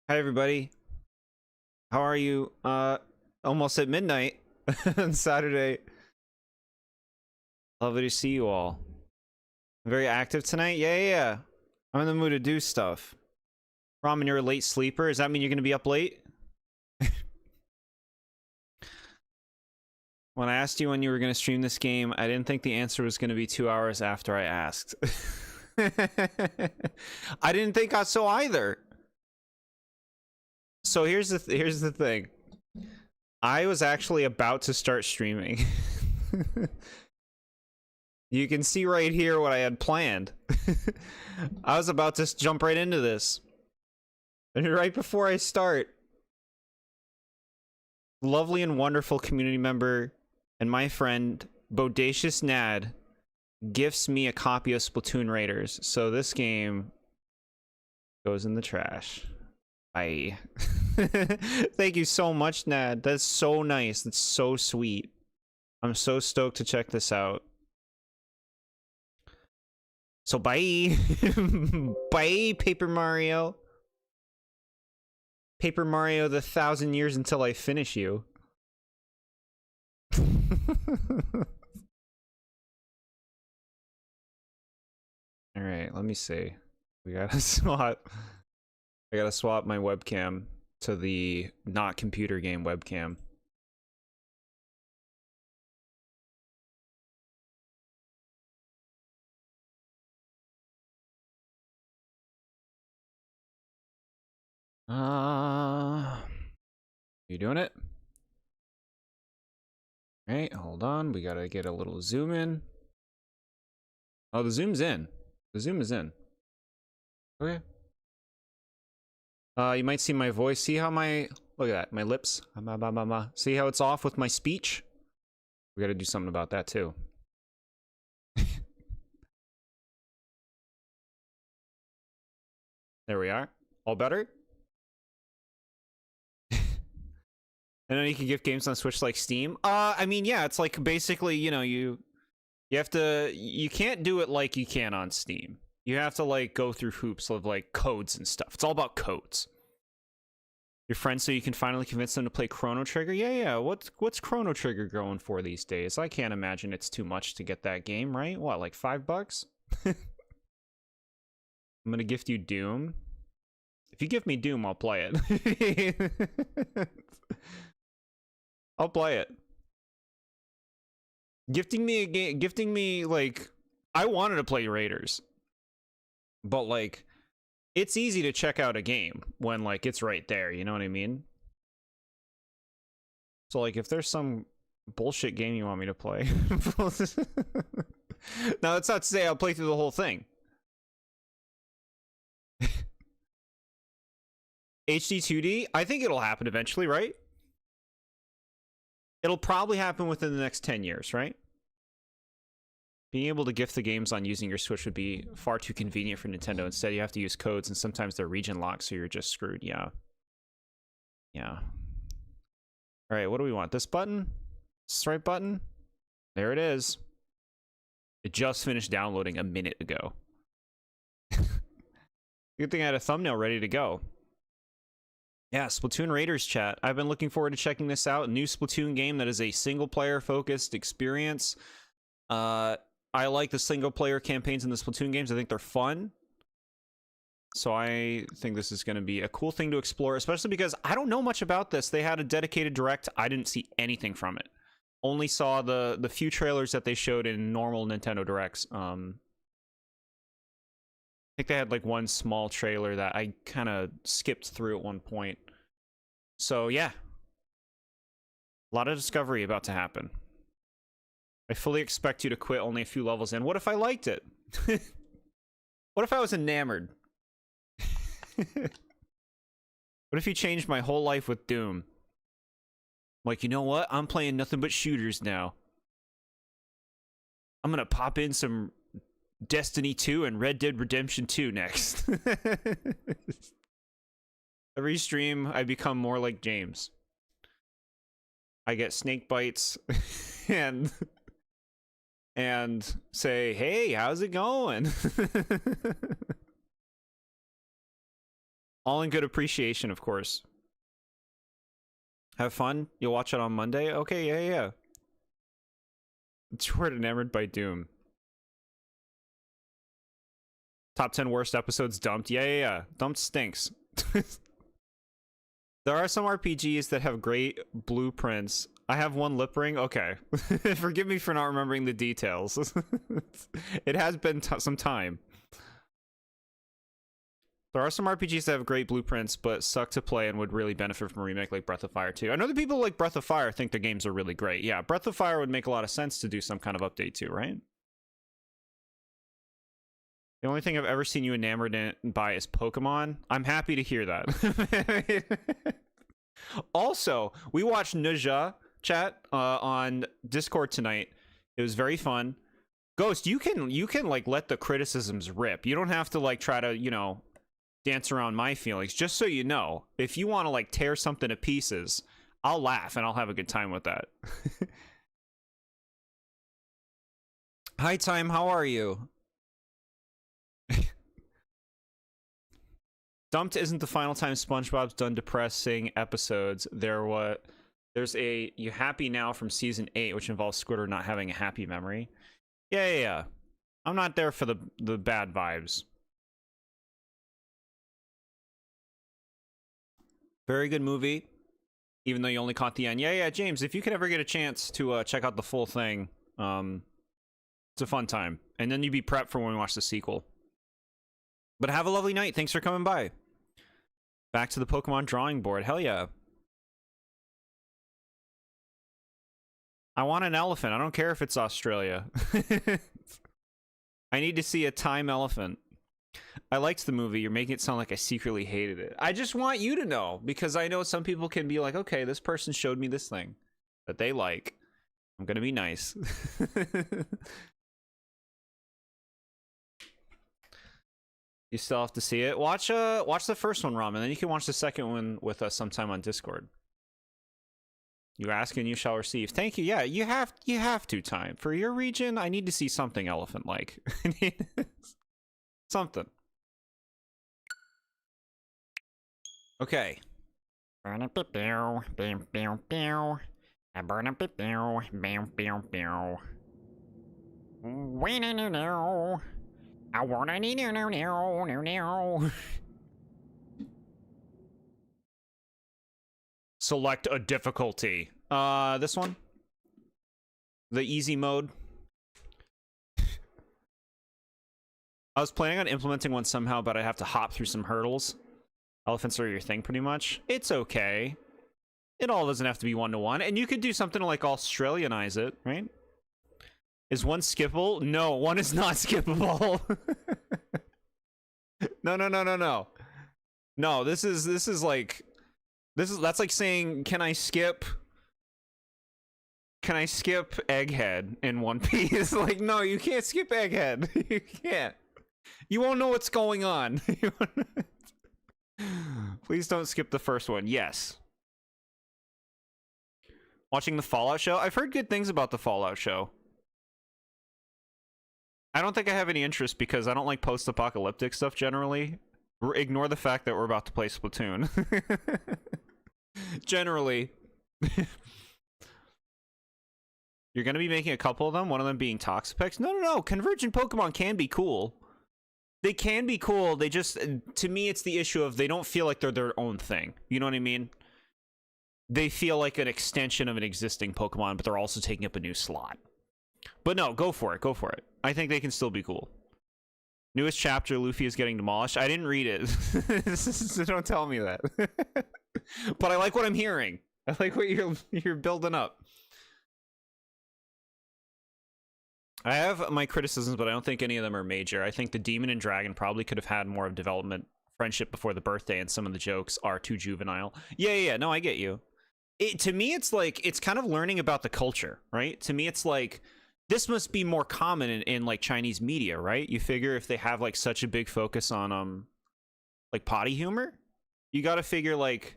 Hi everybody. How are you? Almost at midnight on Saturday. Lovely to see you all. Very active tonight? Yeah. I'm in the mood to do stuff. Ramen, you're a late sleeper. Does that mean you're gonna be up late? When I asked you when you were gonna stream this game, I didn't think the answer was gonna be 2 hours after I asked. I didn't think so either. So here's the thing. I was actually about to start streaming. You can see right here what I had planned. I was about to jump right into this. And right before I start, lovely and wonderful community member and my friend Bodacious Nad gifts me a copy of Splatoon Raiders. So this game goes in the trash. Bye. Thank you so much, Nad. That's so nice. That's so sweet. I'm so stoked to check this out. So bye. Bye, Paper Mario. Paper Mario, the 1,000 years until I finish you. Alright, let me see. We gotta swap. I gotta swap my webcam to the not computer game webcam. You doing it? Alright, hold on. We gotta get a little zoom in. Oh, the zoom's in. The zoom is in. Okay. You might see my voice. See how look at that, my lips. See how it's off with my speech? We gotta do something about that too. There we are. All better? And then you can gift games on Switch like Steam. I mean, yeah, it's like basically, you know, you can't do it like you can on Steam. You have to like go through hoops of like codes and stuff. It's all about codes. Your friends, so you can finally convince them to play Chrono Trigger. Yeah. What's Chrono Trigger going for these days? I can't imagine it's too much to get that game, right? What, like $5? I'm gonna gift you Doom. If you give me Doom, I'll play it. I'll play it. Gifting me a game, gifting me like, I wanted to play Raiders, but like, it's easy to check out a game when like it's right there. You know what I mean? So like, if there's some bullshit game you want me to play, now that's not to say I'll play through the whole thing. HD 2D, I think it'll happen eventually, right? It'll probably happen within the next 10 years, right? Being able to gift the games on using your Switch would be far too convenient for Nintendo. Instead, you have to use codes, and sometimes they're region locked, so you're just screwed. Yeah. All right, what do we want? This button? This right button? There it is. It just finished downloading a minute ago. Good thing I had a thumbnail ready to go. Yeah, Splatoon Raiders chat. I've been looking forward to checking this out. A new Splatoon game that is a single-player focused experience. I like the single-player campaigns in the Splatoon games. I think they're fun. So I think this is going to be a cool thing to explore, especially because I don't know much about this. They had a dedicated direct. I didn't see anything from it. Only saw the few trailers that they showed in normal Nintendo Directs. I think they had like one small trailer that I kind of skipped through at one point. So yeah, a lot of discovery about to happen. I fully expect you to quit only a few levels in. What if I liked it? What if I was enamored? What if you changed my whole life with Doom? Like, you know what? I'm playing nothing but shooters now. I'm gonna pop in some Destiny 2 and Red Dead Redemption 2 next. Every stream, I become more like James. I get snake bites and say, hey, how's it going? All in good appreciation, of course. Have fun. You'll watch it on Monday? Okay, yeah. Jord enamored by Doom. Top 10 worst episodes dumped. Yeah. Dumped stinks. There are some RPGs that have great blueprints. I have one lip ring. Okay. Forgive me for not remembering the details. It has been some time. There are some RPGs that have great blueprints, but suck to play and would really benefit from a remake like Breath of Fire 2. I know that people like Breath of Fire think the games are really great. Yeah, Breath of Fire would make a lot of sense to do some kind of update too, right? The only thing I've ever seen you enamored by is Pokemon. I'm happy to hear that. Also, we watched Nuja chat on Discord tonight. It was very fun. Ghost, you can like let the criticisms rip. You don't have to like try to, you know, dance around my feelings. Just so you know, if you want to like tear something to pieces, I'll laugh and I'll have a good time with that. Hi Time, how are you? Dumped isn't the final time SpongeBob's done depressing episodes. There's a You Happy Now from season 8, which involves Squidward not having a happy memory. Yeah. I'm not there for the bad vibes. Very good movie, even though you only caught the end. Yeah, James, if you could ever get a chance to check out the full thing, it's a fun time. And then you'd be prepped for when we watch the sequel. But have a lovely night. Thanks for coming by. Back to the Pokemon drawing board. Hell yeah. I want an elephant. I don't care if it's Australia. I need to see a time elephant. I liked the movie. You're making it sound like I secretly hated it. I just want you to know, because I know some people can be like, okay, this person showed me this thing that they like. I'm gonna be nice. You still have to see it. Watch the first one, Ram, and then you can watch the second one with us sometime on Discord. You ask and you shall receive. Thank you. Yeah, you have to time. For your region, I need to see something elephant-like. Something. Okay. I wanna no. Select a difficulty. This one? The easy mode. I was planning on implementing one somehow, but I have to hop through some hurdles. Elephants are your thing, pretty much. It's okay. It all doesn't have to be one-to-one, and you could do something to, like, Australianize it, right? Is one skippable? No, one is not skippable. No. No, that's like saying, can I skip Egghead in One Piece? Like, no, you can't skip Egghead. You can't. You won't know what's going on. Please don't skip the first one. Yes. Watching the Fallout show? I've heard good things about the Fallout show. I don't think I have any interest because I don't like post-apocalyptic stuff generally. Ignore the fact that we're about to play Splatoon. Generally. You're going to be making a couple of them, one of them being Toxapex? No. Convergent Pokemon can be cool. They can be cool. They just, to me, it's the issue of they don't feel like they're their own thing. You know what I mean? They feel like an extension of an existing Pokemon, but they're also taking up a new slot. But no, go for it. Go for it. I think they can still be cool. Newest chapter, Luffy is getting demolished. I didn't read it. So don't tell me that. But I like what I'm hearing. I like what you're building up. I have my criticisms, but I don't think any of them are major. I think the Demon and Dragon probably could have had more of development, friendship before the birthday, and some of the jokes are too juvenile. Yeah. No, I get you. To me, it's like, it's kind of learning about the culture, right? To me, it's like, this must be more common in like Chinese media, right? You figure if they have like such a big focus on like potty humor, you got to figure like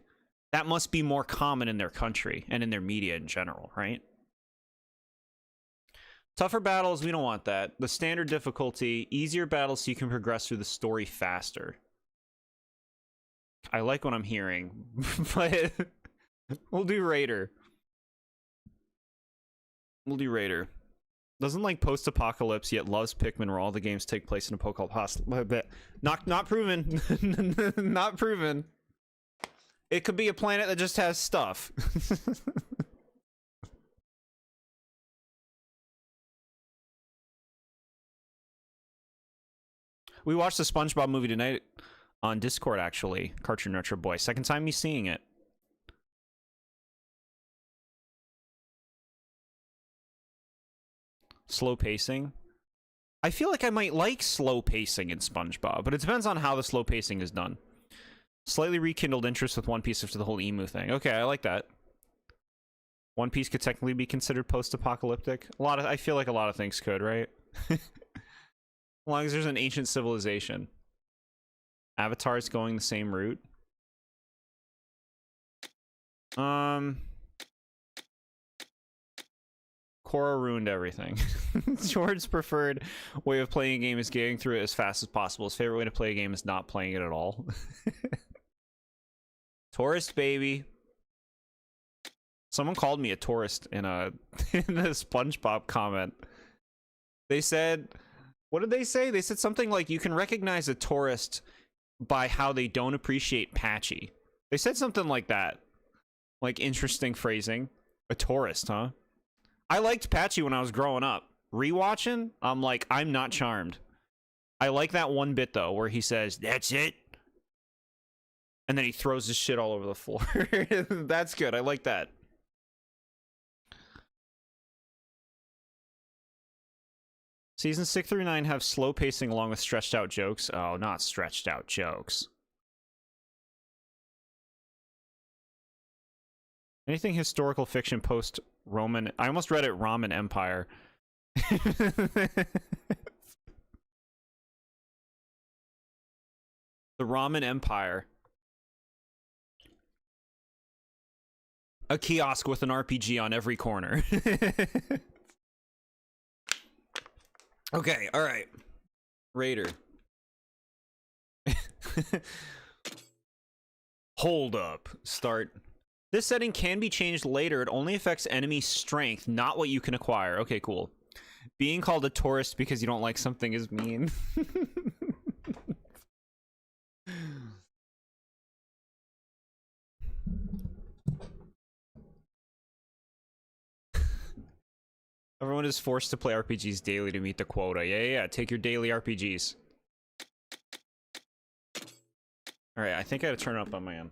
that must be more common in their country and in their media in general, right? Tougher battles, we don't want that. The standard difficulty, easier battles so you can progress through the story faster. I like what I'm hearing, but we'll do Raider. We'll do Raider. Doesn't like post-apocalypse, yet loves Pikmin, where all the games take place in a apocalypse. Not proven. Not proven. It could be a planet that just has stuff. We watched the SpongeBob movie tonight on Discord, actually. Cartoon Retro Boy. Second time me seeing it. Slow pacing. I feel like I might like slow pacing in SpongeBob, but it depends on how the slow pacing is done. Slightly rekindled interest with One Piece after the whole emu thing. Okay, I like that. One Piece could technically be considered post-apocalyptic. I feel like a lot of things could, right? As long as there's an ancient civilization. Avatar's going the same route. Korra ruined everything. Jord's preferred way of playing a game is getting through it as fast as possible. His favorite way to play a game is not playing it at all. Tourist, baby. Someone called me a tourist in a SpongeBob comment. They said, what did they say? They said something like, you can recognize a tourist by how they don't appreciate Patchy. They said something like that. Like, interesting phrasing. A tourist, huh? I liked Patchy when I was growing up. Rewatching, I'm like, I'm not charmed. I like that one bit, though, where he says, that's it. And then he throws his shit all over the floor. That's good. I like that. Seasons 6 through 9 have slow pacing along with stretched out jokes. Oh, not stretched out jokes. Anything historical fiction post-Roman... I almost read it Ramen Empire. The Ramen Empire. A kiosk with an RPG on every corner. Okay, alright. Raider. Hold up. Start. This setting can be changed later. It only affects enemy strength, not what you can acquire. Okay, cool. Being called a tourist because you don't like something is mean. Everyone is forced to play RPGs daily to meet the quota. Yeah. Take your daily RPGs. Alright, I think I had to turn it up on my end.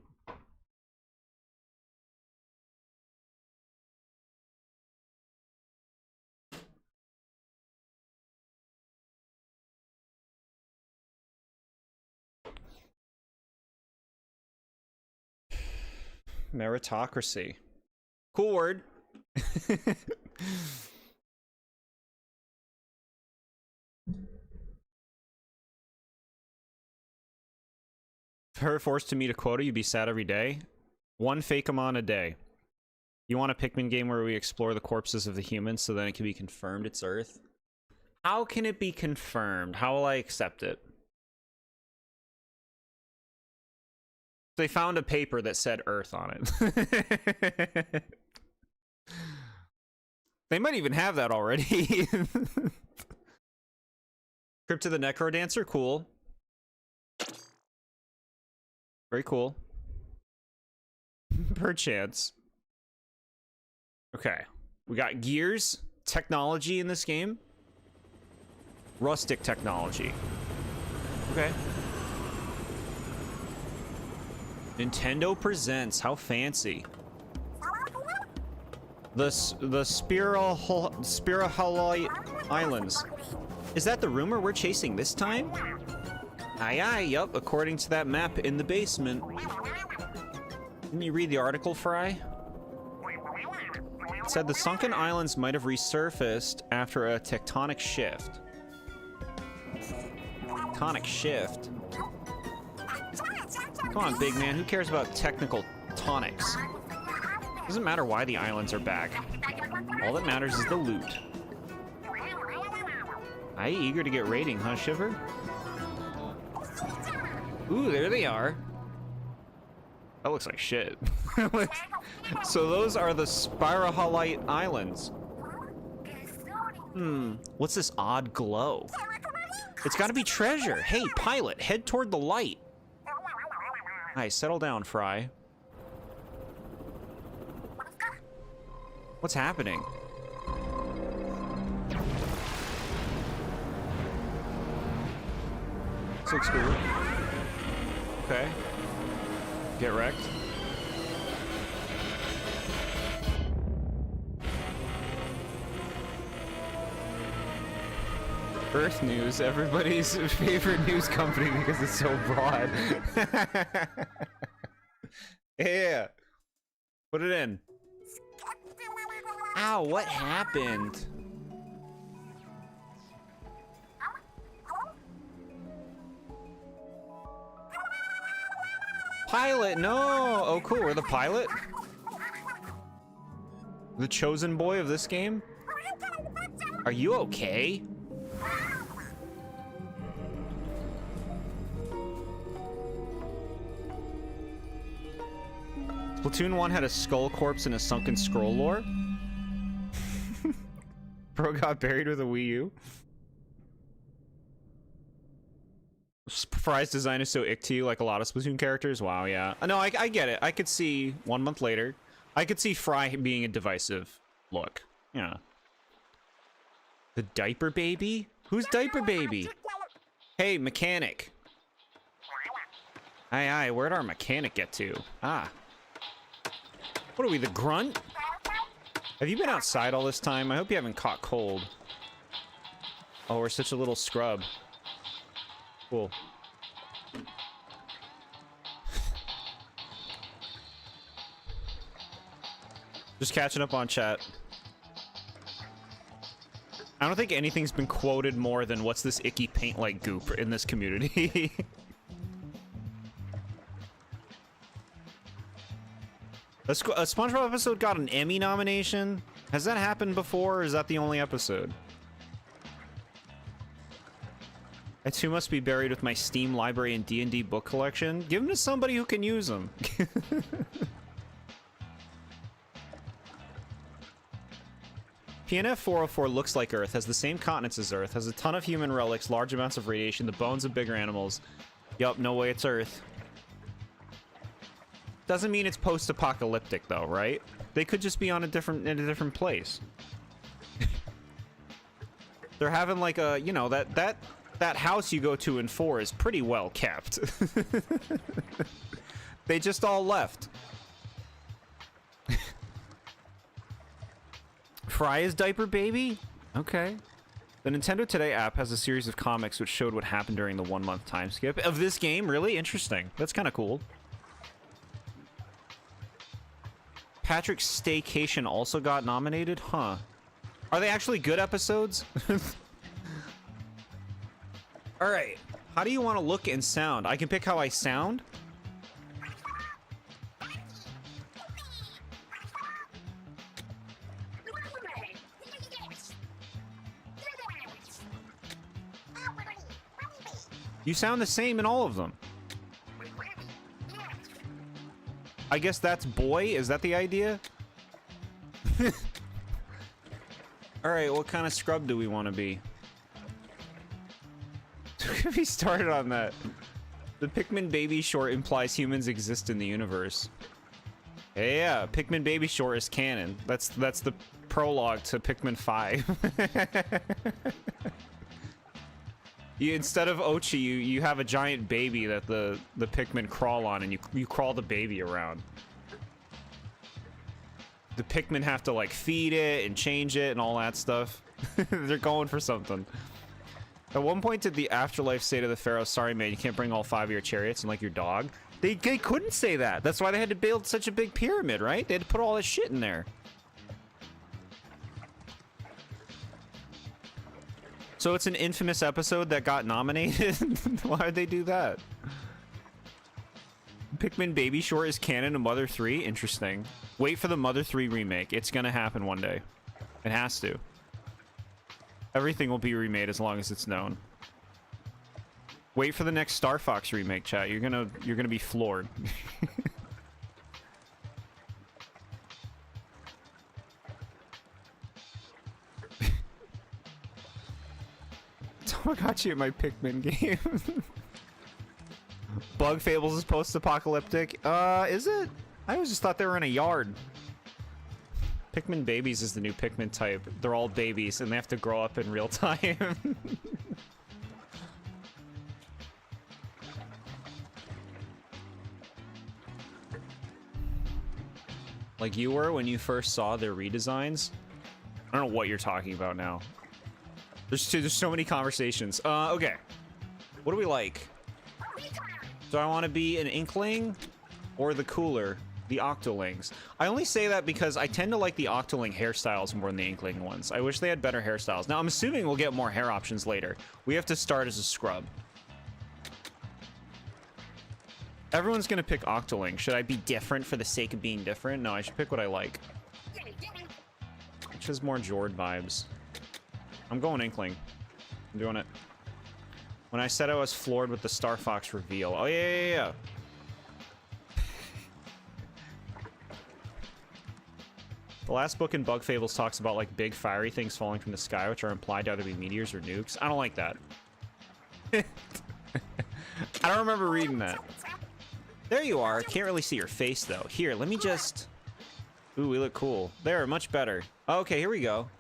Meritocracy. Cool word. If her forced to meet a quota, you'd be sad every day. One Fakemon a day. You want a Pikmin game where we explore the corpses of the humans so then it can be confirmed it's Earth? How can it be confirmed? How will I accept it? They found a paper that said Earth on it. They might even have that already. Crypt of the Necrodancer, cool. Very cool. Perchance. Okay. We got gears, technology in this game. Rustic technology. Okay. Nintendo presents. How fancy. The Spirahaloi Islands. Is that the rumor we're chasing this time? Aye aye, yup, according to that map in the basement. Didn't you read the article, Fry? It said the sunken islands might have resurfaced after a tectonic shift. Tectonic shift? Come on, big man, who cares about technical tonics? Doesn't matter why the islands are back. All that matters is the loot. Aye, eager to get raiding, huh, Shiver? Ooh, there they are. That looks like shit. So those are the Spirahalite Islands. What's this odd glow? It's gotta be treasure. Hey, pilot, head toward the light. Nice, settle down, Fry. What's happening? This looks cool. Okay. Get wrecked. Earth News, everybody's favorite news company because it's so broad. Yeah. Put it in. Ow, what happened? Pilot, no! Oh, cool, we're the pilot? The chosen boy of this game? Are you okay? Splatoon 1 had a skull corpse and a sunken scroll lore? Bro got buried with a Wii U? Fry's design is so ick to you, like a lot of Splatoon characters? Wow, yeah. No, I get it. I could see 1 month later. I could see Fry being a divisive look. Yeah. The diaper baby? Who's diaper baby? Hey, mechanic. Aye, where'd our mechanic get to? Ah. What are we, the grunt? Have you been outside all this time? I hope you haven't caught cold. Oh, we're such a little scrub. Cool. Just catching up on chat. I don't think anything's been quoted more than what's this icky paint-like goop in this community. A SpongeBob episode got an Emmy nomination? Has that happened before, or is that the only episode? I too must be buried with my Steam library and D&D book collection. Give them to somebody who can use them. PNF 404 looks like Earth, has the same continents as Earth, has a ton of human relics, large amounts of radiation, the bones of bigger animals. Yup, no way it's Earth. Doesn't mean it's post-apocalyptic though, right? They could just be on in a different place. They're having like a, you know, that house you go to in 4 is pretty well kept. They just all left. Fry is diaper baby? Okay. The Nintendo Today app has a series of comics which showed what happened during the 1 month time skip of this game. Really interesting. That's kind of cool. Patrick's Staycation also got nominated? Huh. Are they actually good episodes? Alright. How do you want to look and sound? I can pick how I sound? You sound the same in all of them. I guess that's boy? Is that the idea? Alright, what kind of scrub do we want to be? We started on that. The Pikmin Baby short implies humans exist in the universe. Yeah, Pikmin Baby short is canon. That's the prologue to Pikmin 5. Instead of Ochi, you have a giant baby that the Pikmin crawl on, and you crawl the baby around. The Pikmin have to like feed it and change it and all that stuff. They're going for something. At one point did the afterlife say to the pharaoh, sorry man, you can't bring all 5 of your chariots and like your dog? They couldn't say that. That's why they had to build such a big pyramid, right? They had to put all this shit in there. So it's an infamous episode that got nominated? Why'd they do that? Pikmin Baby Short is canon to Mother 3? Interesting. Wait for the Mother 3 remake. It's gonna happen one day. It has to. Everything will be remade as long as it's known. Wait for the next Star Fox remake, chat. You're gonna be floored. What got you at my Pikmin game? Bug Fables is post-apocalyptic. Is it? I always just thought they were in a yard. Pikmin babies is the new Pikmin type. They're all babies and they have to grow up in real time. Like you were when you first saw their redesigns. I don't know what you're talking about now. There's so many conversations. Okay. What do we like? Do I want to be an Inkling or the cooler, the Octolings? I only say that because I tend to like the Octoling hairstyles more than the Inkling ones. I wish they had better hairstyles. Now, I'm assuming we'll get more hair options later. We have to start as a scrub. Everyone's gonna pick Octoling. Should I be different for the sake of being different? No, I should pick what I like. Which has more Jord vibes. I'm going Inkling. I'm doing it. When I said I was floored with the Star Fox reveal. Oh, yeah. The last book in Bug Fables talks about, like, big fiery things falling from the sky, which are implied to either be meteors or nukes. I don't like that. I don't remember reading that. There you are. Can't really see your face, though. Here, let me just... Ooh, we look cool. There, much better. Okay, here we go.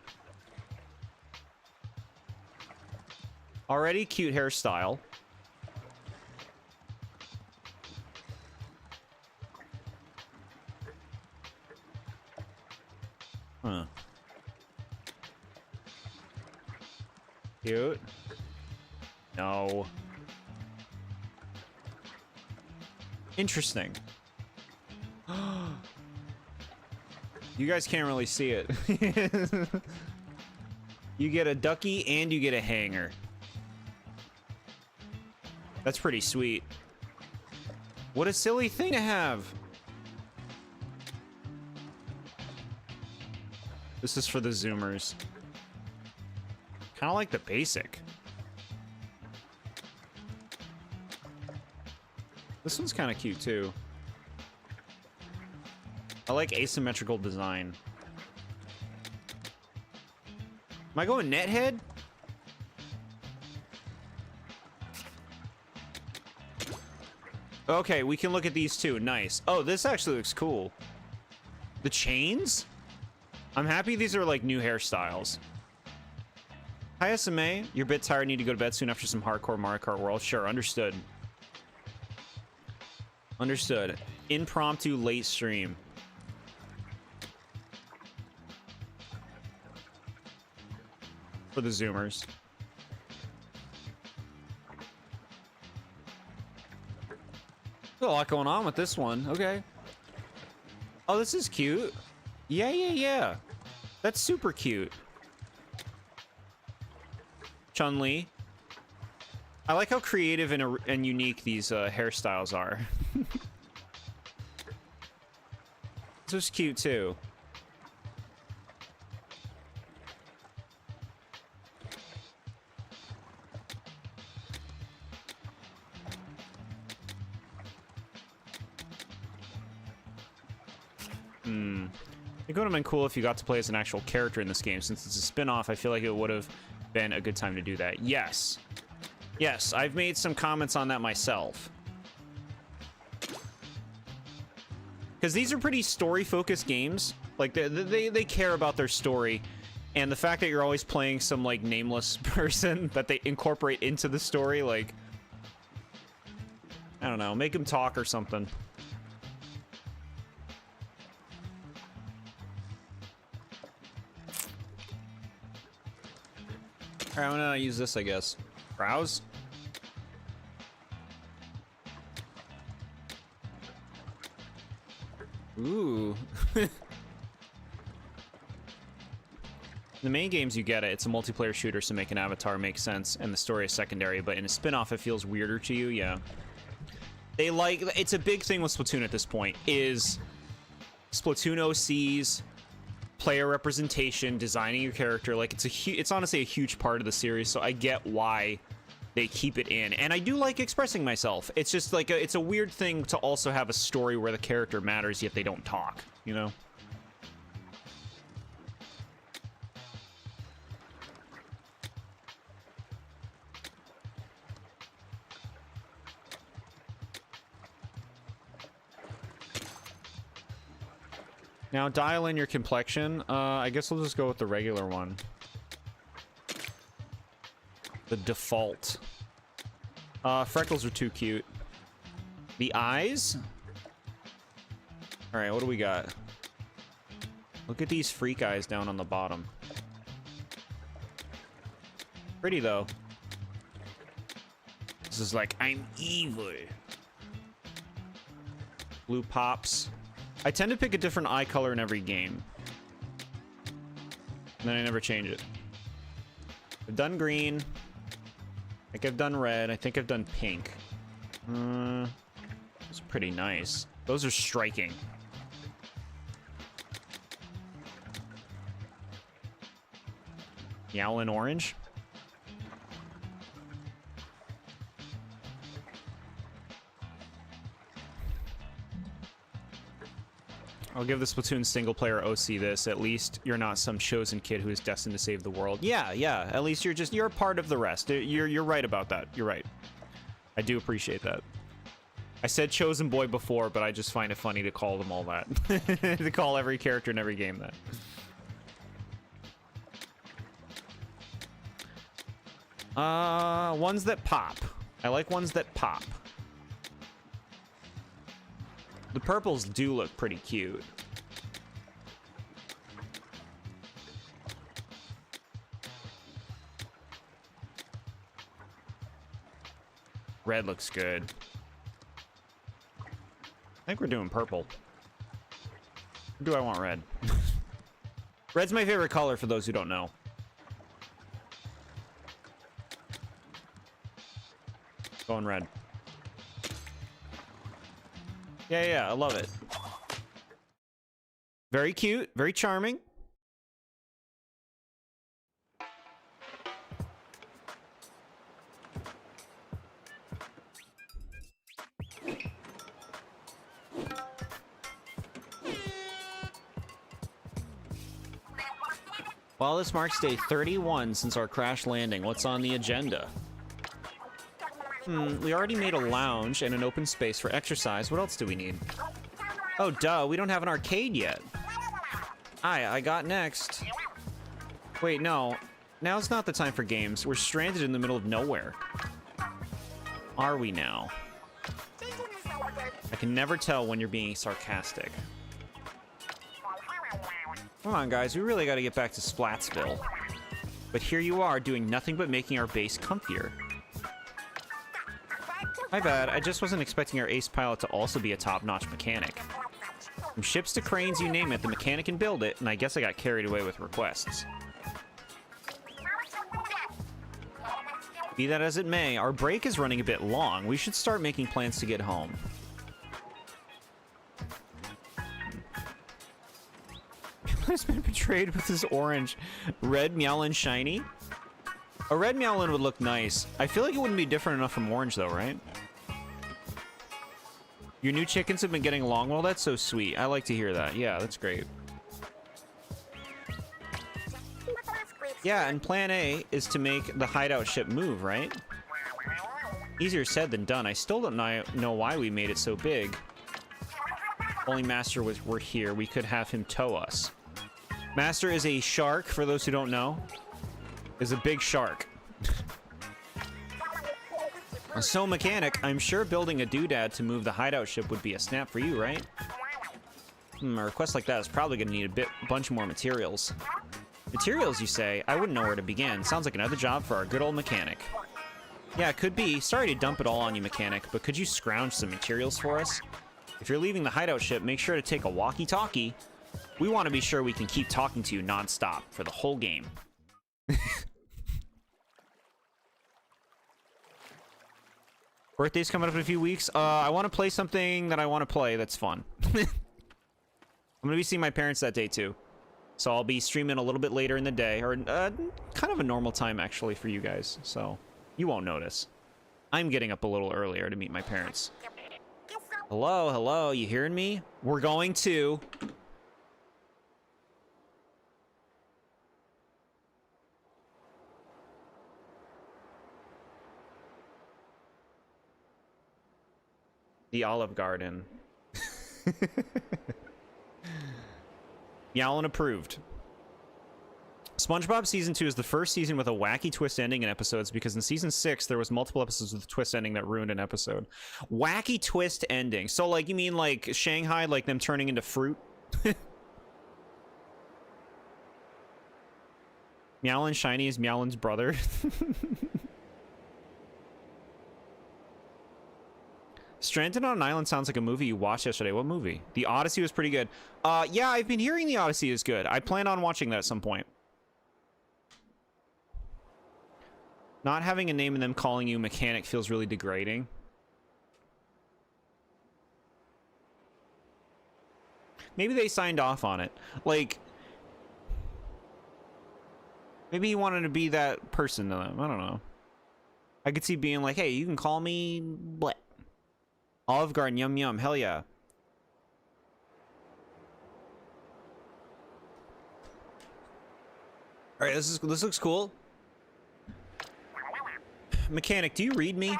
Already cute hairstyle. Huh. Cute. No. Interesting. You guys can't really see it. You get a ducky and you get a hanger. That's pretty sweet. What a silly thing to have. This is for the Zoomers. Kind of like the basic. This one's kind of cute too. I like asymmetrical design. Am I going nethead? Okay, we can look at these two. Nice. Oh, this actually looks cool. The chains? I'm happy these are like new hairstyles. Hi, SMA. You're a bit tired. Need to go to bed soon after some hardcore Mario Kart World. Sure, understood. Understood. Impromptu late stream. For the Zoomers. There's a lot going on with this one. Okay. Oh, this is cute. Yeah. That's super cute. Chun-Li. I like how creative and unique these hairstyles are. This is cute too. It would have been cool if you got to play as an actual character in this game. Since it's a spin-off, I feel like it would have been a good time to do that. Yes. Yes, I've made some comments on that myself. Because these are pretty story-focused games. Like, they care about their story. And the fact that you're always playing some, like, nameless person that they incorporate into the story, like... I don't know, make them talk or something. Alright, I'm gonna use this, I guess. Browse? Ooh. The main games, you get it. It's a multiplayer shooter, so make an avatar makes sense, and the story is secondary, but in a spin-off, it feels weirder to you, yeah. They like... It's a big thing with Splatoon at this point, is Splatoon OCs, player representation, designing your character. Like, it's honestly a huge part of the series, so I get why they keep it in. And I do like expressing myself. It's just like it's a weird thing to also have a story where the character matters, yet they don't talk, you know? Now dial in your complexion. I guess we'll just go with the regular one. The default. Freckles are too cute. The eyes? Alright, what do we got? Look at these freak eyes down on the bottom. Pretty, though. This is like, I'm evil. Blue pops. I tend to pick a different eye color in every game. And then I never change it. I've done green. I think I've done red. I think I've done pink. It's pretty nice. Those are striking. Yowlin' orange. I'll give the Splatoon single player OC this. At least you're not some chosen kid who is destined to save the world. Yeah, yeah. At least you're a part of the rest. You're right about that. You're right. I do appreciate that. I said chosen boy before, but I just find it funny to call them all that. To call every character in every game that. Ones that pop. I like ones that pop. The purples do look pretty cute. Red looks good. I think we're doing purple. Or do I want red? Red's my favorite color for those who don't know. Going red. Yeah, yeah, I love it. Very cute, very charming. Well, this marks day 31 since our crash landing. What's on the agenda? We already made a lounge and an open space for exercise. What else do we need? Oh, duh, we don't have an arcade yet. I got next. Wait, no. Now's not the time for games. We're stranded in the middle of nowhere. Are we now? I can never tell when you're being sarcastic. Come on, guys. We really got to get back to Splatsville. But here you are, doing nothing but making our base comfier. My bad, I just wasn't expecting our ace pilot to also be a top-notch mechanic. From ships to cranes, you name it, the mechanic can build it, and I guess I got carried away with requests. Be that as it may, our break is running a bit long. We should start making plans to get home. Has been betrayed with this orange. Red Meowlin shiny? A red Meowlin would look nice. I feel like it wouldn't be different enough from orange, though, right? Your new chickens have been getting along well. That's so sweet. I like to hear that. Yeah, that's great. Yeah, and plan A is to make the hideout ship move, right? Easier said than done. I still don't know why we made it so big. If only Master were here, we could have him tow us. Master is a shark, for those who don't know. Is a big shark. So, mechanic, I'm sure building a doodad to move the hideout ship would be a snap for you, right? A request like that is probably going to need a bunch more materials. Materials, you say? I wouldn't know where to begin. Sounds like another job for our good old mechanic. Yeah, it could be. Sorry to dump it all on you, mechanic, but could you scrounge some materials for us? If you're leaving the hideout ship, make sure to take a walkie-talkie. We want to be sure we can keep talking to you non-stop for the whole game. Birthday's coming up in a few weeks. I want to play something that I want to play that's fun. I'm going to be seeing my parents that day, too. So I'll be streaming a little bit later in the day, or kind of a normal time, actually, for you guys. So you won't notice. I'm getting up a little earlier to meet my parents. Hello, hello, you hearing me? We're going to... the Olive Garden. Yowlin approved. SpongeBob Season 2 is the first season with a wacky twist ending in episodes, because in Season 6, there was multiple episodes with a twist ending that ruined an episode. Wacky twist ending. So, like, you mean, like, Shanghai, like them turning into fruit? Meowlin Shiny is Meowlin's brother. Stranded on an Island sounds like a movie you watched yesterday. What movie? The Odyssey was pretty good. Yeah, I've been hearing The Odyssey is good. I plan on watching that at some point. Not having a name and them calling you mechanic feels really degrading. Maybe they signed off on it. Like, maybe he wanted to be that person to them. I don't know. I could see being like, hey, you can call me what? Olive Garden, yum yum, hell yeah. All right, this looks cool. Mechanic, do you read me?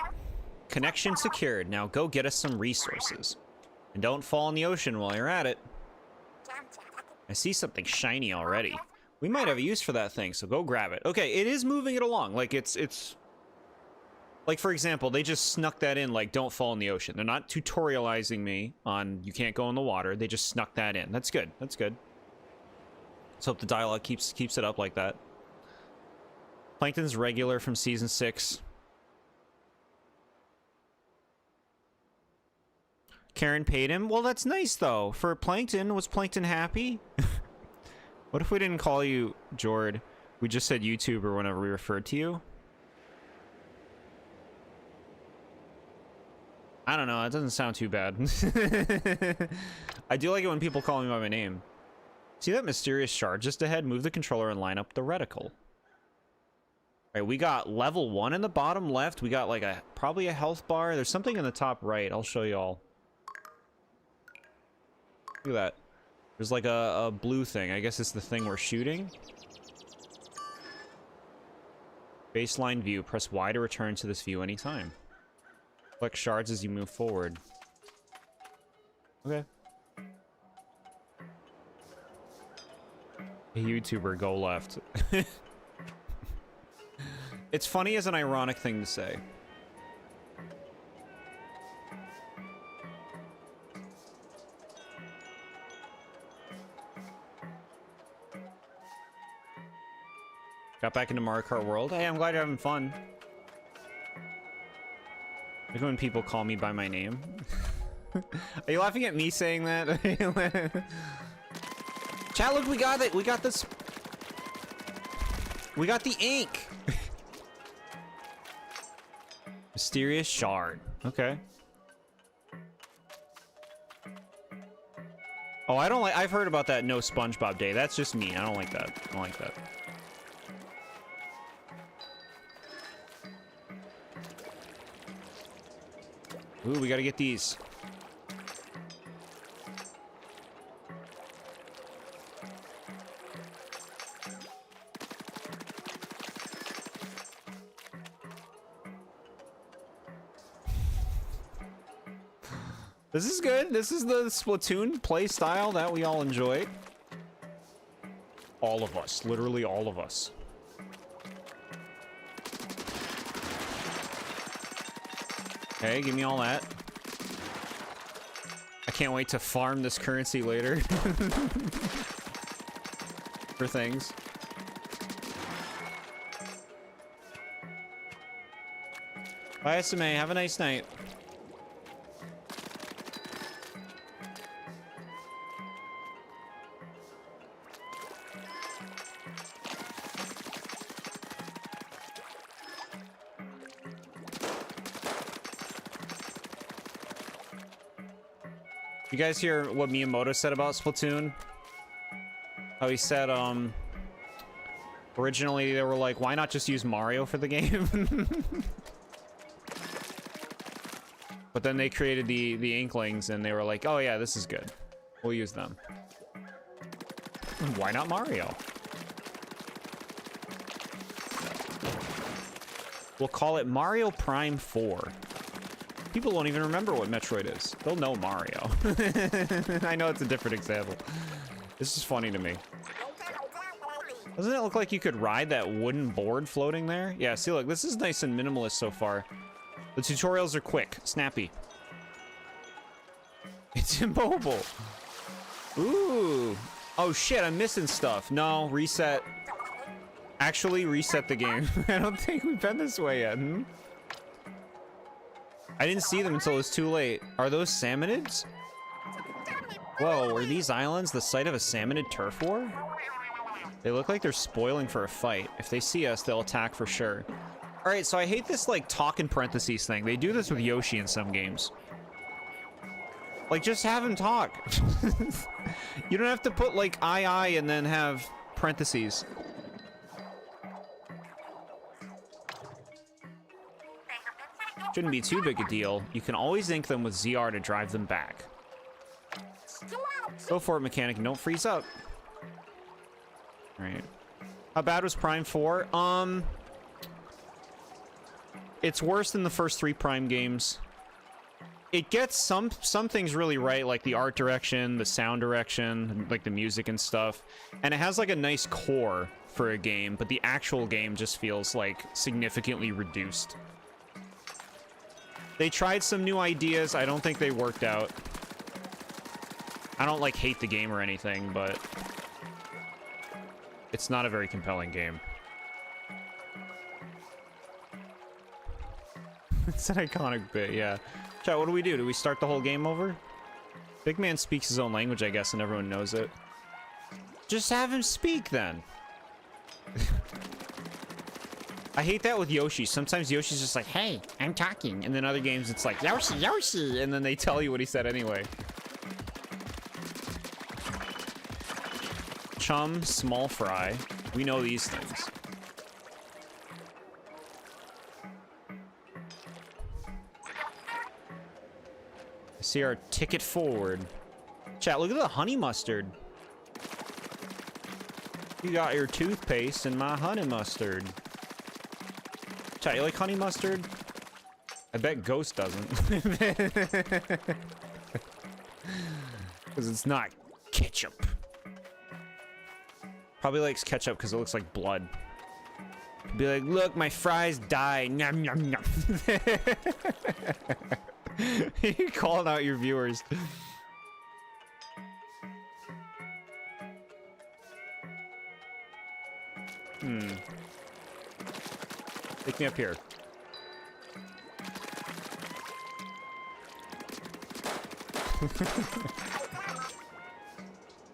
Connection secured. Now go get us some resources. And don't fall in the ocean while you're at it. I see something shiny already. We might have a use for that thing, so go grab it. Okay, it is moving it along. Like, it's... Like, for example, they just snuck that in, like, don't fall in the ocean. They're not tutorializing me on you can't go in the water. They just snuck that in. That's good. That's good. Let's hope the dialogue keeps it up like that. Plankton's regular from Season 6. Karen paid him. Well, that's nice, though. For Plankton, was Plankton happy? What if we didn't call you Jord? We just said YouTuber whenever we referred to you? I don't know. It doesn't sound too bad. I do like it when people call me by my name. See that mysterious shard just ahead? Move the controller and line up the reticle. All right, we got level 1 in the bottom left. We got like probably a health bar. There's something in the top right. I'll show you all. Look at that. There's like a blue thing. I guess it's the thing we're shooting. Baseline view. Press Y to return to this view anytime. Collect shards as you move forward. Okay. A YouTuber, go left. It's funny as an ironic thing to say. Got back into Mario Kart World. Hey, I'm glad you're having fun. Like when people call me by my name. Are you laughing at me saying that? Chat, look, we got it. We got this. We got the ink. Mysterious shard. Okay. Oh, I don't like. I've heard about that no SpongeBob day. That's just me. I don't like that. I don't like that. Ooh, we gotta get these. This is good. This is the Splatoon play style that we all enjoy. All of us. Literally all of us. Okay, give me all that. I can't wait to farm this currency later. For things. Bye, SMA. Have a nice night. You guys hear what Miyamoto said about Splatoon? How he said, originally they were like, why not just use Mario for the game? But then they created the Inklings and they were like, oh yeah, this is good. We'll use them. Why not Mario? We'll call it Mario Prime 4. People won't even remember what Metroid is. They'll know Mario. I know it's a different example. This is funny to me. Doesn't it look like you could ride that wooden board floating there? Yeah, see, look, this is nice and minimalist so far. The tutorials are quick, snappy. It's immobile. Ooh. Oh shit, I'm missing stuff. No, reset. Actually, reset the game. I don't think we've been this way yet. I didn't see them until it was too late. Are those salmonids? Whoa, are these islands the site of a salmonid turf war? They look like they're spoiling for a fight. If they see us, they'll attack for sure. All right, so I hate this like talk in parentheses thing. They do this with Yoshi in some games. Like, just have him talk. You don't have to put like I and then have parentheses. Shouldn't be too big a deal. You can always ink them with ZR to drive them back. Go for it, mechanic, and don't freeze up. Alright. How bad was Prime 4? It's worse than the first 3 Prime games. It gets some things really right, like the art direction, the sound direction, like the music and stuff. And it has like a nice core for a game, but the actual game just feels like significantly reduced. They tried some new ideas. I don't think they worked out. I don't like hate the game or anything, but it's not a very compelling game. It's an iconic bit, yeah. Chat, what do? Do we start the whole game over? Big man speaks his own language, I guess, and everyone knows it. Just have him speak, then. I hate that with Yoshi. Sometimes Yoshi's just like, hey, I'm talking. And then other games, it's like, Yoshi, Yoshi. And then they tell you what he said anyway. Chum, small fry. We know these things. See our ticket forward. Chat, look at the honey mustard. You got your toothpaste and my honey mustard. Chat, you like honey mustard? I bet Ghost doesn't. Because it's not ketchup. Probably likes ketchup because it looks like blood. Be like, look, my fries died. Nom, nom, nom. You're calling out your viewers. Pick me up here.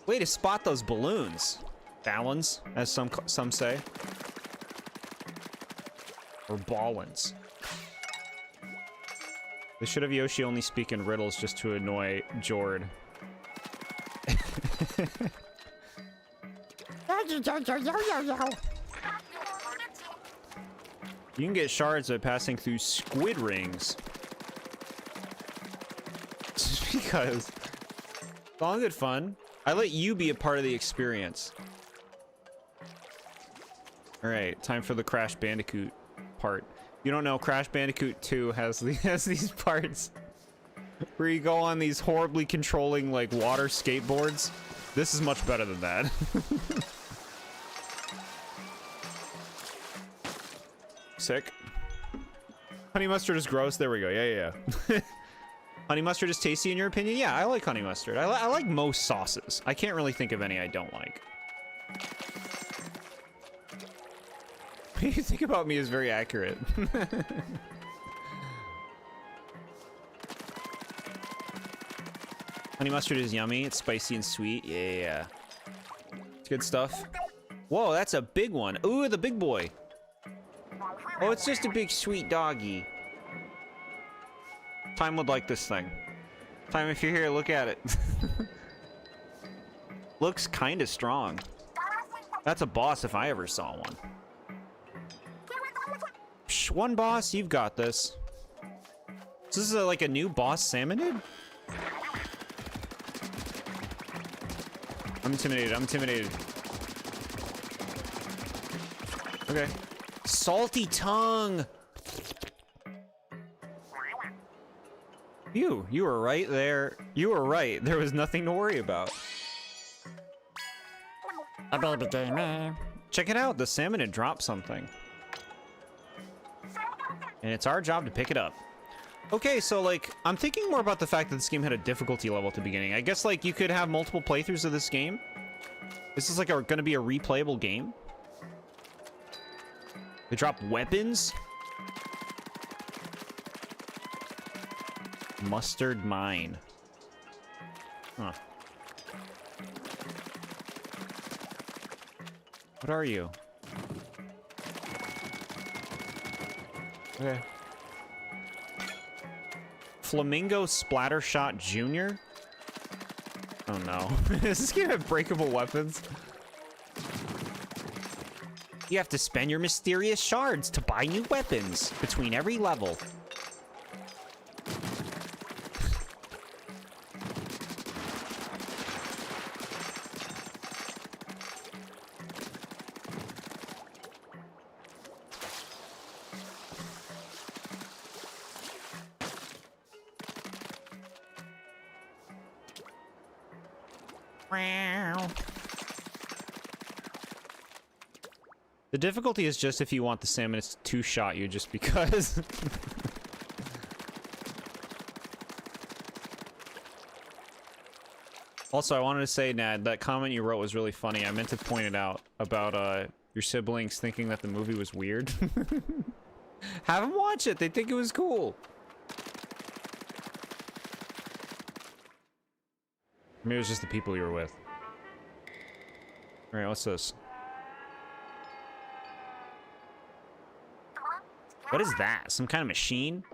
Way to spot those balloons. Ballons, as some say. Or ballons. They should have Yoshi only speak in riddles just to annoy Jord. You can get shards by passing through squid rings. Just because. It's all good fun. I let you be a part of the experience. Alright, time for the Crash Bandicoot part. You don't know, Crash Bandicoot 2 has these parts where you go on these horribly controlling, like, water skateboards. This is much better than that. Sick. Honey mustard is gross. There we go. Yeah. Honey mustard is tasty in your opinion? Yeah, I like honey mustard. I like most sauces. I can't really think of any I don't like. What you think about me is very accurate. Honey mustard is yummy. It's spicy and sweet. Yeah. It's good stuff. Whoa, that's a big one. Ooh, the big boy. Oh, it's just a big sweet doggy. Time would like this thing. Time, if you're here, look at it. Looks kind of strong. That's a boss if I ever saw one. Psh, one boss, you've got this. So this is like a new boss salmonid? I'm intimidated. Okay. Salty tongue. You were right there. You were right. There was nothing to worry about. A baby gamer. Check it out. The salmon had dropped something. And it's our job to pick it up. Okay, so, like, I'm thinking more about the fact that this game had a difficulty level at the beginning. I guess, like, you could have multiple playthroughs of this game. This is, like, going to be a replayable game. They drop weapons? Mustard mine. Huh. What are you? Okay. Flamingo Splattershot Jr.? Oh no. Does this game have breakable weapons? You have to spend your mysterious shards to buy new weapons between every level. The difficulty is just if you want the salmon, it's two-shot you just because. Also, I wanted to say, Nad, that comment you wrote was really funny. I meant to point it out about your siblings thinking that the movie was weird. Have them watch it. They think it was cool. Maybe it was just the people you were with. All right, what's this? What is that? Some kind of machine?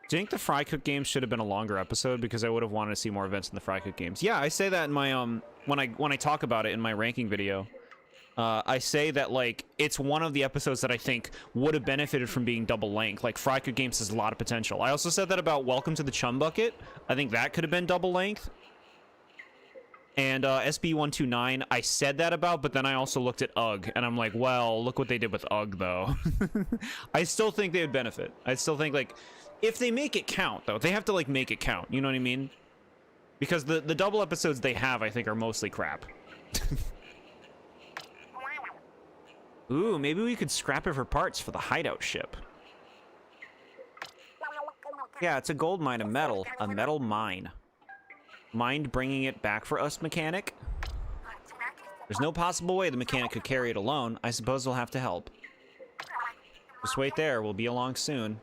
Do you think the Fry Cook games should have been a longer episode? Because I would have wanted to see more events in the Fry Cook games. Yeah, I say that in my when I talk about it in my ranking video. I say that, like, it's one of the episodes that I think would have benefited from being double length. Like, Fry Cook games has a lot of potential. I also said that about Welcome to the Chum Bucket. I think that could have been double length. And SB129, I said that about, but then I also looked at UGG, and I'm like, well, look what they did with UGG, though. I still think they would benefit. I still think, like, if they make it count, though, they have to, like, make it count. You know what I mean? Because the double episodes they have, I think, are mostly crap. Ooh, maybe we could scrap it for parts for the hideout ship. Yeah, it's a gold mine of metal. A metal mine. Mind bringing it back for us, mechanic? There's no possible way the mechanic could carry it alone. I suppose we'll have to help. Just wait there. We'll be along soon.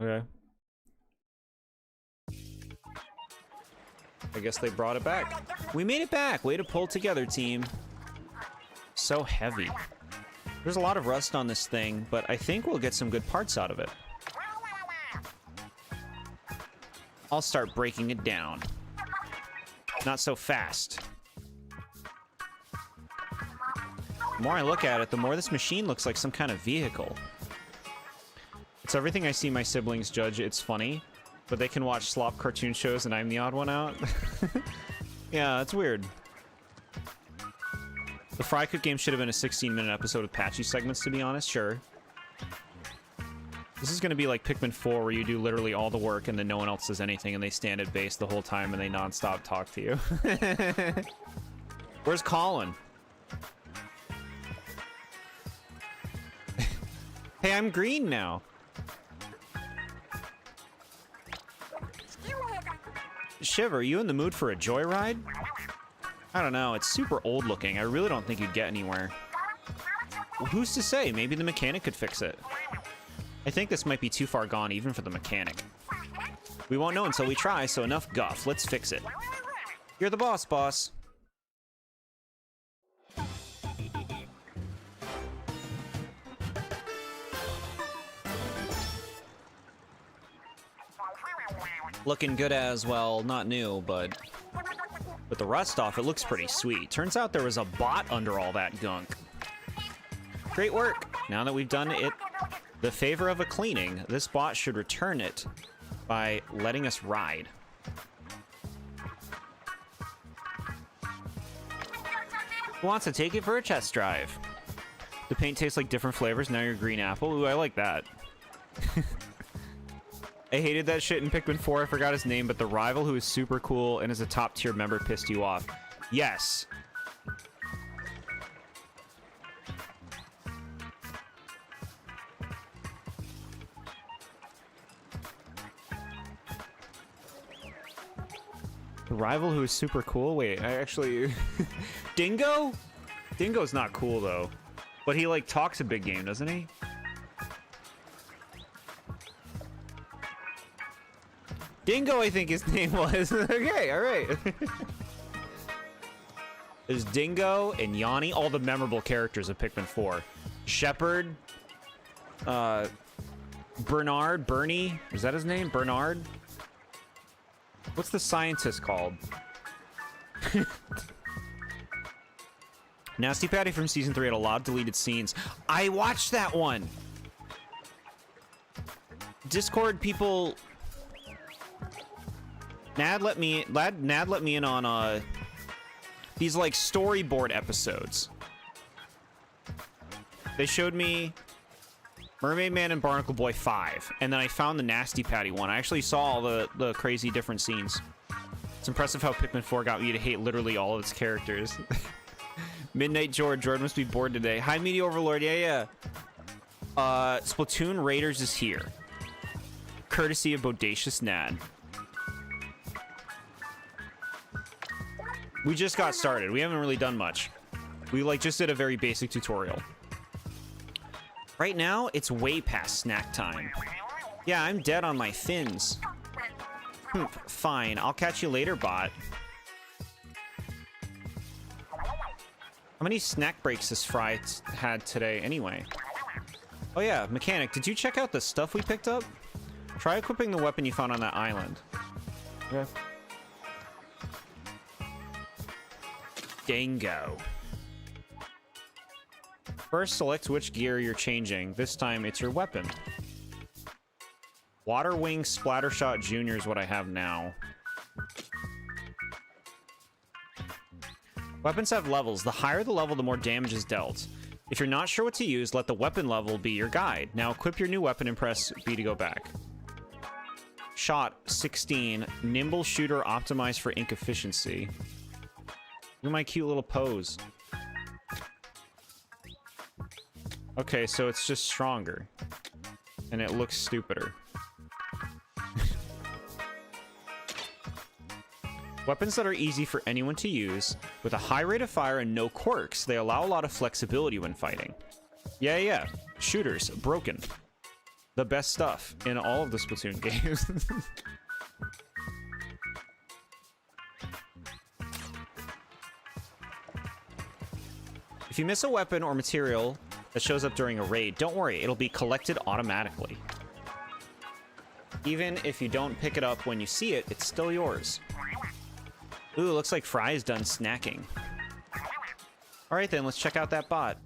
Okay. I guess they brought it back. We made it back. Way to pull together, team. So heavy. There's a lot of rust on this thing, but I think we'll get some good parts out of it. I'll start breaking it down. Not so fast. The more I look at it, the more this machine looks like some kind of vehicle. It's everything I see my siblings judge it's funny, but they can watch slop cartoon shows and I'm the odd one out. Yeah, it's weird. The Fry Cook game should have been a 16-minute episode with patchy segments, to be honest, sure. This is going to be like Pikmin 4, where you do literally all the work and then no one else does anything and they stand at base the whole time and they non-stop talk to you. Where's Colin? Hey, I'm green now. Shiv, are you in the mood for a joyride? I don't know, it's super old looking. I really don't think you'd get anywhere. Well, who's to say? Maybe the mechanic could fix it. I think this might be too far gone even for the mechanic. We won't know until we try, so enough guff. Let's fix it. You're the boss, boss. Looking good as, well, not new, but with the rust off, it looks pretty sweet. Turns out there was a bot under all that gunk. Great work. Now that we've done it the favor of a cleaning, this bot should return it by letting us ride. Who wants to take it for a test drive? The paint tastes like different flavors. Now you're green apple. Ooh, I like that. I hated that shit in Pikmin 4. I forgot his name, but the rival who is super cool and is a top tier member pissed you off. Yes. rival who is super cool? Wait, I actually... Dingo? Dingo's not cool, though. But he, like, talks a big game, doesn't he? Dingo, I think his name was. Okay, alright. There's Dingo and Yanni, all the memorable characters of Pikmin 4. Shepard. Bernard, Bernie. Is that his name? Bernard? What's the scientist called? Nasty Patty from season 3 had a lot of deleted scenes. I watched that one. Discord people. Nad let me in on these like storyboard episodes. They showed me Mermaid Man and Barnacle Boy 5, and then I found the Nasty Patty one. I actually saw all the crazy different scenes. It's impressive how Pikmin 4 got me to hate literally all of its characters. Midnight Jord. Jord must be bored today. Hi, Media Overlord. Yeah. Splatoon Raiders is here. Courtesy of Bodacious Nad. We just got started. We haven't really done much. We like just did a very basic tutorial. Right now, it's way past snack time. Yeah, I'm dead on my fins. Fine, I'll catch you later, bot. How many snack breaks has Fry had today anyway? Oh yeah, Mechanic, did you check out the stuff we picked up? Try equipping the weapon you found on that island. Yeah. Dango. First, select which gear you're changing. This time, it's your weapon. Water Wing Splattershot Jr. is what I have now. Weapons have levels. The higher the level, the more damage is dealt. If you're not sure what to use, let the weapon level be your guide. Now equip your new weapon and press B to go back. Shot 16. Nimble Shooter optimized for ink efficiency. Look at my cute little pose. Okay, so it's just stronger. And it looks stupider. Weapons that are easy for anyone to use, with a high rate of fire and no quirks, they allow a lot of flexibility when fighting. Yeah. Shooters, broken. The best stuff in all of the Splatoon games. If you miss a weapon or material that shows up during a raid, don't worry, it'll be collected automatically. Even if you don't pick it up when you see it, it's still yours. Ooh, looks like Fry's done snacking. Alright then, let's check out that bot.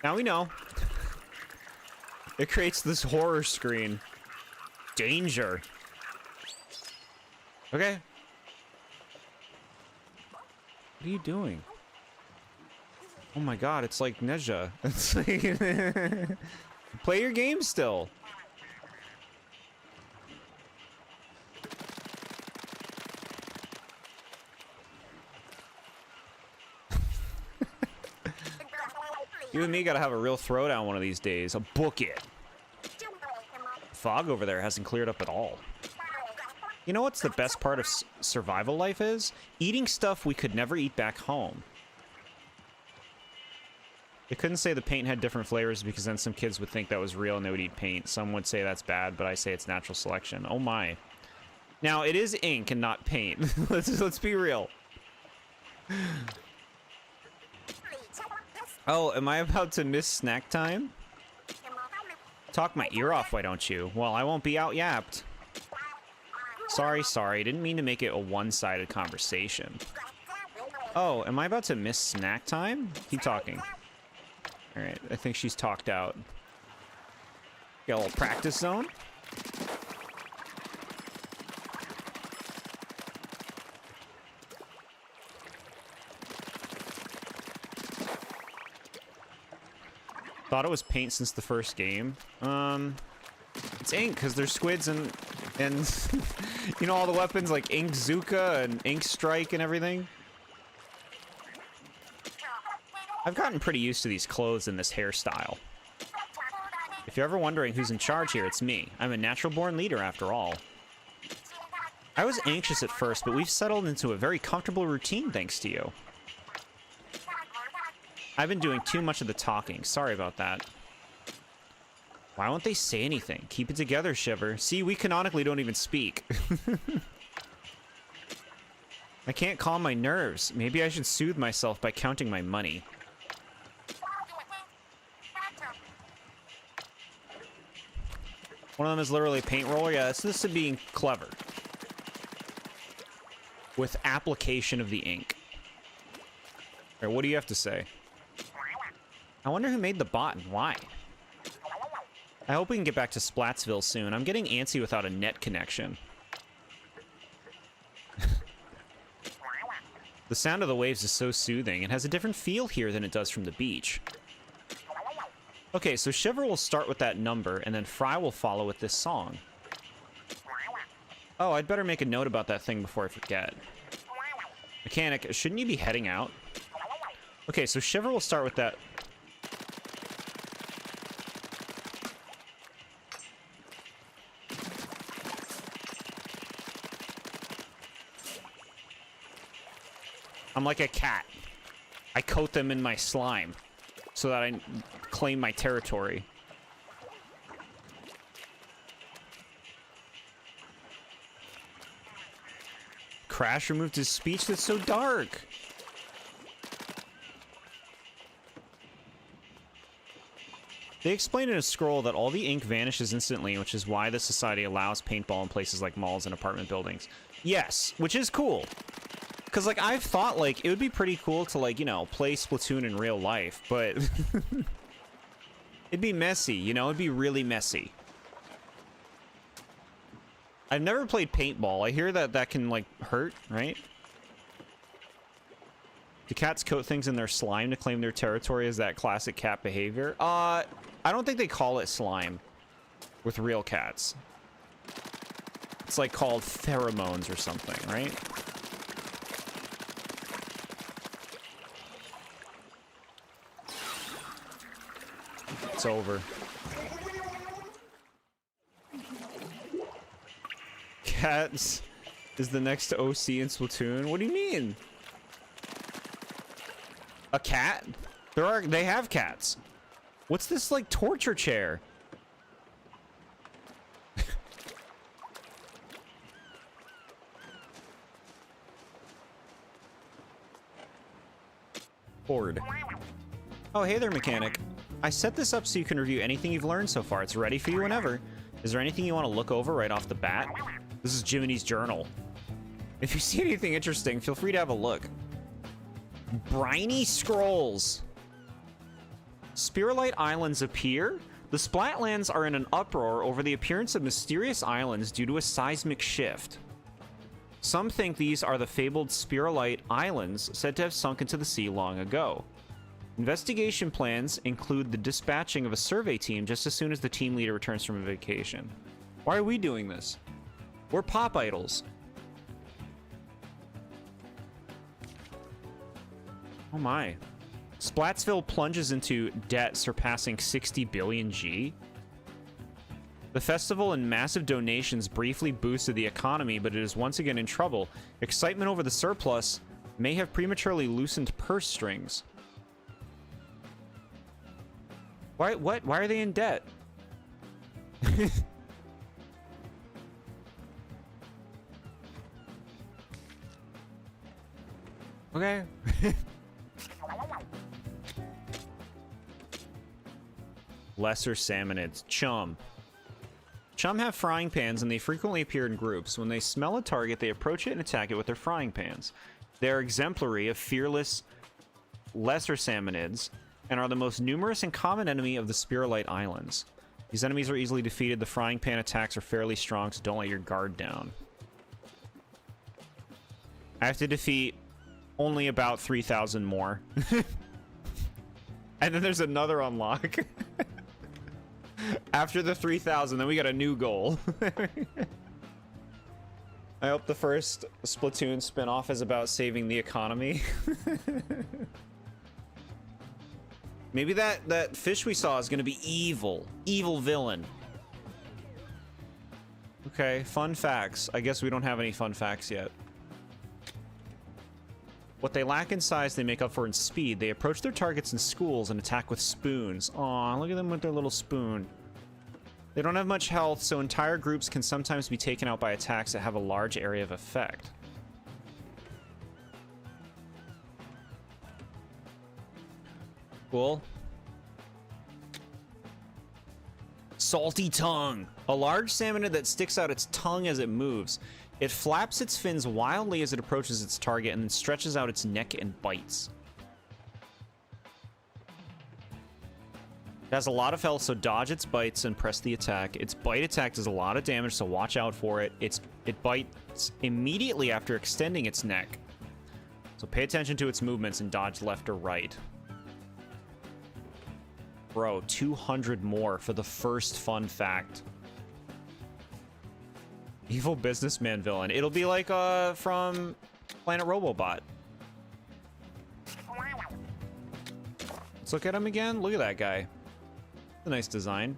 Now we know. It creates this horror screen. Danger. Okay. What are you doing? Oh my god, it's like Neja. It's like play your game still. You and me gotta have a real throwdown one of these days. Book it. Fog over there hasn't cleared up at all. You know what's the best part of survival life is? Eating stuff we could never eat back home. They couldn't say the paint had different flavors because then some kids would think that was real and they would eat paint. Some would say that's bad, but I say it's natural selection. Oh my. Now, it is ink and not paint. let's be real. Oh, am I about to miss snack time? Talk my ear off, why don't you? Well, I won't be out yapped. Sorry. Didn't mean to make it a one-sided conversation. Oh, am I about to miss snack time? Keep talking. Alright, I think she's talked out. Got a little practice zone. Thought it was paint since the first game. It's ink, because there's squids and you know all the weapons like Ink Zuka and Ink Strike and everything. I've gotten pretty used to these clothes and this hairstyle. If you're ever wondering who's in charge here, it's me. I'm a natural-born leader, after all. I was anxious at first, but we've settled into a very comfortable routine thanks to you. I've been doing too much of the talking. Sorry about that. Why won't they say anything? Keep it together, Shiver. See, we canonically don't even speak. I can't calm my nerves. Maybe I should soothe myself by counting my money. One of them is literally a paint roller. Yeah, this is being clever. With application of the ink. All right, what do you have to say? I wonder who made the bot and why. I hope we can get back to Splatsville soon. I'm getting antsy without a net connection. The sound of the waves is so soothing. It has a different feel here than it does from the beach. Okay, so Shiver will start with that number, and then Fry will follow with this song. Oh, I'd better make a note about that thing before I forget. Mechanic, shouldn't you be heading out? Okay, so Shiver will start with that. I'm like a cat. I coat them in my slime so that I claim my territory. Crash removed his speech. That's so dark. They explain in a scroll that all the ink vanishes instantly, which is why the society allows paintball in places like malls and apartment buildings. Yes, which is cool. Because, like, I've thought, like, it would be pretty cool to, like, you know, play Splatoon in real life, but it'd be messy, you know? It'd be really messy. I've never played paintball. I hear that that can, like, hurt, right? Do cats coat things in their slime to claim their territory? Is that classic cat behavior? I don't think they call it slime with real cats. It's, like, called pheromones or something, right? It's over. Cats is the next OC in Splatoon? What do you mean? A cat? They have cats. What's this, like, torture chair? Bored. Oh, hey there, mechanic. I set this up so you can review anything you've learned so far. It's ready for you whenever. Is there anything you want to look over right off the bat? This is Jiminy's journal. If you see anything interesting, feel free to have a look. Briny scrolls. Spiralite Islands appear. The Splatlands are in an uproar over the appearance of mysterious islands due to a seismic shift. Some think these are the fabled Spiralite Islands said to have sunk into the sea long ago. Investigation plans include the dispatching of a survey team just as soon as the team leader returns from a vacation. Why are we doing this? We're pop idols. Oh my. Splatsville plunges into debt surpassing 60 billion G. The festival and massive donations briefly boosted the economy, but it is once again in trouble. Excitement over the surplus may have prematurely loosened purse strings. Why are they in debt? Okay. Lesser salmonids. Chum. Chum have frying pans and they frequently appear in groups. When they smell a target, they approach it and attack it with their frying pans. They are exemplary of fearless lesser salmonids and are the most numerous and common enemy of the Spiralite Islands. These enemies are easily defeated. The frying pan attacks are fairly strong, so don't let your guard down. I have to defeat only about 3,000 more. And then there's another unlock. After the 3,000, then we got a new goal. I hope the first Splatoon spinoff is about saving the economy. Maybe that fish we saw is gonna be evil. Evil villain. Okay, fun facts. I guess we don't have any fun facts yet. What they lack in size, they make up for in speed. They approach their targets in schools and attack with spoons. Aw, look at them with their little spoon. They don't have much health, so entire groups can sometimes be taken out by attacks that have a large area of effect. Cool. Salty tongue. A large salmonid that sticks out its tongue as it moves. It flaps its fins wildly as it approaches its target and then stretches out its neck and bites. It has a lot of health, so dodge its bites and press the attack. Its bite attack does a lot of damage, so watch out for it. It bites immediately after extending its neck. So pay attention to its movements and dodge left or right. Bro, 200 more for the first fun fact. Evil businessman villain. It'll be like from Planet Robobot. Let's look at him again. Look at that guy. A nice design.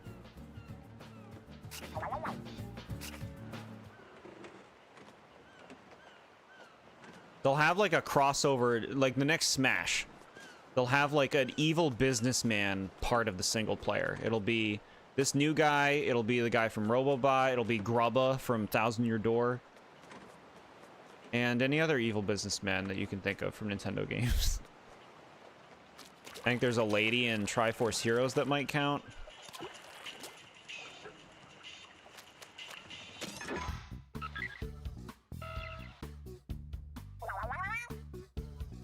They'll have like a crossover, like the next Smash. They'll have like an evil businessman part of the single player. It'll be this new guy, it'll be the guy from Robobot, it'll be Grubba from Thousand Year Door. And any other evil businessman that you can think of from Nintendo games. I think there's a lady in Triforce Heroes that might count.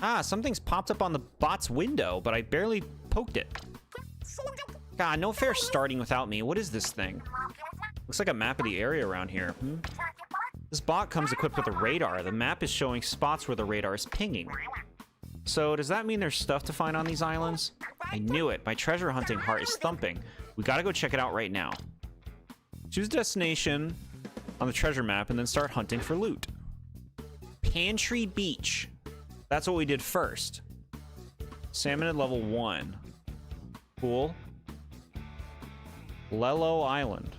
Ah, something's popped up on the bot's window, but I barely poked it. God, no fair starting without me. What is this thing? Looks like a map of the area around here. This bot comes equipped with a radar. The map is showing spots where the radar is pinging. So does that mean there's stuff to find on these islands? I knew it. My treasure hunting heart is thumping. We gotta go check it out right now. Choose a destination on the treasure map and then start hunting for loot. Pantry Beach. That's what we did first. Salmon at level 1. Cool. Lelo Island.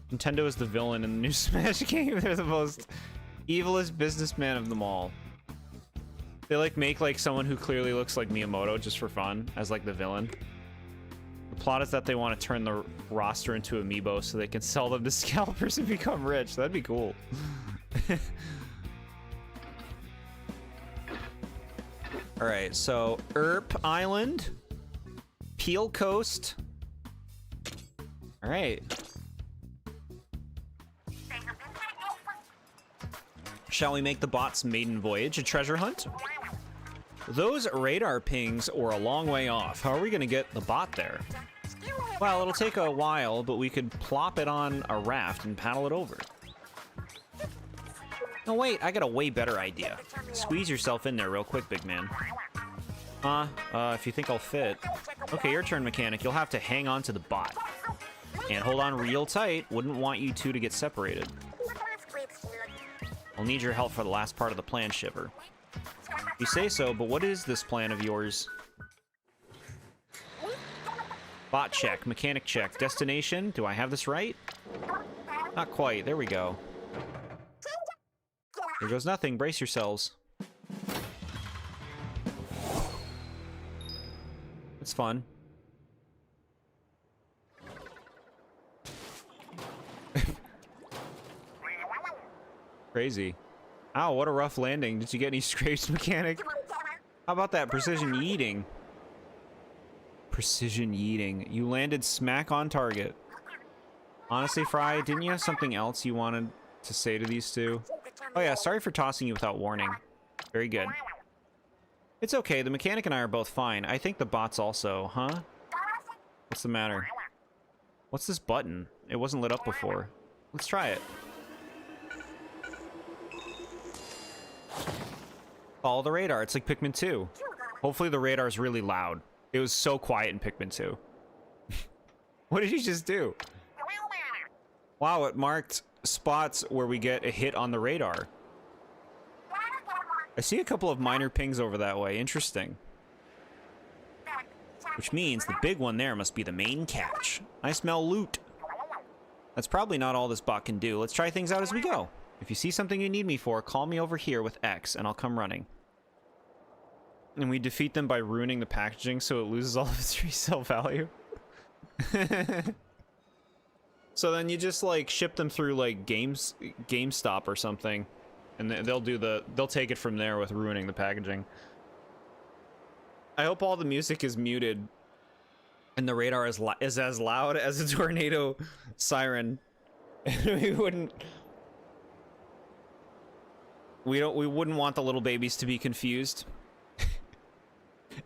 Nintendo is the villain in the new Smash game. They're the most evilest businessman of them all. They like make like someone who clearly looks like Miyamoto just for fun as like the villain. The plot is that they want to turn the roster into amiibo so they can sell them to scalpers and become rich. That'd be cool. All right, so Erp Island, Peel Coast. All right. Shall we make the bot's maiden voyage a treasure hunt? Those radar pings were a long way off. How are we gonna get the bot there? Well, it'll take a while, but we could plop it on a raft and paddle it over. No, wait, I got a way better idea. Squeeze yourself in there real quick, big man. If you think I'll fit. Okay, your turn, mechanic. You'll have to hang on to the bot. And hold on real tight. Wouldn't want you two to get separated. I'll need your help for the last part of the plan, Shiver. You say so, but what is this plan of yours? Bot check, mechanic check, destination. Do I have this right? Not quite. There we go. Here goes nothing. Brace yourselves. It's fun. Crazy. Ow, what a rough landing. Did you get any scrapes, mechanic? How about that precision yeeting? Precision yeeting. You landed smack on target. Honestly, Fry, didn't you have something else you wanted to say to these two? Oh yeah, sorry for tossing you without warning. Very good. It's okay, the mechanic and I are both fine. I think the bot's also, huh? What's the matter? What's this button? It wasn't lit up before. Let's try it. Follow the radar. It's like Pikmin 2. Hopefully the radar is really loud. It was so quiet in Pikmin 2. What did you just do? Wow, it marked spots where we get a hit on the radar. I see a couple of minor pings over that way. Interesting. Which means the big one there must be the main catch. I smell loot. That's probably not all this bot can do. Let's try things out as we go. If you see something you need me for, call me over here with X, and I'll come running. And we defeat them by ruining the packaging so it loses all of its resale value. So then you just, like, ship them through, like, GameStop or something. And they'll take it from there with ruining the packaging. I hope all the music is muted and the radar is as loud as a tornado siren. we wouldn't wouldn't want the little babies to be confused.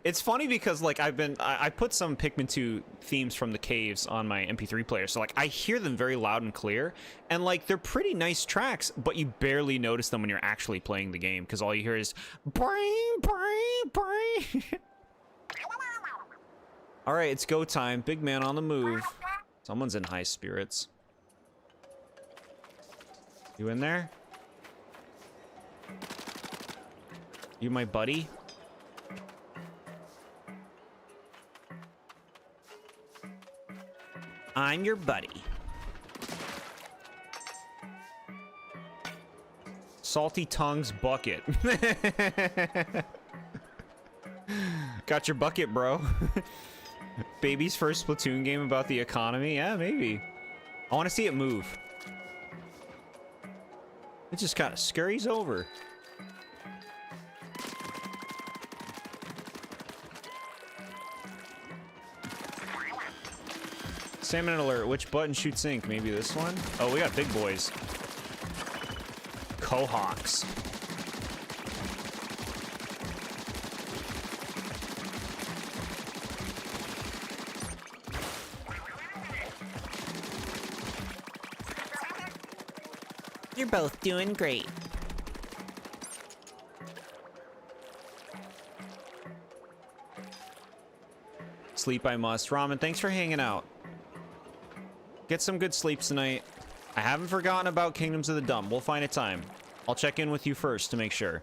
It's funny because, like, I put some Pikmin 2 themes from the caves on my MP3 player, so, like, I hear them very loud and clear, and, like, they're pretty nice tracks, but you barely notice them when you're actually playing the game, because all you hear is bring, bring, bring. All right, it's go time. Big man on the move. Someone's in high spirits. You in there? You my buddy? I'm your buddy. Salty Tongues bucket. Got your bucket, bro. Baby's first Splatoon game about the economy? Yeah, maybe. I want to see it move. It just kind of scurries over. Salmon alert. Which button shoots ink? Maybe this one? Oh, we got big boys. Cohawks. You're both doing great. Sleep I must. Ramen, thanks for hanging out. Get some good sleep tonight. I haven't forgotten about Kingdoms of the Dump. We'll find a time. I'll check in with you first to make sure.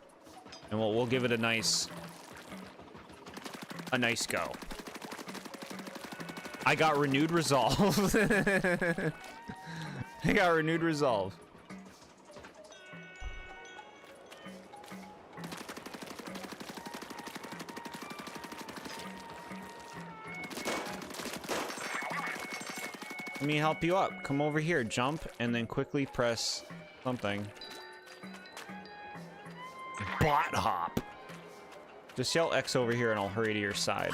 And we'll give it a nice go. I got renewed resolve. I got renewed resolve. Let me help you up. Come over here, jump, and then quickly press something. Bot hop. Just yell X over here and I'll hurry to your side.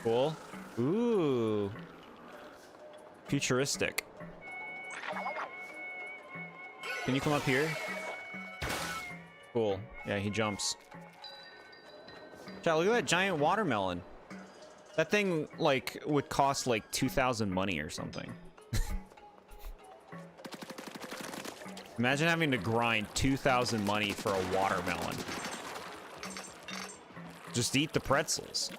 Cool. Ooh. Futuristic. Can you come up here? Cool. Yeah, he jumps. Chat, look at that giant watermelon. That thing, like, would cost, like, 2,000 money or something. Imagine having to grind 2,000 money for a watermelon. Just eat the pretzels.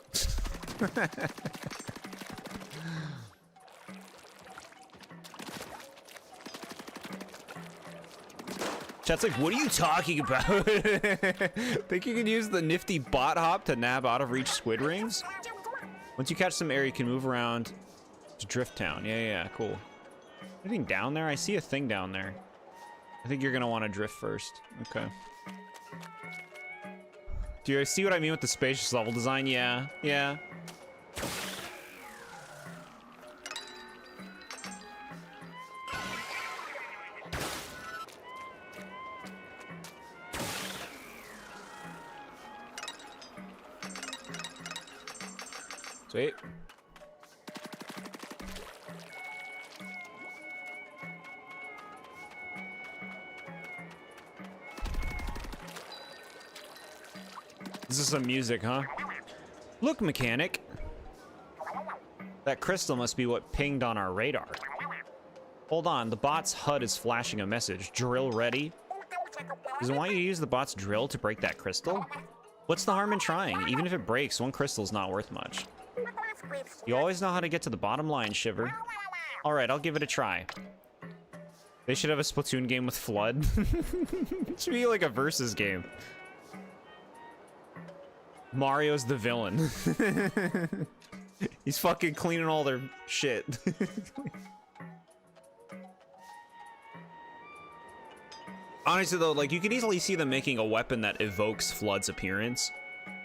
Chat's like, what are you talking about? Think you can use the nifty bot hop to nab out of reach squid rings? Once you catch some air, you can move around to Drift Town. Yeah, cool. Anything down there? I see a thing down there. I think you're gonna want to drift first. Okay. Do you see what I mean with the spacious level design? Yeah. Sweet. This is some music, huh? Look, mechanic. That crystal must be what pinged on our radar. Hold on, the bot's HUD is flashing a message. Drill ready? Does it want you to use the bot's drill to break that crystal? What's the harm in trying? Even if it breaks, one crystal's not worth much. You always know how to get to the bottom line, Shiver. Alright, I'll give it a try. They should have a Splatoon game with Flood. It should be like a versus game. Mario's the villain. He's fucking cleaning all their shit. Honestly though, like, you could easily see them making a weapon that evokes Flood's appearance.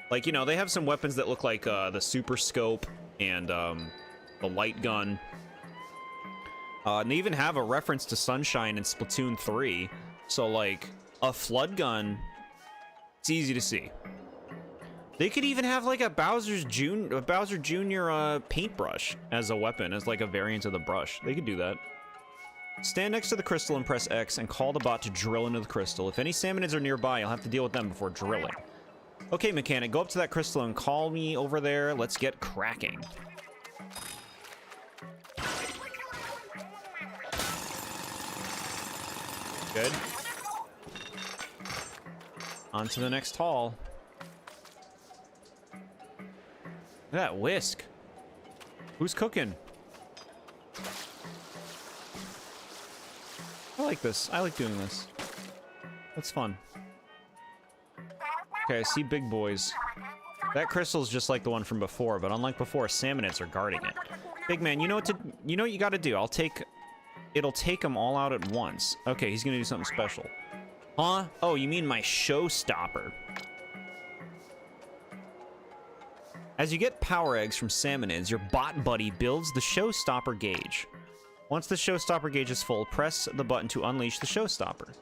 Like, you know, they have some weapons that look like the Super Scope and the Light Gun. And they even have a reference to Sunshine in Splatoon 3. So, like, a Flood Gun, it's easy to see. They could even have, like, a Bowser Jr. Paintbrush as a weapon, as, like, a variant of the brush. They could do that. Stand next to the crystal and press X and call the bot to drill into the crystal. If any salmonids are nearby, you'll have to deal with them before drilling. Okay, mechanic, go up to that crystal and call me over there. Let's get cracking. Good. On to the next hall. Look at that whisk. Who's cooking? I like this. I like doing this. That's fun. Okay, I see big boys. That crystal's just like the one from before, but unlike before, salmonids are guarding it. Big man, you know what you gotta do. It'll take them all out at once. Okay, he's gonna do something special. Huh? Oh, you mean my showstopper. As you get power eggs from salmonids, your bot buddy builds the showstopper gauge. Once the showstopper gauge is full, press the button to unleash the showstopper.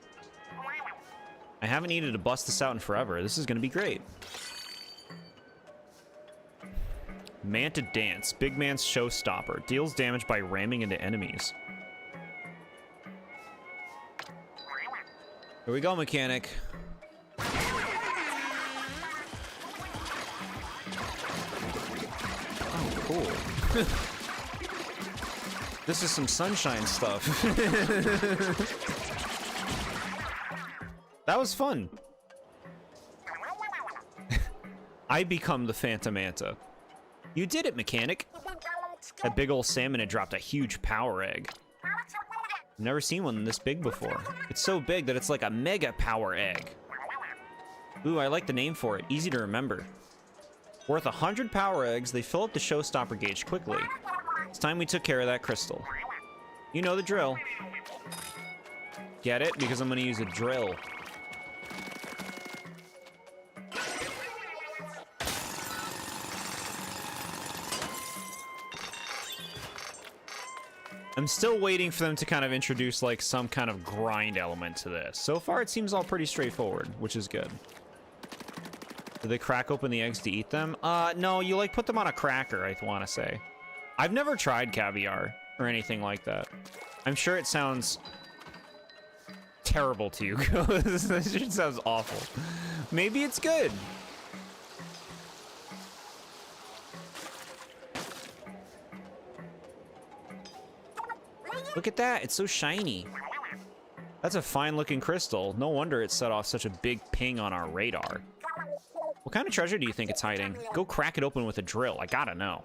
I haven't needed to bust this out in forever. This is gonna be great. Manta Dance, big man's showstopper. Deals damage by ramming into enemies. Here we go, mechanic. Oh, cool. This is some Sunshine stuff. That was fun. I become the Phantom Manta. You did it, mechanic. That big old salmon had dropped a huge power egg. I've never seen one this big before. It's so big that it's like a mega power egg. Ooh, I like the name for it. Easy to remember. Worth 100 power eggs, they fill up the showstopper gauge quickly. It's time we took care of that crystal. You know the drill. Get it? Because I'm gonna use a drill. I'm still waiting for them to kind of introduce like some kind of grind element to this. So far it seems all pretty straightforward, which is good. Do they crack open the eggs to eat them? No, you like put them on a cracker, I want to say. I've never tried caviar or anything like that. I'm sure it sounds terrible to you. This shit sounds awful. Maybe it's good. Look at that, it's so shiny. That's a fine looking crystal. No wonder it set off such a big ping on our radar. What kind of treasure do you think it's hiding? Go crack it open with a drill, I gotta know.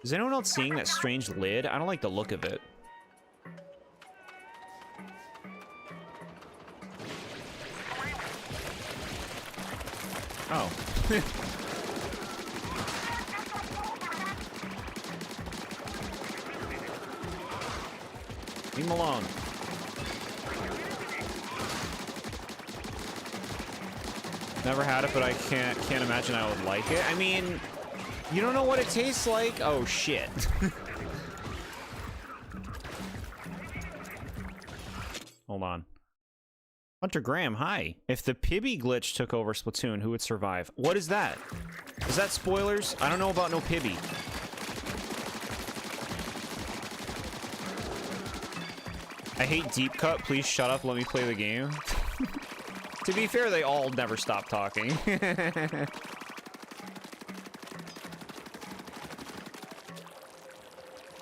Is anyone else seeing that strange lid? I don't like the look of it. Oh. Leave him alone. Never had it, but I can't imagine I would like it. I mean, you don't know what it tastes like? Oh, shit. Hold on. Hunter Graham, hi. If the Pibby glitch took over Splatoon, who would survive? What is that? Is that spoilers? I don't know about no Pibby. I hate deep cut. Please shut up. Let me play the game. To be fair, they all never stop talking.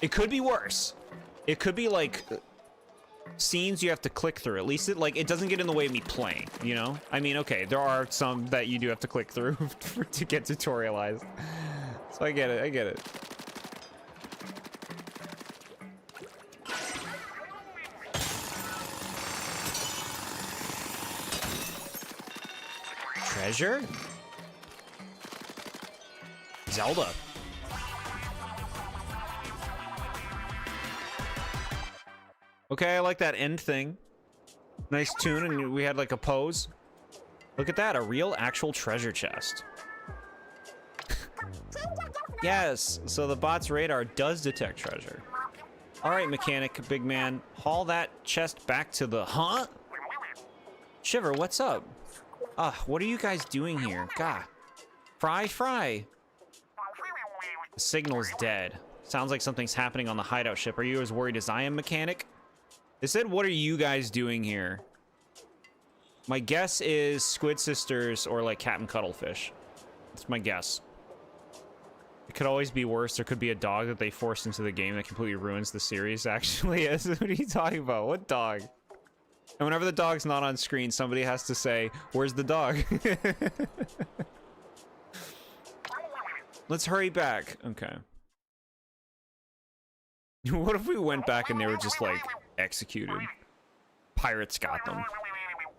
It could be worse. It could be like scenes you have to click through. At least it doesn't get in the way of me playing, you know? I mean, okay, there are some that you do have to click through to get tutorialized. So I get it, I get it. treasure? Zelda. Okay, I like that end thing. Nice tune, and we had like a pose. Look at that, a real actual treasure chest. Yes, so the bot's radar does detect treasure. All right, mechanic, big man, haul that chest back to the... Huh? Shiver, what's up? What are you guys doing here? God. Fry. The signal's dead. Sounds like something's happening on the hideout ship. Are you as worried as I am, mechanic? They said, what are you guys doing here? My guess is Squid Sisters or like Captain Cuttlefish. That's my guess. It could always be worse. There could be a dog that they forced into the game that completely ruins the series, actually. What are you talking about? What dog? And whenever the dog's not on screen, somebody has to say, where's the dog? Let's hurry back. Okay. What if we went back and they were just, like, executed? Pirates got them.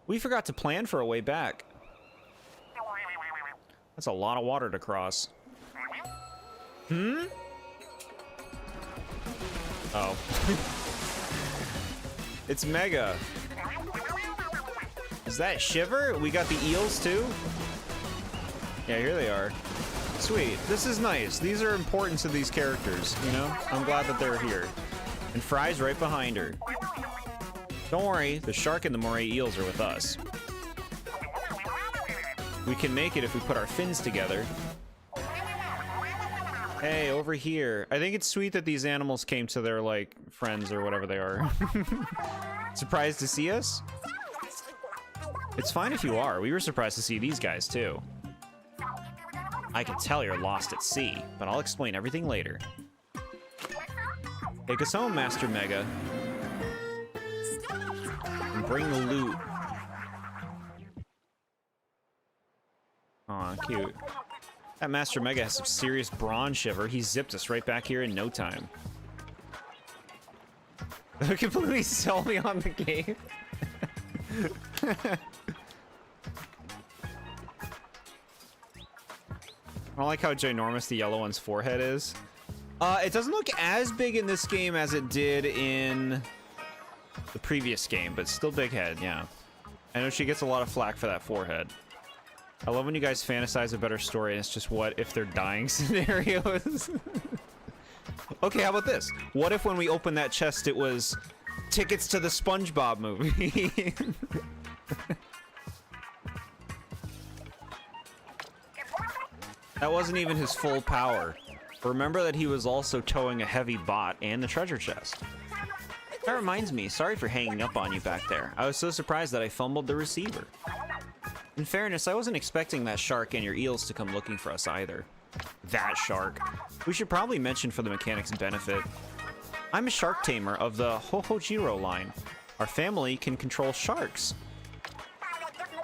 We forgot to plan for a way back. That's a lot of water to cross. Oh. It's Mega. Is that Shiver? We got the eels too? Yeah, here they are. Sweet. This is nice. These are important to these characters, you know? I'm glad that they're here. And Fry's right behind her. Don't worry, the shark and the moray eels are with us. We can make it if we put our fins together. Hey, over here. I think it's sweet that these animals came to their, like, friends or whatever they are. Surprised to see us? It's fine if you are. We were surprised to see these guys, too. I can tell you're lost at sea, but I'll explain everything later. Take us home, Master Mega. And bring the loot. Aw, cute. That Master Mega has some serious brawn, Shiver. He zipped us right back here in no time. They completely sell me on the game. I don't like how ginormous the yellow one's forehead is. It doesn't look as big in this game as it did in the previous game, but still big head, yeah. I know she gets a lot of flack for that forehead. I love when you guys fantasize a better story and it's just what if they're dying scenarios. Okay, how about this? What if when we opened that chest it was tickets to the SpongeBob movie? That wasn't even his full power. Remember that he was also towing a heavy bot and the treasure chest. That reminds me, sorry for hanging up on you back there. I was so surprised that I fumbled the receiver. In fairness, I wasn't expecting that shark and your eels to come looking for us either. That shark. We should probably mention for the mechanic's benefit. I'm a shark tamer of the Hohojiro line. Our family can control sharks.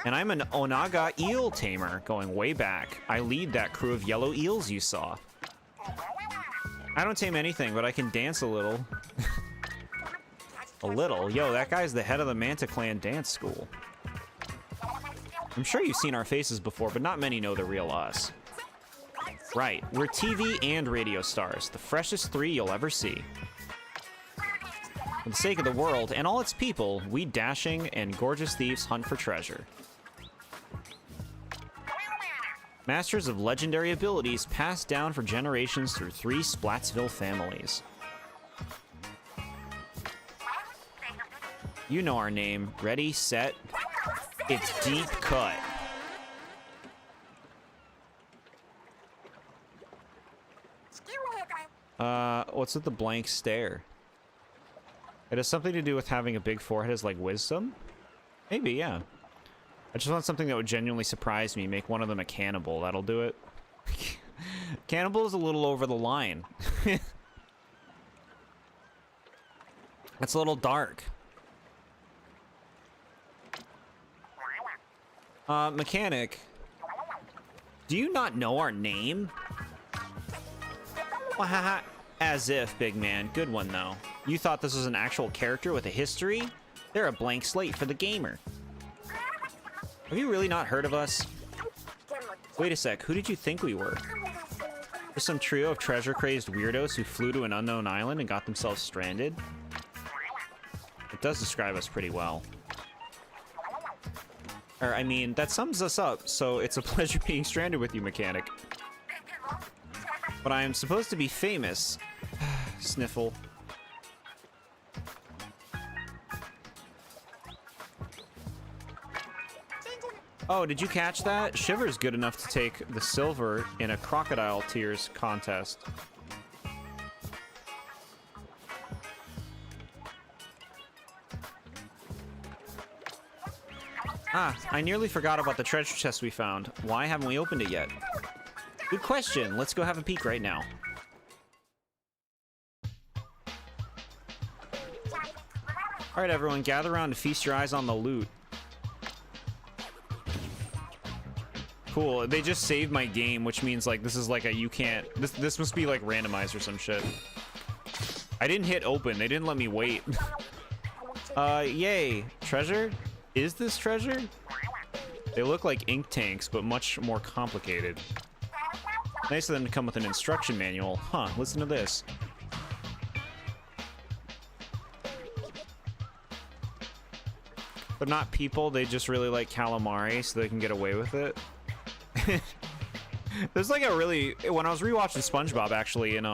And I'm an Onaga eel tamer, going way back. I lead that crew of yellow eels you saw. I don't tame anything, but I can dance a little. A little? Yo, that guy's the head of the Manta Clan dance school. I'm sure you've seen our faces before, but not many know the real us. Right, we're TV and radio stars, the freshest three you'll ever see. For the sake of the world and all its people, we dashing and gorgeous thieves hunt for treasure. Masters of legendary abilities passed down for generations through 3 Splatsville families. You know our name. Ready, set. It's deep cut. What's with the blank stare? It has something to do with having a big forehead as like wisdom? Maybe, yeah. I just want something that would genuinely surprise me. Make one of them a cannibal. That'll do it. Cannibal is a little over the line. That's a little dark. Mechanic. Do you not know our name? Wahaha. As if, big man. Good one, though. You thought this was an actual character with a history? They're a blank slate for the gamer. Have you really not heard of us? Wait a sec, who did you think we were? There's some trio of treasure-crazed weirdos who flew to an unknown island and got themselves stranded. It does describe us pretty well. Or, I mean, that sums us up, so it's a pleasure being stranded with you, mechanic. But I am supposed to be famous. Sniffle. Oh, did you catch that? Shiver's good enough to take the silver in a Crocodile Tears contest. Ah, I nearly forgot about the treasure chest we found. Why haven't we opened it yet? Good question. Let's go have a peek right now. All right, everyone, gather around to feast your eyes on the loot. Cool. They just saved my game, which means like this is like a you can't. This must be like randomized or some shit. I didn't hit open. They didn't let me wait. Yay. Treasure? Is this treasure? They look like ink tanks, but much more complicated. Nice of them to come with an instruction manual. Huh, listen to this. They're not people, they just really like calamari, so they can get away with it. There's like a really... When I was rewatching SpongeBob, actually, in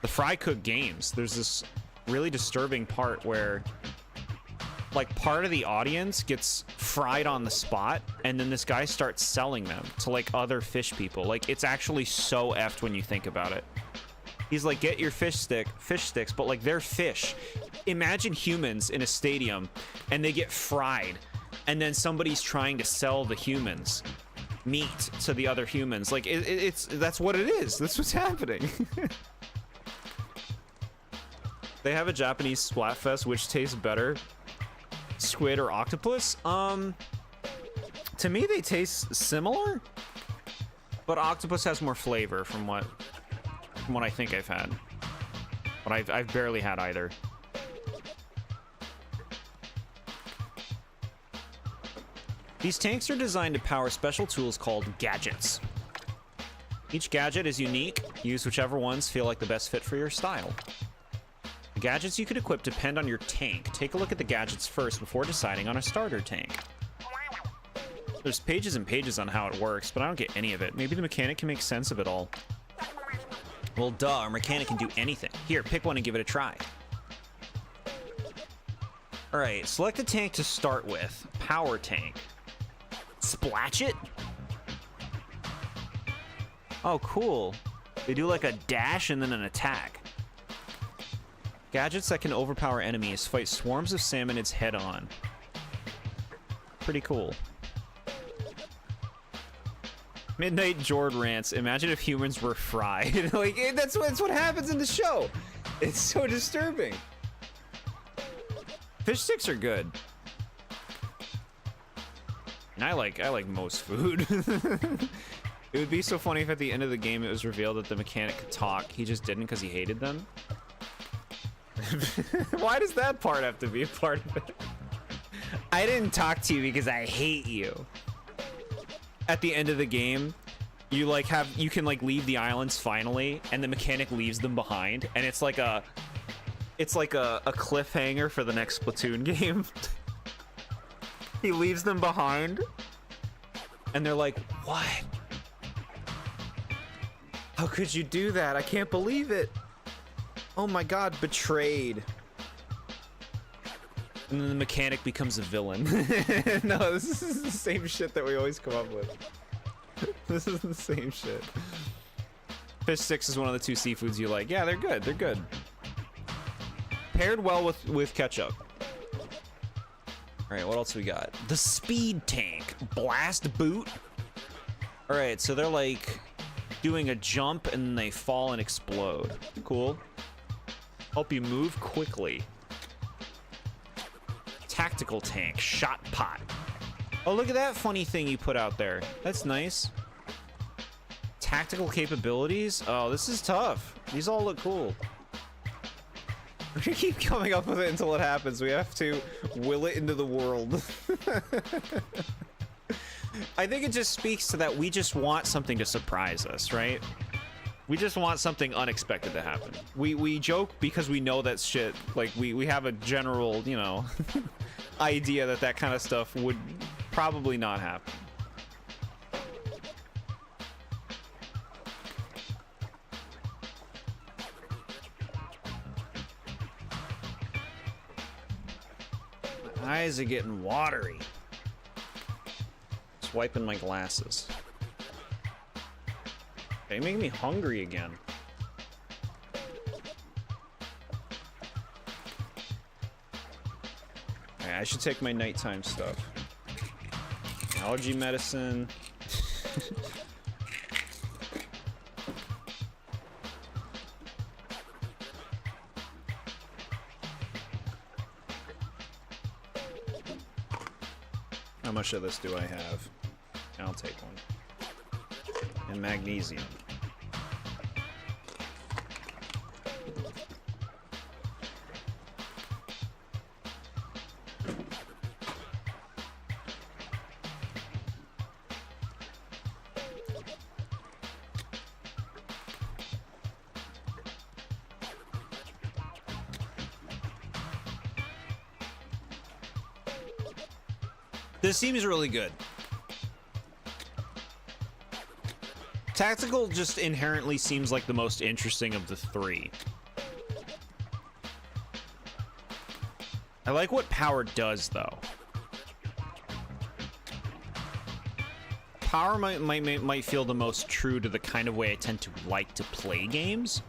the Fry Cook games, there's this really disturbing part where like part of the audience gets fried on the spot, and then this guy starts selling them to like other fish people. Like, it's actually so effed when you think about it. He's like, get your fish sticks, but like they're fish. Imagine humans in a stadium and they get fried, and then somebody's trying to sell the humans meat to the other humans. Like that's what it is. That's what's happening. They have a Japanese Splatfest. Which tastes better, squid or octopus? To me they taste similar, but octopus has more flavor from what I think I've had. But I've barely had either. These tanks are designed to power special tools called gadgets. Each gadget is unique. Use whichever ones feel like the best fit for your style. The gadgets you could equip depend on your tank. Take a look at the gadgets first before deciding on a starter tank. There's pages and pages on how it works, but I don't get any of it. Maybe the mechanic can make sense of it all. Well, duh, our mechanic can do anything. Here, pick one and give it a try. Alright, select a tank to start with. Power tank. Splatch it? Oh, cool. They do like a dash and then an attack. Gadgets that can overpower enemies. Fight swarms of salmonids head on. Pretty cool. Midnight Jord rants. Imagine if humans were fried. Like, that's what happens in the show. It's so disturbing. Fish sticks are good. And I like most food. It would be so funny if at the end of the game it was revealed that the mechanic could talk. He just didn't because he hated them. Why does that part have to be a part of it? I didn't talk to you because I hate you. At the end of the game, you can leave the islands finally, and the mechanic leaves them behind, and it's like a cliffhanger for the next Splatoon game. He leaves them behind, and they're like, what? How could you do that? I can't believe it. Oh my god, betrayed. And then the mechanic becomes a villain. No, this is the same shit that we always come up with. This is the same shit. Fish sticks is one of the two seafoods you like. Yeah, they're good. They're good. Paired well with ketchup. All right, what else we got? The speed tank. Blast boot. All right, so they're like doing a jump and then they fall and explode. Cool. Help you move quickly. Tactical tank. Shot pot. Oh, look at that funny thing you put out there. That's nice. Tactical capabilities. Oh, this is tough. These all look cool. We're gonna keep coming up with it until it happens. We have to will it into the world. I think it just speaks to that we just want something to surprise us, right? We just want something unexpected to happen. We joke because we know that shit, like, we have a general, you know, idea that that kind of stuff would probably not happen. My eyes are getting watery. Just wiping my glasses. They make me hungry again. Okay, I should take my nighttime stuff. Allergy medicine. How much of this do I have? I'll take one. And magnesium. This seems really good. Tactical just inherently seems like the most interesting of the three. I like what power does, though. Power might feel the most true to the kind of way I tend to like to play games.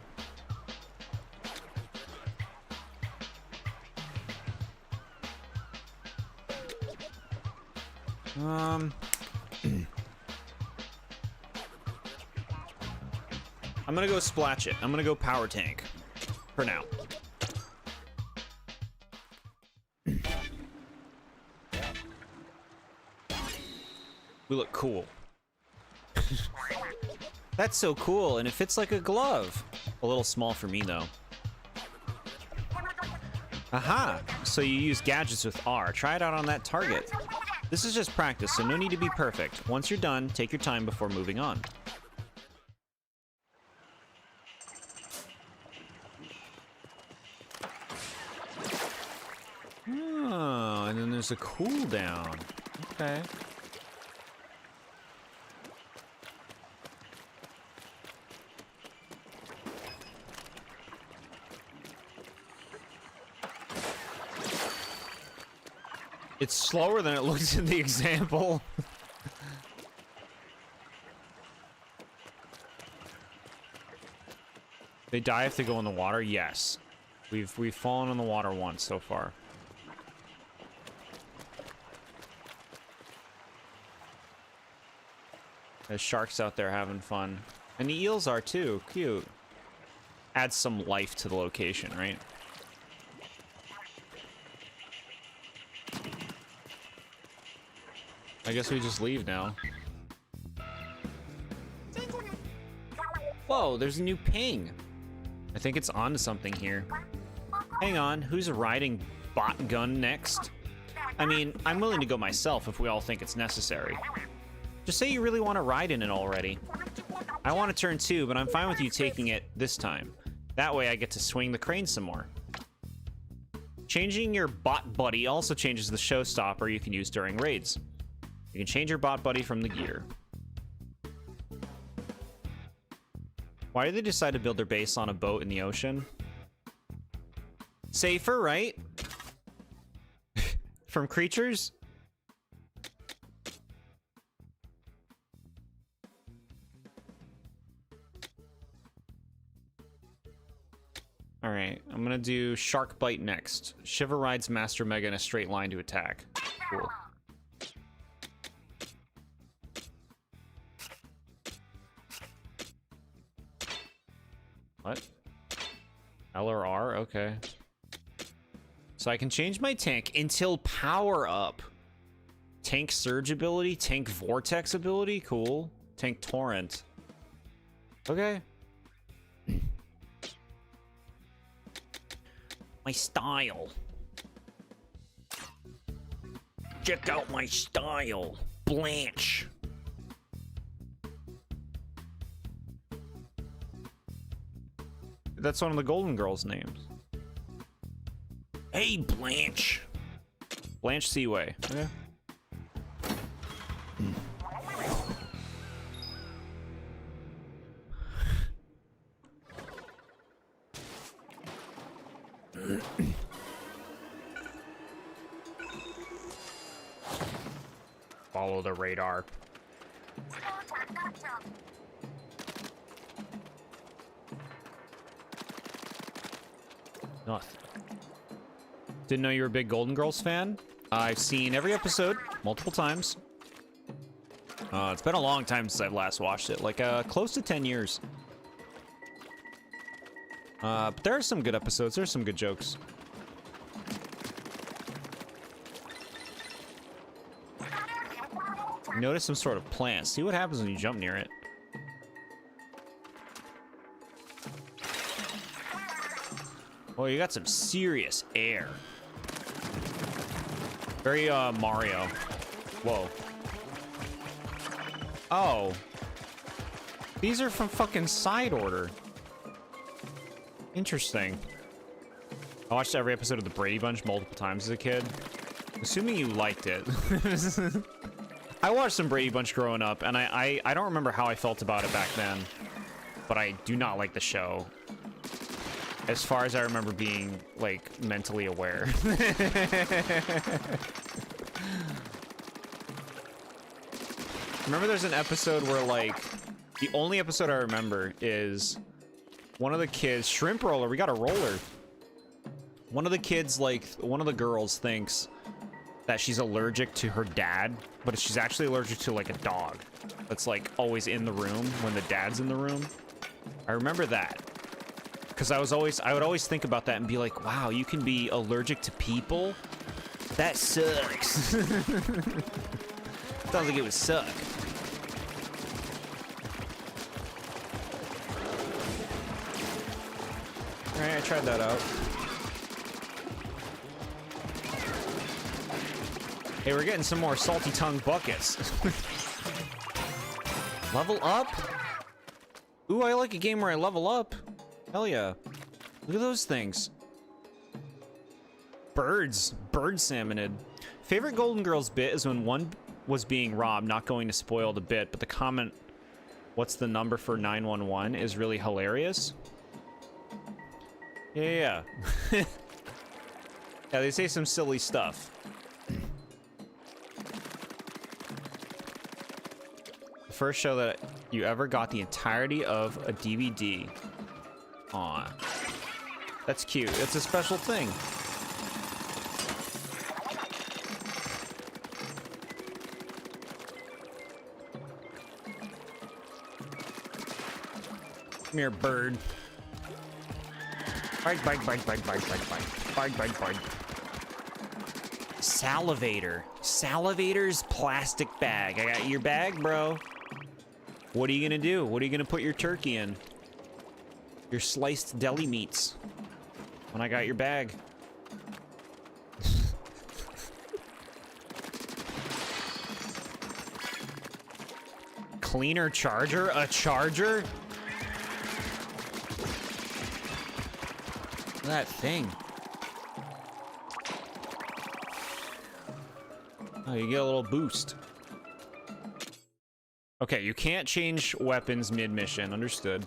I'm gonna go splash it. I'm gonna go power tank for now. We look cool. That's so cool, and it fits like a glove. A little small for me, though. Aha! So you use gadgets with R. Try it out on that target. This is just practice, so no need to be perfect. Once you're done, take your time before moving on. Oh, and then there's a cooldown. Okay. It's slower than it looks in the example. They die if they go in the water? Yes. We've fallen in the water once so far. There's sharks out there having fun. And the eels are too. Cute. Adds some life to the location, right? I guess we just leave now. Whoa, there's a new ping. I think it's on to something here. Hang on, who's riding bot gun next? I mean, I'm willing to go myself if we all think it's necessary. Just say you really want to ride in it already. I want to turn too, but I'm fine with you taking it this time. That way I get to swing the crane some more. Changing your bot buddy also changes the showstopper you can use during raids. You can change your bot buddy from the gear. Why did they decide to build their base on a boat in the ocean? Safer, right? From creatures? Alright, I'm gonna do Shark Bite next. Shiver rides Master Mega in a straight line to attack. Cool. What? L or R? Okay. So I can change my tank until power up. Tank surge ability, tank vortex ability, cool. Tank torrent. Okay. My style. Check out my style. Blanche. That's one of the Golden Girls' names. Hey, Blanche. Blanche Seaway. Yeah. Follow the radar. Nothing. Didn't know you were a big Golden Girls fan. I've seen every episode multiple times. It's been a long time since I've last watched it, like close to 10 years. But there are some good episodes. There's some good jokes. Notice some sort of plant. See what happens when you jump near it. Well, you got some serious air. Very, Mario. Whoa. Oh. These are from fucking Side Order. Interesting. I watched every episode of The Brady Bunch multiple times as a kid. Assuming you liked it. I watched some Brady Bunch growing up, and I don't remember how I felt about it back then. But I do not like the show. As far as I remember being, like, mentally aware. Remember there's an episode where, like, the only episode I remember is one of the kids, Shrimp Roller, we got a roller. One of the kids, like, one of the girls thinks that she's allergic to her dad, but she's actually allergic to, like, a dog that's, like, always in the room when the dad's in the room. I remember that. Because I would always think about that and be like, wow, you can be allergic to people? That sucks. Sounds like it would suck. Alright, I tried that out. Hey, we're getting some more salty tongue buckets. Level up? Ooh, I like a game where I level up. Hell yeah. Look at those things. Birds. Bird salmonid. Favorite Golden Girls bit is when one was being robbed, not going to spoil the bit, but the comment, what's the number for 911, is really hilarious. Yeah. Yeah, they say some silly stuff. The first show that you ever got the entirety of a DVD. Aw. That's cute. It's a special thing. Come here, bird. Bite, bite, bite, bite, bite, bite, bite. Bite, bite, bite. Salivator. Salivator's plastic bag. I got your bag, bro. What are you gonna do? What are you gonna put your turkey in? Your sliced deli meats. When I got your bag. Cleaner charger? A charger? That thing. Oh, you get a little boost. Okay, you can't change weapons mid-mission. Understood.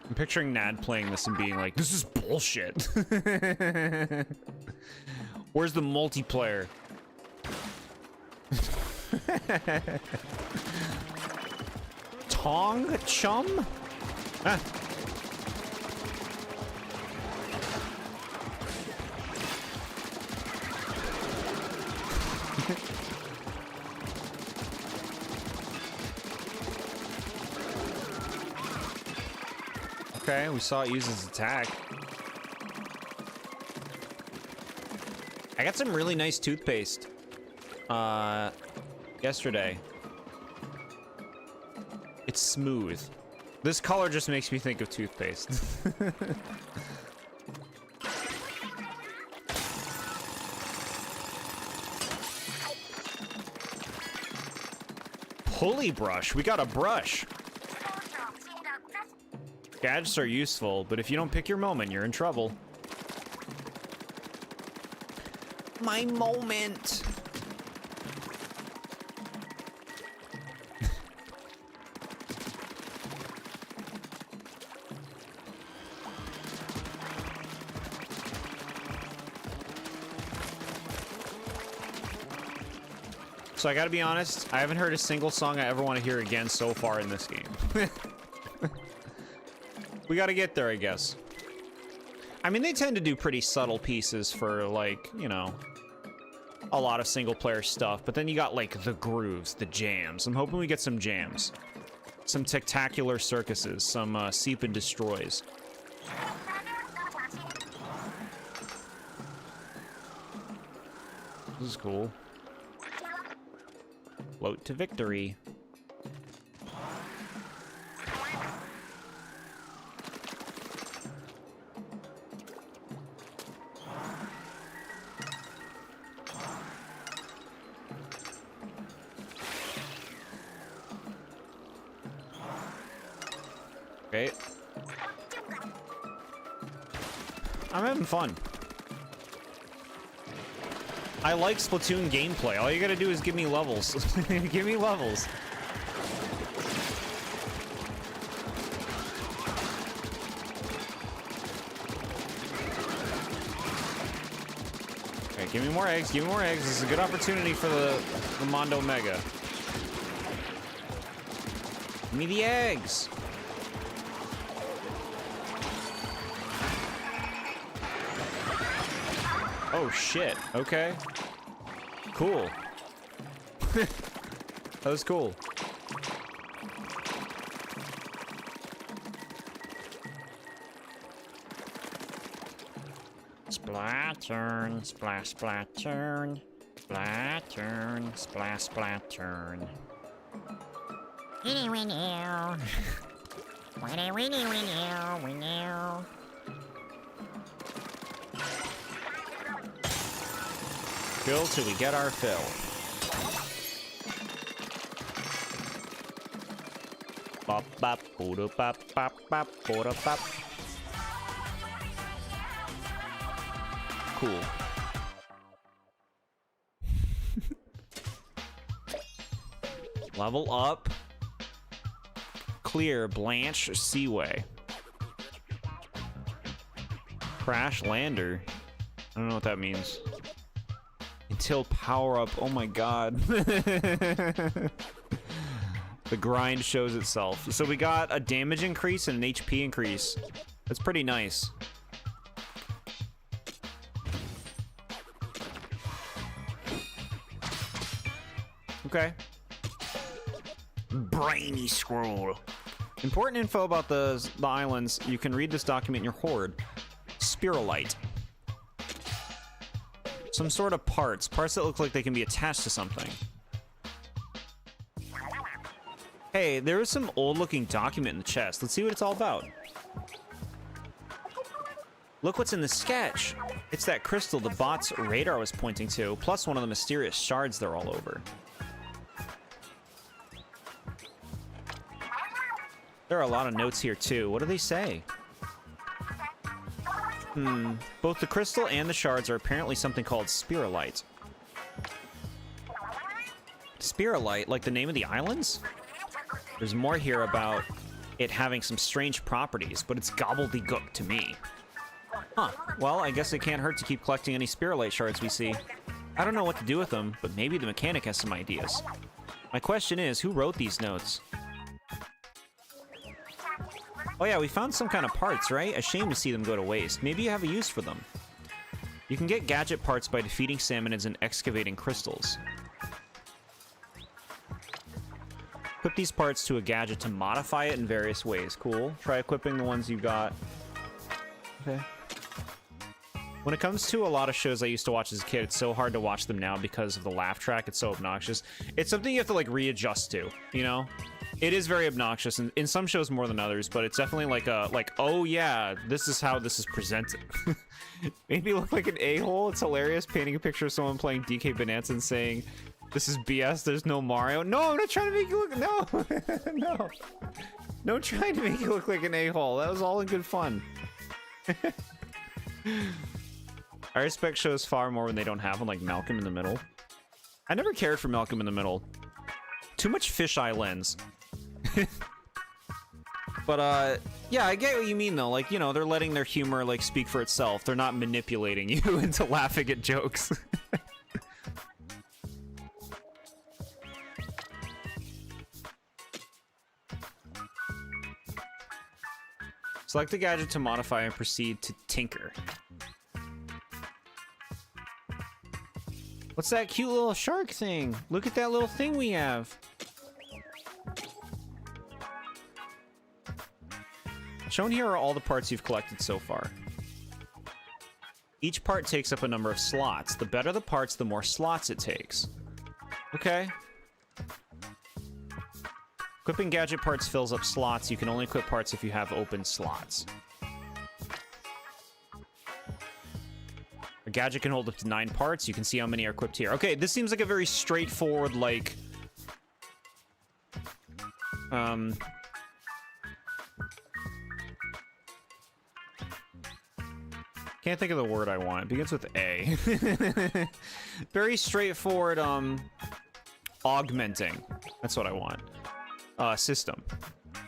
I'm picturing Nad playing this and being like, this is bullshit. Where's the multiplayer? Tong chum? Ah. Okay, we saw it use its attack. I got some really nice toothpaste yesterday. It's smooth. This color just makes me think of toothpaste. Pulley brush. We got a brush. Gadgets are useful, but if you don't pick your moment, you're in trouble. My moment. So I gotta be honest, I haven't heard a single song I ever want to hear again so far in this game. We gotta get there, I guess. I mean, they tend to do pretty subtle pieces for, like, you know, a lot of single-player stuff, but then you got, like, the grooves, the jams. I'm hoping we get some jams. Some tactacular circuses, some seep and destroys. This is cool. Float to victory. Okay. I'm having fun. I like Splatoon gameplay. All you gotta do is give me levels. Give me levels. Okay, give me more eggs. Give me more eggs. This is a good opportunity for the Mondo Mega. Give me the eggs. Oh shit, okay. Cool. That was cool. Splatoon, splash, Splatoon. Splatoon, splash, Splatoon. Winnie, winnie, winnie, winnie, winnie, winnie. Kill till we get our fill. Bop bop booda bop bop bop booda bop. Cool. Level up. Clear Blanche Seaway. Crash Lander. I don't know what that means. Until power up. Oh my god. The grind shows itself. So we got a damage increase and an HP increase. That's pretty nice. Okay. Brainy scroll. Important info about the islands. You can read this document in your horde. Spiralite. Some sort of parts that look like they can be attached to something. Hey, there is some old-looking document in the chest. Let's see what it's all about. Look what's in the sketch. It's that crystal the bot's radar was pointing to, plus one of the mysterious shards they're all over. There are a lot of notes here, too. What do they say? Both the crystal and the shards are apparently something called spiralite. Spiralite, like the name of the islands? There's more here about it having some strange properties, but it's gobbledygook to me. Huh, well, I guess it can't hurt to keep collecting any spiralite shards we see. I don't know what to do with them, but maybe the mechanic has some ideas. My question is, who wrote these notes? Oh yeah, we found some kind of parts, right? A shame to see them go to waste. Maybe you have a use for them. You can get gadget parts by defeating salmonids and excavating crystals. Equip these parts to a gadget to modify it in various ways. Cool. Try equipping the ones you got. Okay. When it comes to a lot of shows I used to watch as a kid, it's so hard to watch them now because of the laugh track. It's so obnoxious. It's something you have to, like, readjust to, you know? It is very obnoxious, and in some shows more than others, but it's definitely like a, like, oh yeah, this is how this is presented. Made me look like an a-hole. It's hilarious painting a picture of someone playing DK Bonanza and saying, this is BS, there's no Mario. No, I'm not trying to make you look, no, no. No trying to make you look like an a-hole. That was all in good fun. I respect shows far more when they don't have one, like Malcolm in the Middle. I never cared for Malcolm in the Middle. Too much fisheye lens. But, yeah, I get what you mean, though. Like, you know, they're letting their humor, like, speak for itself. They're not manipulating you into laughing at jokes. Select a gadget to modify and proceed to tinker. What's that cute little shark thing? Look at that little thing we have. Shown here are all the parts you've collected so far. Each part takes up a number of slots. The better the parts, the more slots it takes. Okay. Equipping gadget parts fills up slots. You can only equip parts if you have open slots. A gadget can hold up to 9 parts. You can see how many are equipped here. Okay, this seems like a very straightforward, like... Can't think of the word I want. It begins with A. Very straightforward, augmenting. That's what I want. System.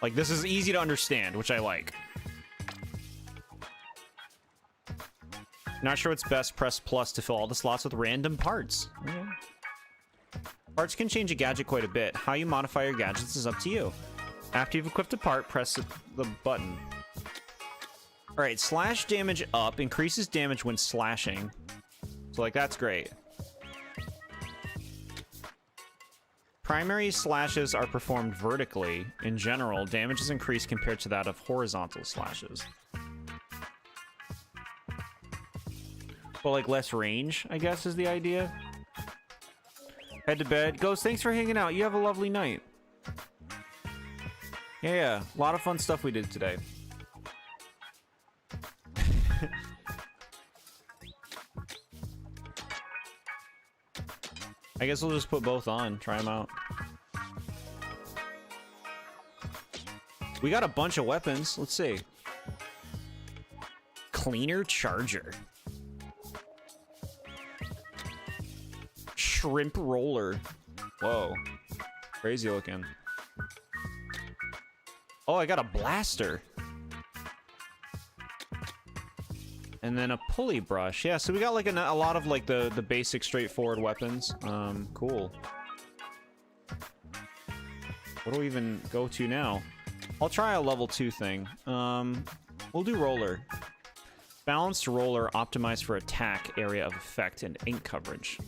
Like, this is easy to understand, which I like. Not sure what's best. Press plus to fill all the slots with random parts. Okay. Parts can change a gadget quite a bit. How you modify your gadgets is up to you. After you've equipped a part, press the button. Alright, slash damage up increases damage when slashing. So, like, that's great. Primary slashes are performed vertically. In general, damage is increased compared to that of horizontal slashes. Well, like, less range, I guess, is the idea. Head to bed. Ghost, thanks for hanging out. You have a lovely night. Yeah, a lot of fun stuff we did today. I guess we'll just put both on. Try them out. We got a bunch of weapons. Let's see. Cleaner charger. Shrimp roller. Whoa. Crazy looking. Oh, I got a blaster. And then a pulley brush. Yeah, so we got like a lot of like the basic straightforward weapons. Cool. What do we even go to now? I'll try a level 2 thing. We'll do roller. Balanced roller optimized for attack, area of effect, and ink coverage.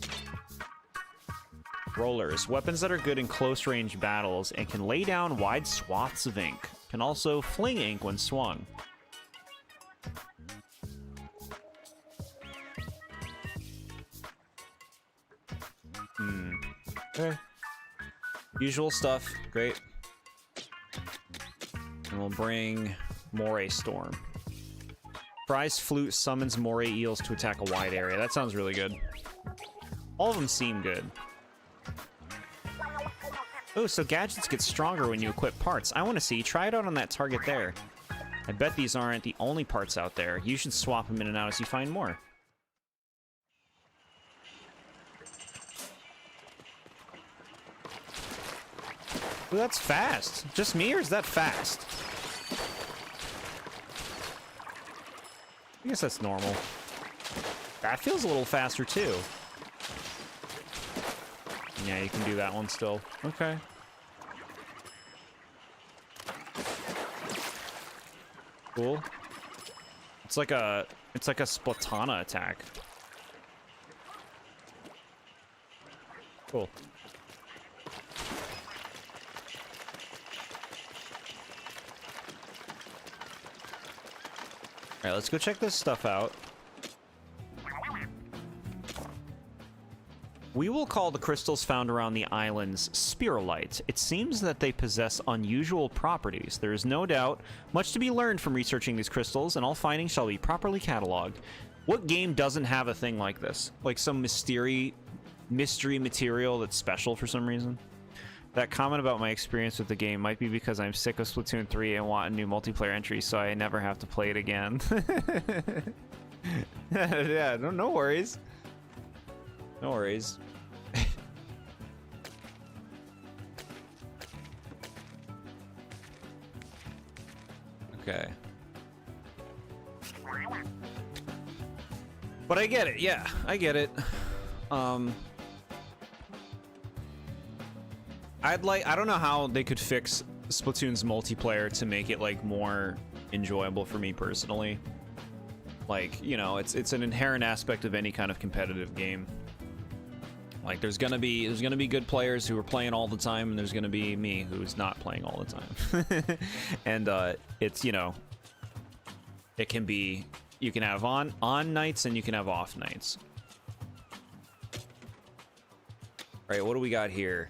Rollers. Weapons that are good in close range battles and can lay down wide swaths of ink. Can also fling ink when swung. Okay. Usual stuff. Great. And we'll bring Moray Storm. Fry's Flute summons Moray Eels to attack a wide area. That sounds really good. All of them seem good. Oh, so gadgets get stronger when you equip parts. I want to see. Try it out on that target there. I bet these aren't the only parts out there. You should swap them in and out as you find more. Ooh, that's fast. Just me, or is that fast? I guess that's normal. That feels a little faster, too. Yeah, you can do that one still. Okay. Cool. It's like a Splatana attack. Cool. All right, let's go check this stuff out. We will call the crystals found around the islands spiralite. It seems that they possess unusual properties. There is no doubt much to be learned from researching these crystals, and all findings shall be properly cataloged. What game doesn't have a thing like this? Like some mystery material that's special for some reason? That comment about my experience with the game might be because I'm sick of Splatoon 3 and want a new multiplayer entry, so I never have to play it again. Yeah, no worries. No worries. Okay. But I get it, yeah, I get it. I don't know how they could fix Splatoon's multiplayer to make it like more enjoyable for me personally. Like, you know, it's an inherent aspect of any kind of competitive game. Like there's gonna be good players who are playing all the time, and there's gonna be me who's not playing all the time. And it's, you know, it can be, you can have on nights and you can have off nights. All right, what do we got here?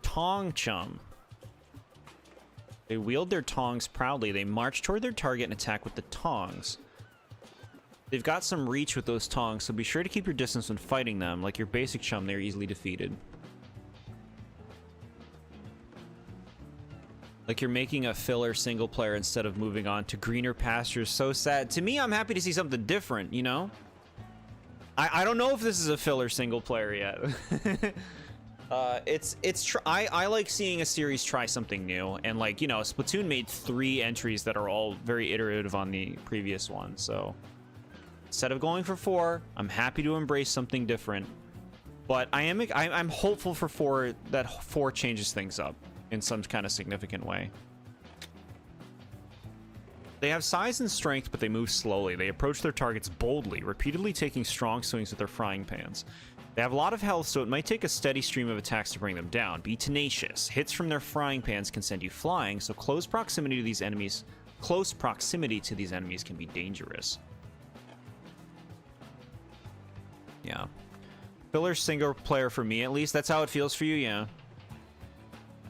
Tong Chum. They wield their tongs proudly. They march toward their target and attack with the tongs. They've got some reach with those tongs, so be sure to keep your distance when fighting them. Like your basic chum, they're easily defeated. Like you're making a filler single player instead of moving on to greener pastures. So sad. To me, I'm happy to see something different, you know? I don't know if this is a filler single player yet. I like seeing a series try something new, and like, you know, Splatoon made 3 entries that are all very iterative on the previous one, so instead of going for 4, I'm happy to embrace something different. But I'm hopeful for 4 that 4 changes things up in some kind of significant way. They have size and strength, but they move slowly. They approach their targets boldly, repeatedly taking strong swings with their frying pans. They have a lot of health, so it might take a steady stream of attacks to bring them down. Be tenacious. Hits from their frying pans can send you flying, so close proximity to these enemies can be dangerous. Yeah. Filler single player for me, at least. That's how it feels for you, yeah.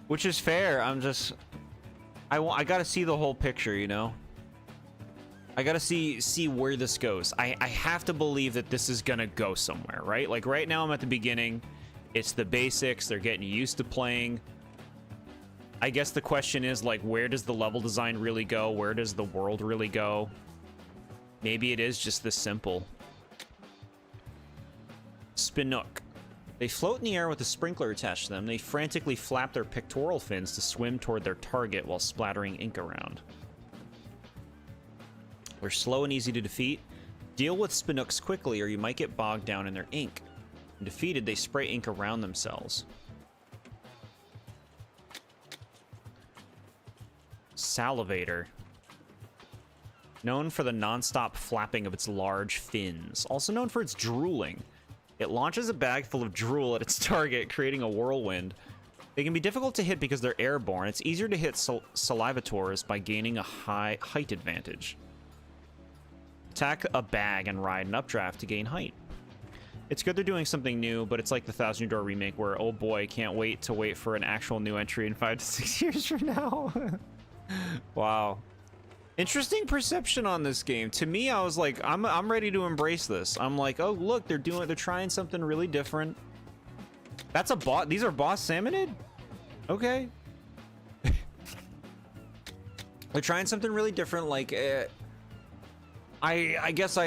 Which is fair. I'm just... I gotta see the whole picture, you know? I gotta see where this goes. I have to believe that this is gonna go somewhere, right? Like right now I'm at the beginning. It's the basics. They're getting used to playing. I guess the question is, like, where does the level design really go? Where does the world really go? Maybe it is just this simple. Spinook. They float in the air with a sprinkler attached to them. They frantically flap their pectoral fins to swim toward their target while splattering ink around. They're slow and easy to defeat. Deal with Spinooks quickly or you might get bogged down in their ink. When defeated, they spray ink around themselves. Salivator. Known for the non-stop flapping of its large fins. Also known for its drooling. It launches a bag full of drool at its target, creating a whirlwind. They can be difficult to hit because they're airborne. It's easier to hit salivators by gaining a height advantage. Attack a bag and ride an updraft to gain height. It's good they're doing something new, but it's like the Thousand Year Door remake where, oh boy, can't wait for an actual new entry in 5 to 6 years from now. Wow. Interesting perception on this game. To me, I was like, I'm ready to embrace this. I'm like, oh look, they're trying something really different. That's a boss. These are boss salmonid? Okay. They're trying something really different. Like, I guess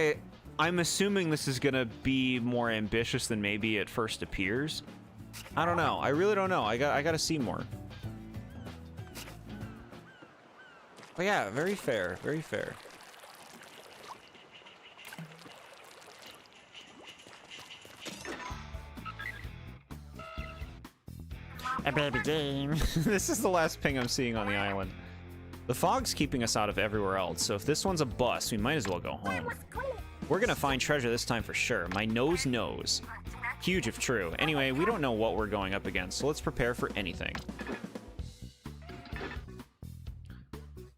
I'm assuming this is gonna be more ambitious than maybe it first appears. I don't know. I really don't know. I gotta see more. But yeah, very fair. Very fair. A baby game. This is the last ping I'm seeing on the island. The fog's keeping us out of everywhere else, so if this one's a bust, we might as well go home. We're gonna find treasure this time for sure. My nose knows. Huge if true. Anyway, we don't know what we're going up against, so let's prepare for anything.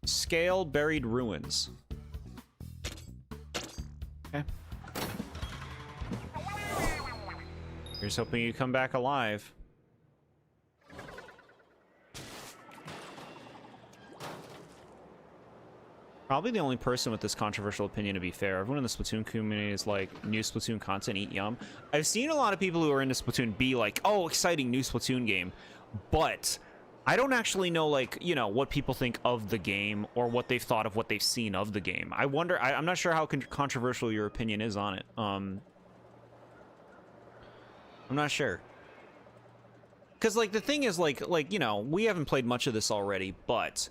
Scale buried ruins. Here's hoping you come back alive. Probably the only person with this controversial opinion, to be fair. Everyone in the Splatoon community is like, new Splatoon content, eat yum. I've seen a lot of people who are into Splatoon be like, oh, exciting new Splatoon game. But I don't actually know, like, you know, what people think of the game or what they've thought of what they've seen of the game. I wonder, I'm not sure how controversial your opinion is on it. I'm not sure. Because, like, the thing is, like, you know, we haven't played much of this already, but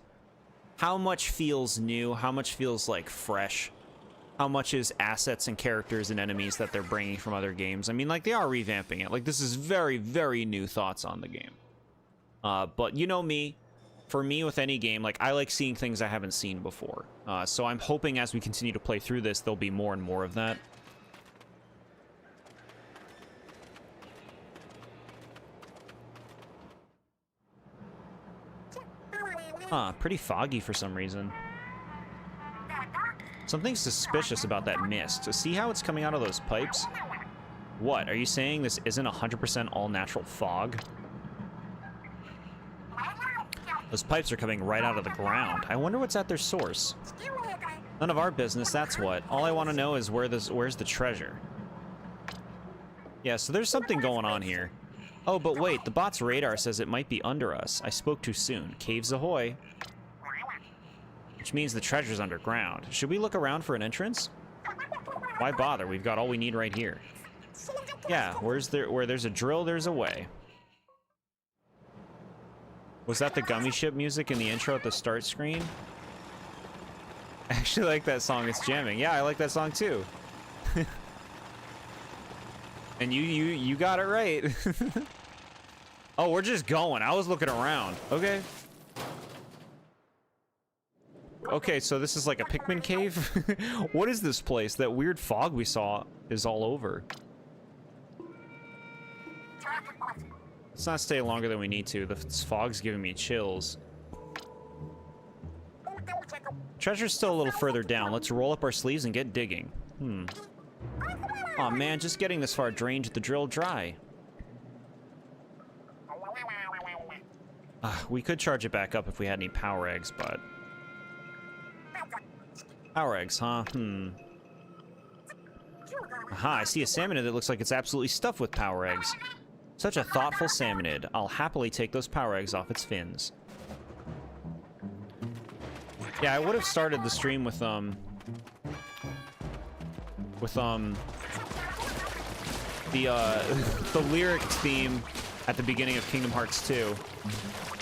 how much feels new? How much feels, like, fresh? How much is assets and characters and enemies that they're bringing from other games? I mean, like, they are revamping it. Like, this is very, very new thoughts on the game. But you know me, for me with any game, like, I like seeing things I haven't seen before. So I'm hoping as we continue to play through this, there'll be more and more of that. Pretty foggy for some reason. Something suspicious about that mist. See how it's coming out of those pipes? What, are you saying this isn't 100% all-natural fog? Those pipes are coming right out of the ground. I wonder what's at their source. None of our business, that's what. All I want to know is where's the treasure. Yeah, so there's something going on here. Oh, but wait, the bot's radar says it might be under us. I spoke too soon. Caves ahoy. Which means the treasure's underground. Should we look around for an entrance? Why bother? We've got all we need right here. Yeah, where there's a drill, there's a way. Was that the Gummy Ship music in the intro at the start screen? I actually like that song, it's jamming. Yeah, I like that song too. And you got it right. Oh, we're just going. I was looking around. Okay. Okay, so this is like a Pikmin cave? What is this place? That weird fog we saw is all over. Let's not stay longer than we need to. This fog's giving me chills. Treasure's still a little further down. Let's roll up our sleeves and get digging. Aw, man, just getting this far drained the drill dry. We could charge it back up if we had any power eggs, but... Power eggs, huh? Aha, I see a salmonid that looks like it's absolutely stuffed with power eggs. Such a thoughtful salmonid. I'll happily take those power eggs off its fins. Yeah, I would have started the stream with the lyric theme at the beginning of Kingdom Hearts 2,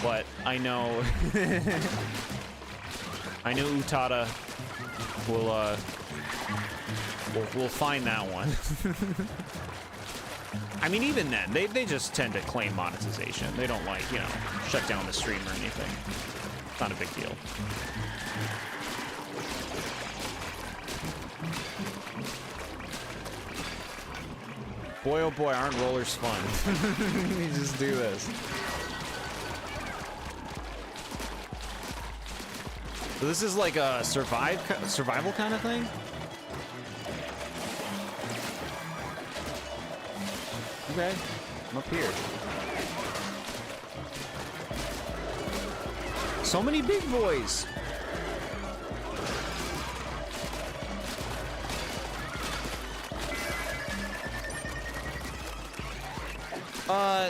but I know I know Utada will find that one. I mean, even then, they just tend to claim monetization. They don't, like, you know, shut down the stream or anything. It's not a big deal. Boy, oh boy, aren't rollers fun. You just do this. So this is like a survival kind of thing? Okay, I'm up here. So many big boys.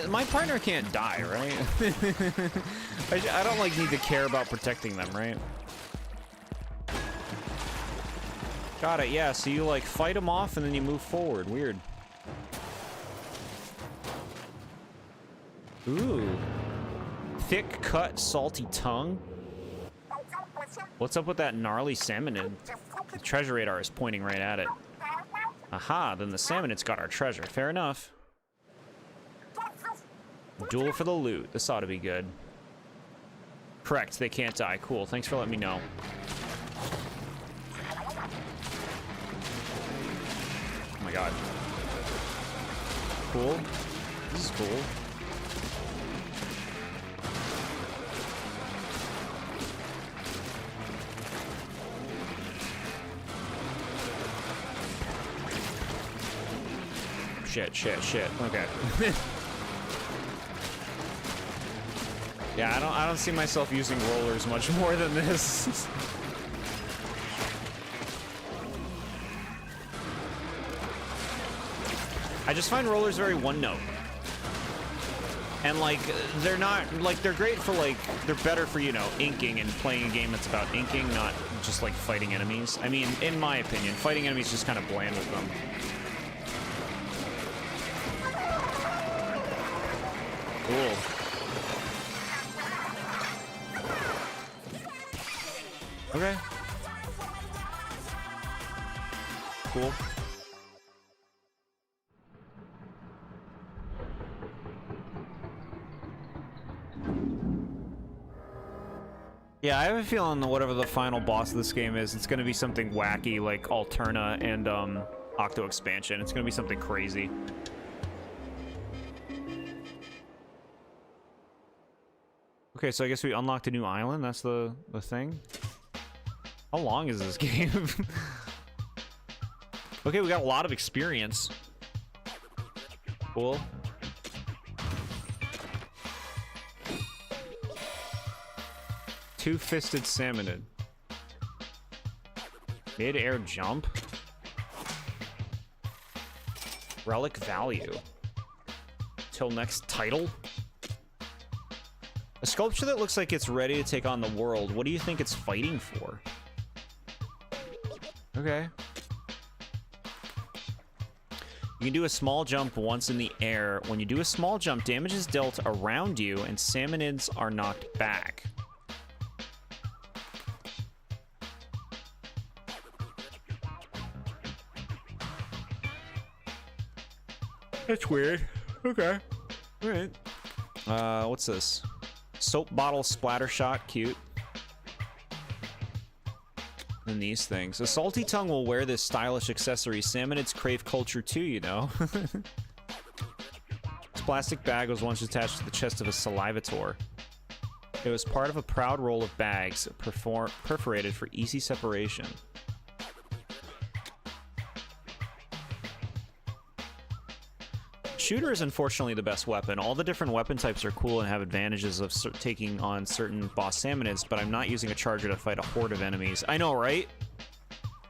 My partner can't die, right? I don't, like, need to care about protecting them, right? Got it, yeah, so you, like, fight them off and then you move forward. Weird. Ooh. Thick cut, salty tongue? What's up with that gnarly salmonid? The treasure radar is pointing right at it. Aha, then the salmonid's got our treasure. Fair enough. Duel for the loot. This ought to be good. Correct, they can't die. Cool, thanks for letting me know. Oh my god. Cool. This is cool. shit. Okay. Yeah, I don't see myself using rollers much more than this. I just find rollers very one note. And like they're not like they're great for like they're better for, you know, inking and playing a game that's about inking, not just like fighting enemies. I mean, in my opinion, fighting enemies is just kind of bland with them. Cool. Okay. Cool. Yeah, I have a feeling that whatever the final boss of this game is, it's gonna be something wacky like Alterna and Octo Expansion. It's gonna be something crazy. Okay, so I guess we unlocked a new island. That's the thing. How long is this game? Okay, we got a lot of experience. Cool. Two-fisted salmonid. Mid-air jump. Relic value. Till next title. A sculpture that looks like it's ready to take on the world. What do you think it's fighting for? Okay. You can do a small jump once in the air. When you do a small jump, damage is dealt around you and salmonids are knocked back. That's weird. Okay. Alright. What's this? Soap bottle splatter shot. Cute. And these things. A salty tongue will wear this stylish accessory. Salmonids crave culture too, you know. This plastic bag was once attached to the chest of a salivator. It was part of a proud roll of bags perforated for easy separation. Shooter is unfortunately the best weapon. All the different weapon types are cool and have advantages of taking on certain boss salmonids, but I'm not using a charger to fight a horde of enemies. I know, right?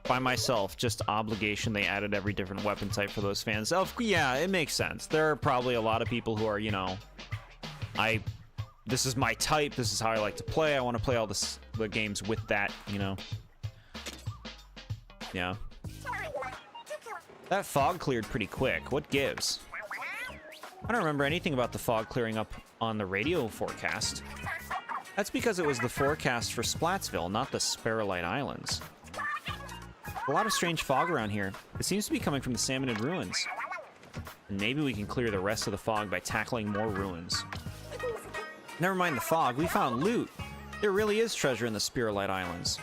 By myself, just obligation. They added every different weapon type for those fans. Oh, yeah, it makes sense. There are probably a lot of people who are, you know, this is my type, this is how I like to play. I want to play all the games with that, you know. Yeah. That fog cleared pretty quick. What gives? I don't remember anything about the fog clearing up on the radio forecast. That's because it was the forecast for Splatsville, not the Sparrowlight Islands. A lot of strange fog around here. It seems to be coming from the Salmonid ruins. And maybe we can clear the rest of the fog by tackling more ruins. Never mind the fog, we found loot. There really is treasure in the Sparrowlight Islands.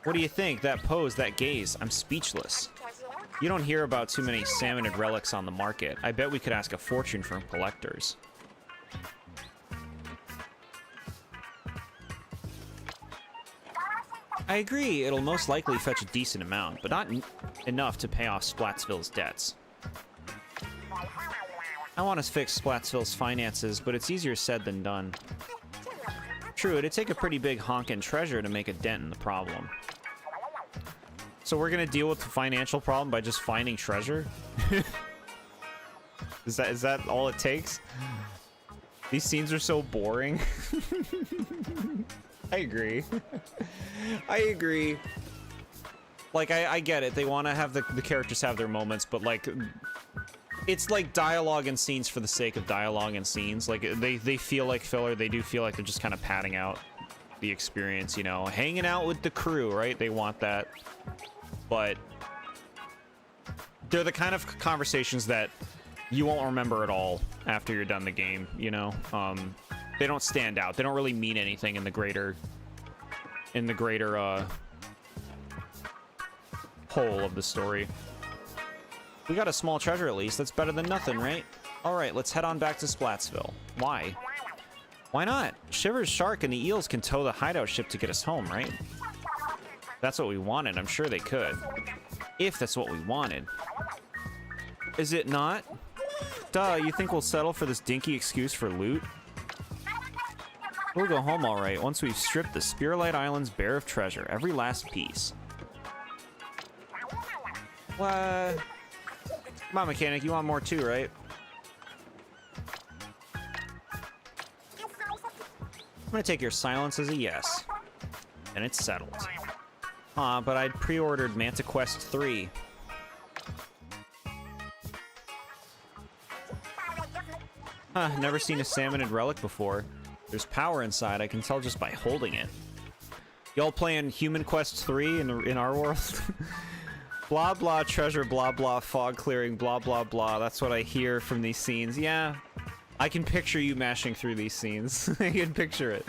What do you think? That pose, that gaze, I'm speechless. You don't hear about too many salmonid relics on the market. I bet we could ask a fortune from collectors. I agree, it'll most likely fetch a decent amount, but not enough to pay off Splatsville's debts. I want to fix Splatsville's finances, but it's easier said than done. True, it'd take a pretty big honkin' treasure to make a dent in the problem. So we're gonna deal with the financial problem by just finding treasure? Is that all it takes? These scenes are so boring. I agree. I agree. Like, I get it. They want to have the characters have their moments, but like, it's like dialogue and scenes for the sake of dialogue and scenes. Like, they feel like filler. They do feel like they're just kind of padding out the experience, you know, hanging out with the crew, right? They want that. But they're the kind of conversations that you won't remember at all after you're done the game, you know? They don't stand out. They don't really mean anything in the greater whole of the story. We got a small treasure at least. That's better than nothing, right? All right, let's head on back to Splatsville. Why? Why not? Shiver's Shark and the Eels can tow the hideout ship to get us home, right? That's what we wanted. I'm sure they could. If that's what we wanted. Is it not? Duh, you think we'll settle for this dinky excuse for loot? We'll go home all right once we've stripped the Spiralight Islands bare of treasure, every last piece. What? Come on, mechanic, you want more too, right? I'm gonna take your silence as a yes. And it's settled. But I'd pre-ordered Manta Quest 3. Huh, never seen a salmonid relic before. There's power inside, I can tell just by holding it. Y'all playing Human Quest 3 in our world? Blah blah treasure, blah blah fog clearing, blah blah blah. That's what I hear from these scenes. Yeah, I can picture you mashing through these scenes. I can picture it.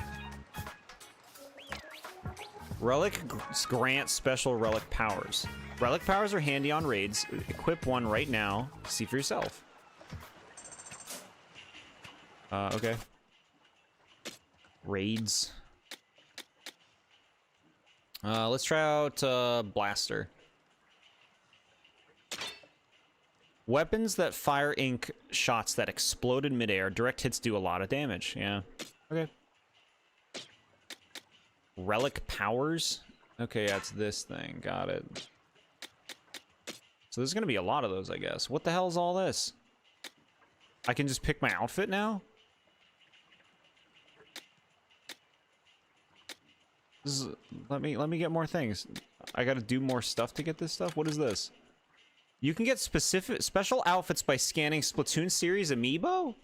Relic grant special relic powers. Relic powers are handy on raids. Equip one right now. See for yourself. Okay. Raids. Let's try out Blaster. Weapons that fire ink shots that explode in midair. Direct hits do a lot of damage. Yeah. Okay. Relic powers. Okay, yeah, it's this thing. Got it. So there's gonna be a lot of those, I guess. What the hell is all this? I can just pick my outfit now? This is, let me get more things. I gotta do more stuff to get this stuff? What is this? You can get special outfits by scanning Splatoon series amiibo?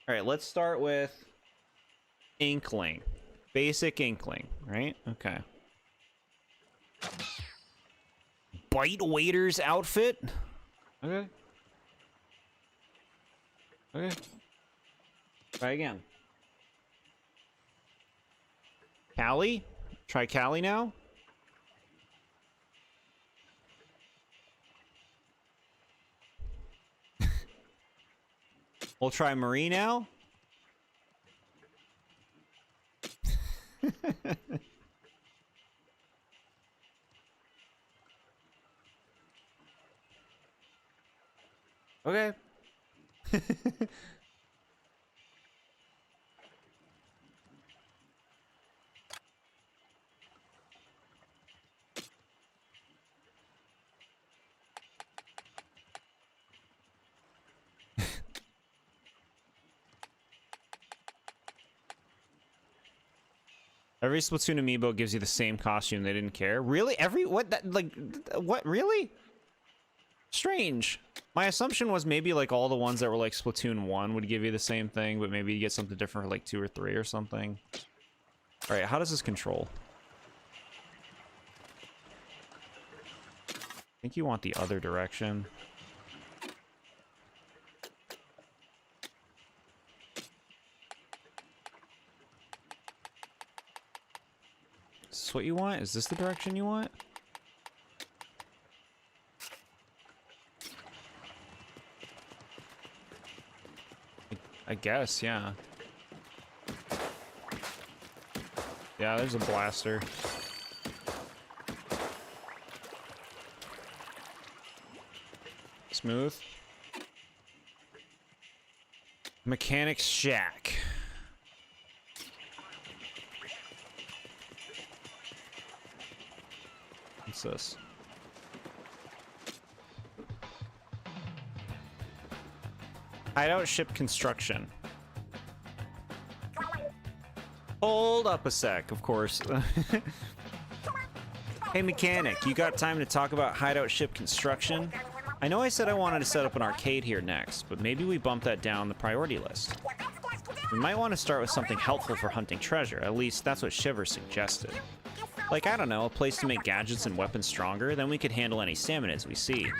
Alright, let's start with Inkling. Basic Inkling, right? Okay. Bite Waiter's outfit? Okay. Okay. Try again. Callie? Try Callie now? We'll try Marie now? Okay. Every Splatoon amiibo gives you the same costume. They didn't care. Really? What? Really? Strange. My assumption was maybe like all the ones that were like Splatoon 1 would give you the same thing, but maybe you get something different for like 2 or 3 or something. All right, how does this control? I think you want the other direction. Is this what you want? Is this the direction you want? I guess, yeah. Yeah, there's a blaster. Smooth. Mechanic's Shack. What's this? Hideout ship construction. Hold up a sec, of course. Hey mechanic, you got time to talk about hideout ship construction? I know I said I wanted to set up an arcade here next, but maybe we bump that down the priority list. We might want to start with something helpful for hunting treasure, at least that's what Shiver suggested. Like, I don't know, a place to make gadgets and weapons stronger, then we could handle any salmonids we see.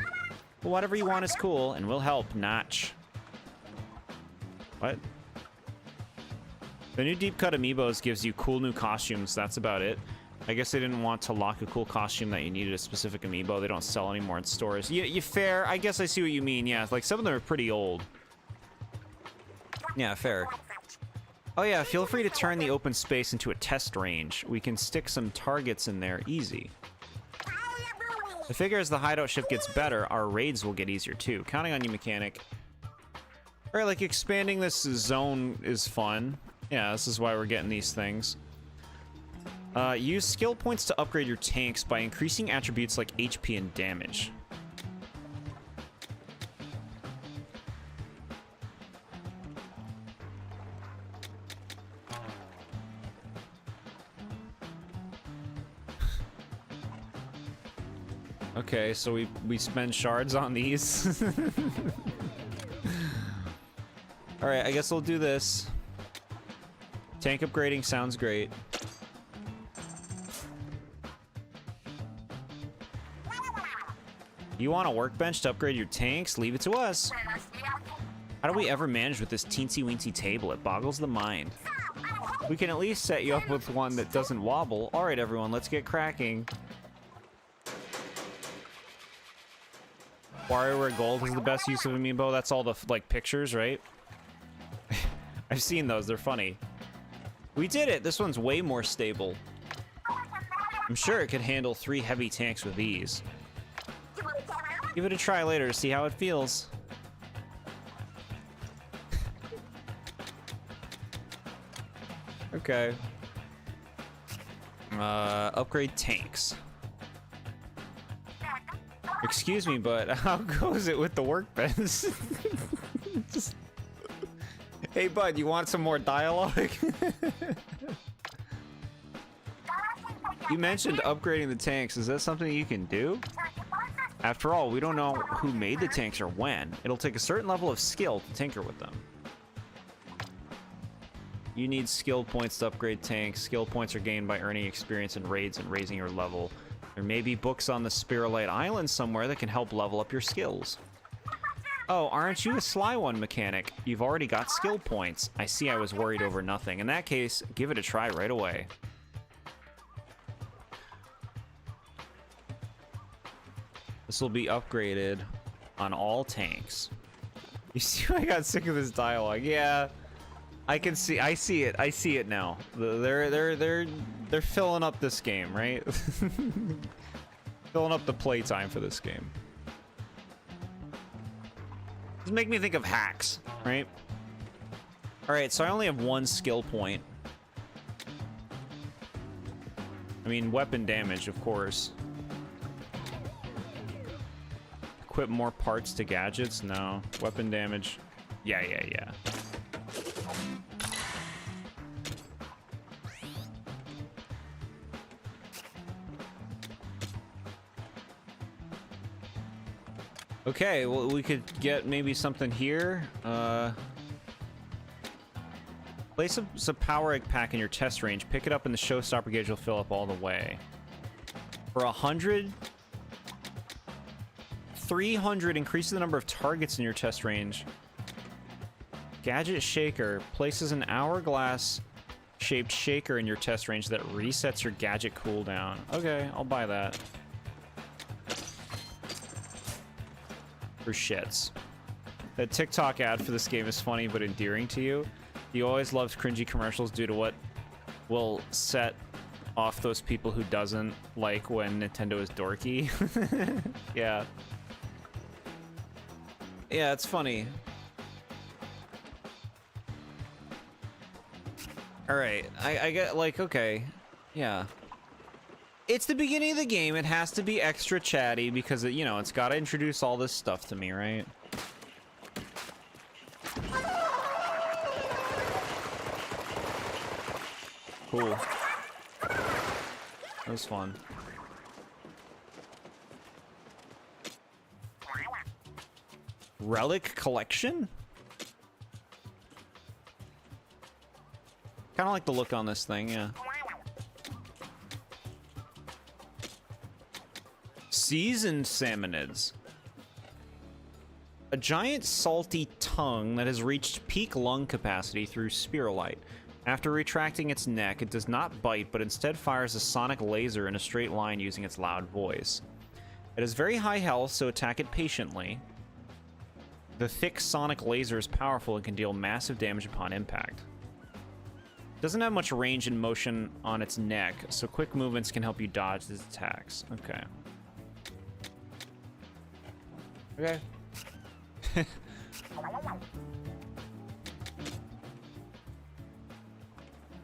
But whatever you want is cool, and we'll help, Notch. What? The new Deep Cut Amiibos gives you cool new costumes, that's about it. I guess they didn't want to lock a cool costume that you needed a specific amiibo. They don't sell anymore in stores. You fair, I guess I see what you mean, yeah. Like, some of them are pretty old. Yeah, fair. Oh yeah, feel free to turn the open space into a test range. We can stick some targets in there easy. I figure as the hideout ship gets better, our raids will get easier too. Counting on you, mechanic. Alright, like expanding this zone is fun. Yeah, this is why we're getting these things. Use skill points to upgrade your tanks by increasing attributes like HP and damage. Okay, so we spend shards on these. Alright, I guess we'll do this. Tank upgrading sounds great. You want a workbench to upgrade your tanks? Leave it to us. How do we ever manage with this teensy-weensy table? It boggles the mind. We can at least set you up with one that doesn't wobble. Alright, everyone, let's get WarioWare Gold is the best use of amiibo. That's all the, like, pictures, right? I've seen those. They're funny. We did it! This one's way more stable. I'm sure it could handle 3 heavy tanks with ease. Give it a try later to see how it feels. Okay. Upgrade tanks. Excuse me, but how goes it with the workbench? Just... Hey, bud, you want some more dialogue? You mentioned upgrading the tanks. Is that something you can do? After all, we don't know who made the tanks or when. It'll take a certain level of skill to tinker with them. You need skill points to upgrade tanks. Skill points are gained by earning experience in raids and raising your level. There may be books on the Spirulite Island somewhere that can help level up your skills. Oh, aren't you a sly one, mechanic? You've already got skill points. I see. I was worried over nothing. In that case, give it a try right away. This will be upgraded on all tanks. You see, I got sick of this dialogue. Yeah, I can see. I see it. I see it now. They're filling up this game, right? Filling up the playtime for this game. Just make me think of hacks, right? All right, so I only have 1 skill point. I mean, weapon damage, of course. Equip more parts to gadgets? No. Weapon damage? Yeah. Okay, well, we could get maybe something here. Place a power egg pack in your test range. Pick it up and the showstopper gauge will fill up all the way. For 100... 300, increases the number of targets in your test range. Gadget shaker places an hourglass shaped shaker in your test range that resets your gadget cooldown. Okay, I'll buy that. For shits. That TikTok ad for this game is funny but endearing to you. You always loved cringy commercials due to what will set off those people who doesn't like when Nintendo is dorky. Yeah. Yeah, it's funny. Alright, I get, like, okay. Yeah. It's the beginning of the game. It has to be extra chatty because, you know, it's gotta introduce all this stuff to me, right? Cool. That was fun. Relic collection? Kind of like the look on this thing, yeah. Seasoned salmonids. A giant salty tongue that has reached peak lung capacity through Spirulite. After retracting its neck, it does not bite, but instead fires a sonic laser in a straight line using its loud voice. It has very high health, so attack it patiently. The thick sonic laser is powerful and can deal massive damage upon impact. Doesn't have much range and motion on its neck, so quick movements can help you dodge its attacks. Okay. Okay.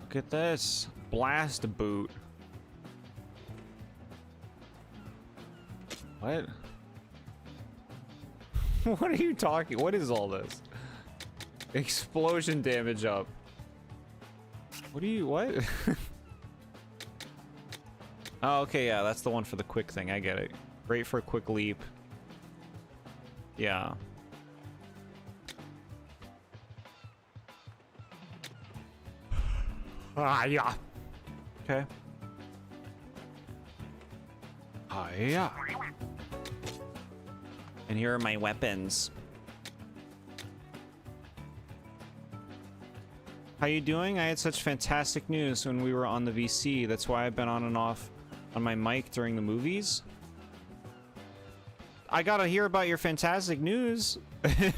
Look at this. Blast boot. What? What are you talking? What is all this? Explosion damage up. What are you, what? Oh, okay, yeah, that's the one for the quick thing. I get it. Great for a quick leap. Yeah. Ah, yeah. Okay. Ah, yeah. And here are my weapons. How you doing? I had such fantastic news when we were on the VC. That's why I've been on and off on my mic during the movies. I gotta hear about your fantastic news. I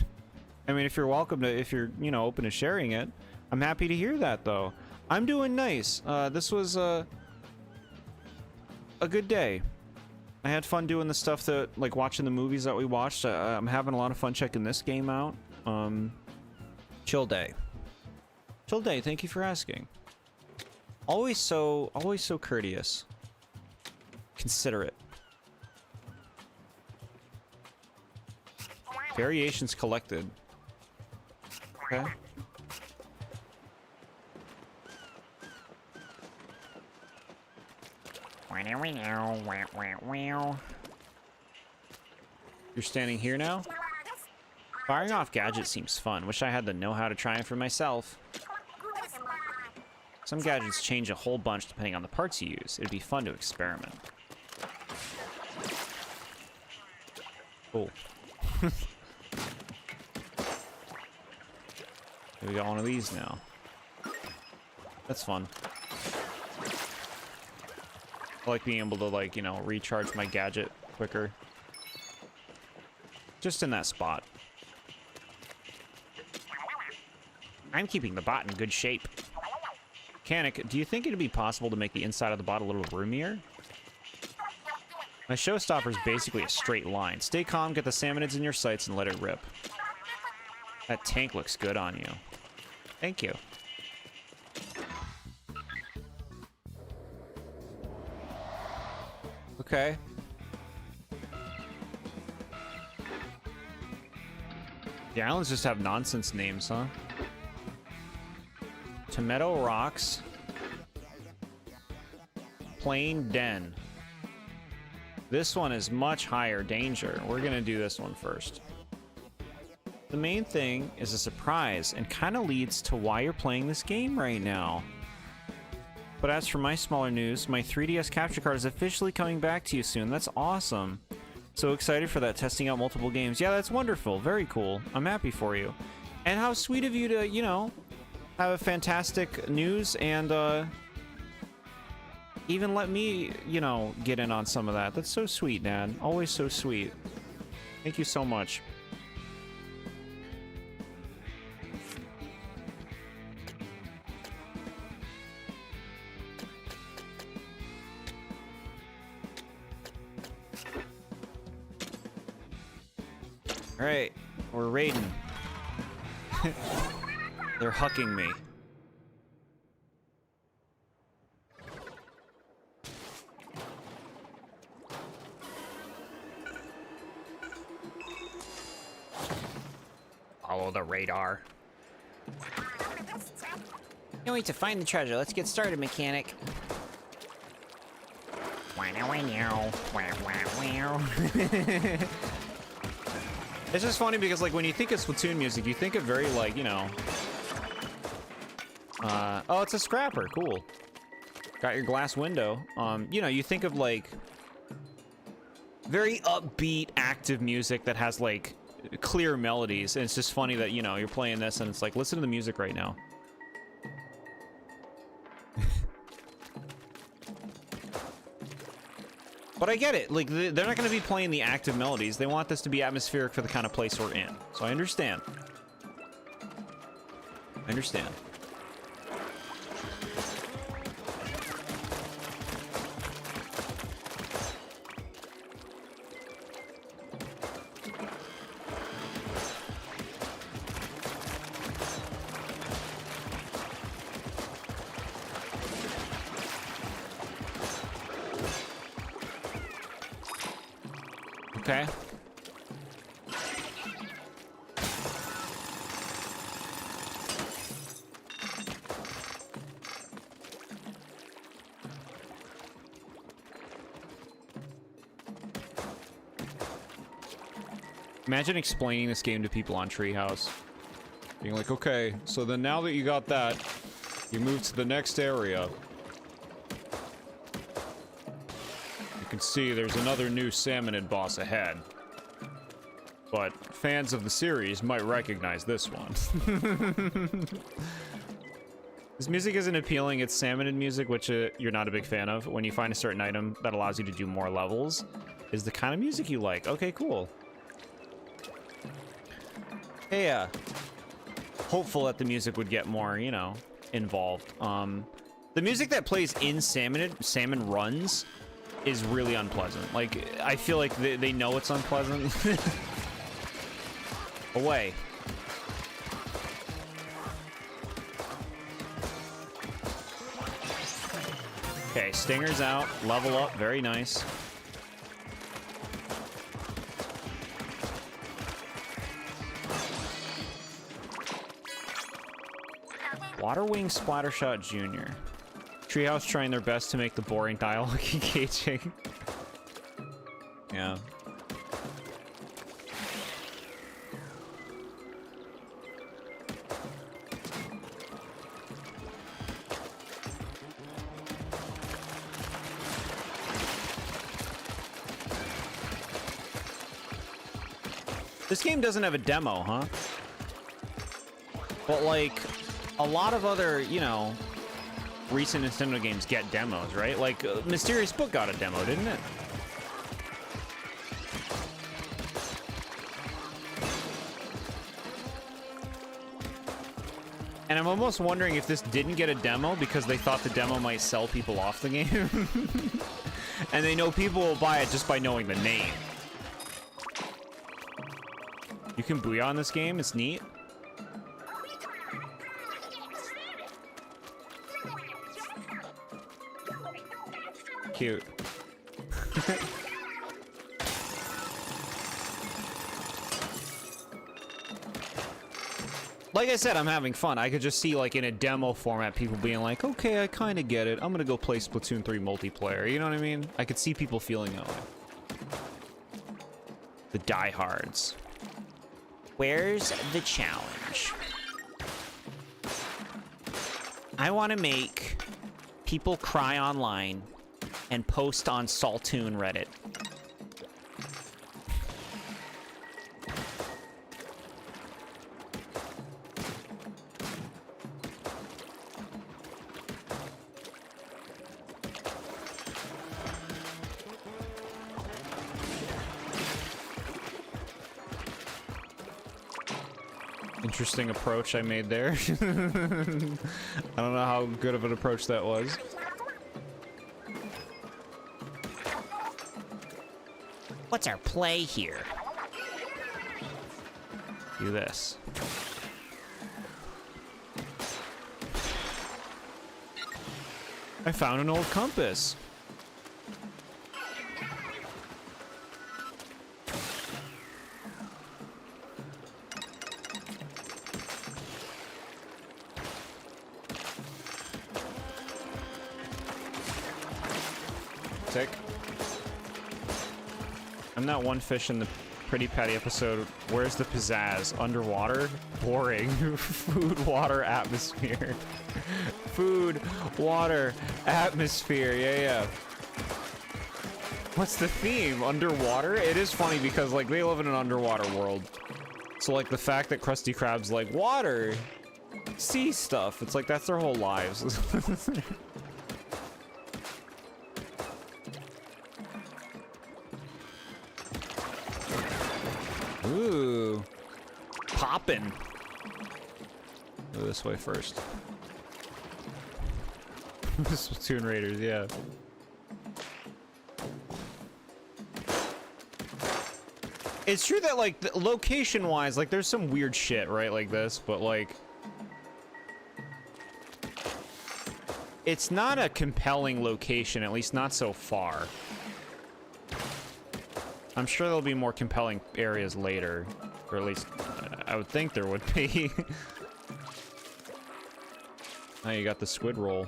mean, if you're welcome to, if you're, you know, open to sharing it, I'm happy to hear that, though. I'm doing nice. This was a good day. I had fun doing the stuff that, like, watching the movies that we watched. I'm having a lot of fun checking this game out. Chill day. Chill day. Thank you for asking. Always so courteous. Considerate. Variations collected. Okay. You're standing here now? Firing off gadgets seems fun. Wish I had the know-how to try it for myself. Some gadgets change a whole bunch depending on the parts you use. It'd be fun to experiment. Cool. We got one of these now. That's fun. I like being able to, like, you know, recharge my gadget quicker. Just in that spot. I'm keeping the bot in good shape. Mechanic, do you think it'd be possible to make the inside of the bot a little roomier? My showstopper is basically a straight line. Stay calm, get the salmonids in your sights, and let it rip. That tank looks good on you. Thank you. Okay. The islands just have nonsense names, huh? Tomato Rocks. Plain Den. This one is much higher danger. We're gonna do this one first. The main thing is a surprise and kind of leads to why you're playing this game right now. But as for my smaller news, my 3DS capture card is officially coming back to you soon. That's awesome. So excited for that, testing out multiple games. Yeah, that's wonderful. Very cool. I'm happy for you. And how sweet of you to, you know, have a fantastic news and even let me, you know, get in on some of that. That's so sweet, Dad. Always so sweet. Thank you so much. All right, we're raiding. They're hucking me. Follow the radar. Can't wait to find the treasure. Let's get started, mechanic. It's just funny because, like, when you think of Splatoon music, you think of very, like, you know... oh, it's a scrapper. Cool. Got your glass window. You know, you think of, like... very upbeat, active music that has, like, clear melodies. And it's just funny that, you know, you're playing this and it's like, listen to the music right now. But I get it. Like, they're not going to be playing the active melodies. They want this to be atmospheric for the kind of place we're in. So I understand. I understand. Okay. Imagine explaining this game to people on Treehouse. Being like, okay, so then now that you got that, you move to the next area. You can see there's another new salmonid boss ahead. But fans of the series might recognize this one. This music isn't appealing. It's salmonid music, which you're not a big fan of. When you find a certain item that allows you to do more levels, is the kind of music you like. Okay, cool. Yeah. Hopeful that the music would get more, you know, involved. The music that plays in Salmon Runs is really unpleasant. Like, I feel like they know it's unpleasant. Away. Okay, Stinger's out. Level up. Very nice. Waterwing Splattershot Jr. Treehouse trying their best to make the boring dialogue engaging. Yeah. This game doesn't have a demo, huh? But like, a lot of other, you know, recent Nintendo games get demos, right? Like, Mysterious Book got a demo, didn't it? And I'm almost wondering if this didn't get a demo because they thought the demo might sell people off the game. And they know people will buy it just by knowing the name. You can booyah in this game, it's neat. Cute. Like I said, I'm having fun. I could just see, like, in a demo format, people being like, okay, I kind of get it. I'm gonna go play Splatoon 3 multiplayer. You know what I mean? I could see people feeling that way. The diehards. Where's the challenge? I want to make people cry online and post on Saltoon Reddit. Interesting approach I made there. I don't know how good of an approach that was. What's our play here? Do this. I found an old compass. Sick. I'm that one fish in the Pretty Patty episode. Where's the pizzazz? Underwater? Boring. Food, water, atmosphere. Food, water, atmosphere. Yeah, yeah. What's the theme? Underwater? It is funny because, like, they live in an underwater world. So, like, the fact that Krusty Krab's like, water, sea stuff. It's like, that's their whole lives. Ooh. Poppin'. Go this way first. Splatoon Raiders, yeah. It's true that, like, location-wise, like, there's some weird shit, right, like this, but, like, it's not a compelling location, at least not so far. I'm sure there'll be more compelling areas later, or at least I would think there would be. Now you got the squid roll.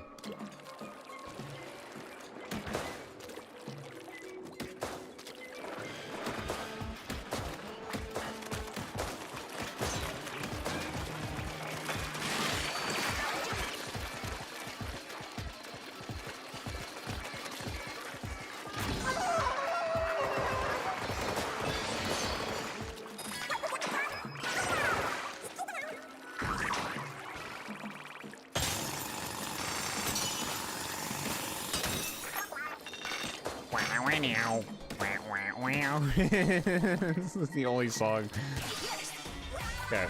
This is the only song. Okay.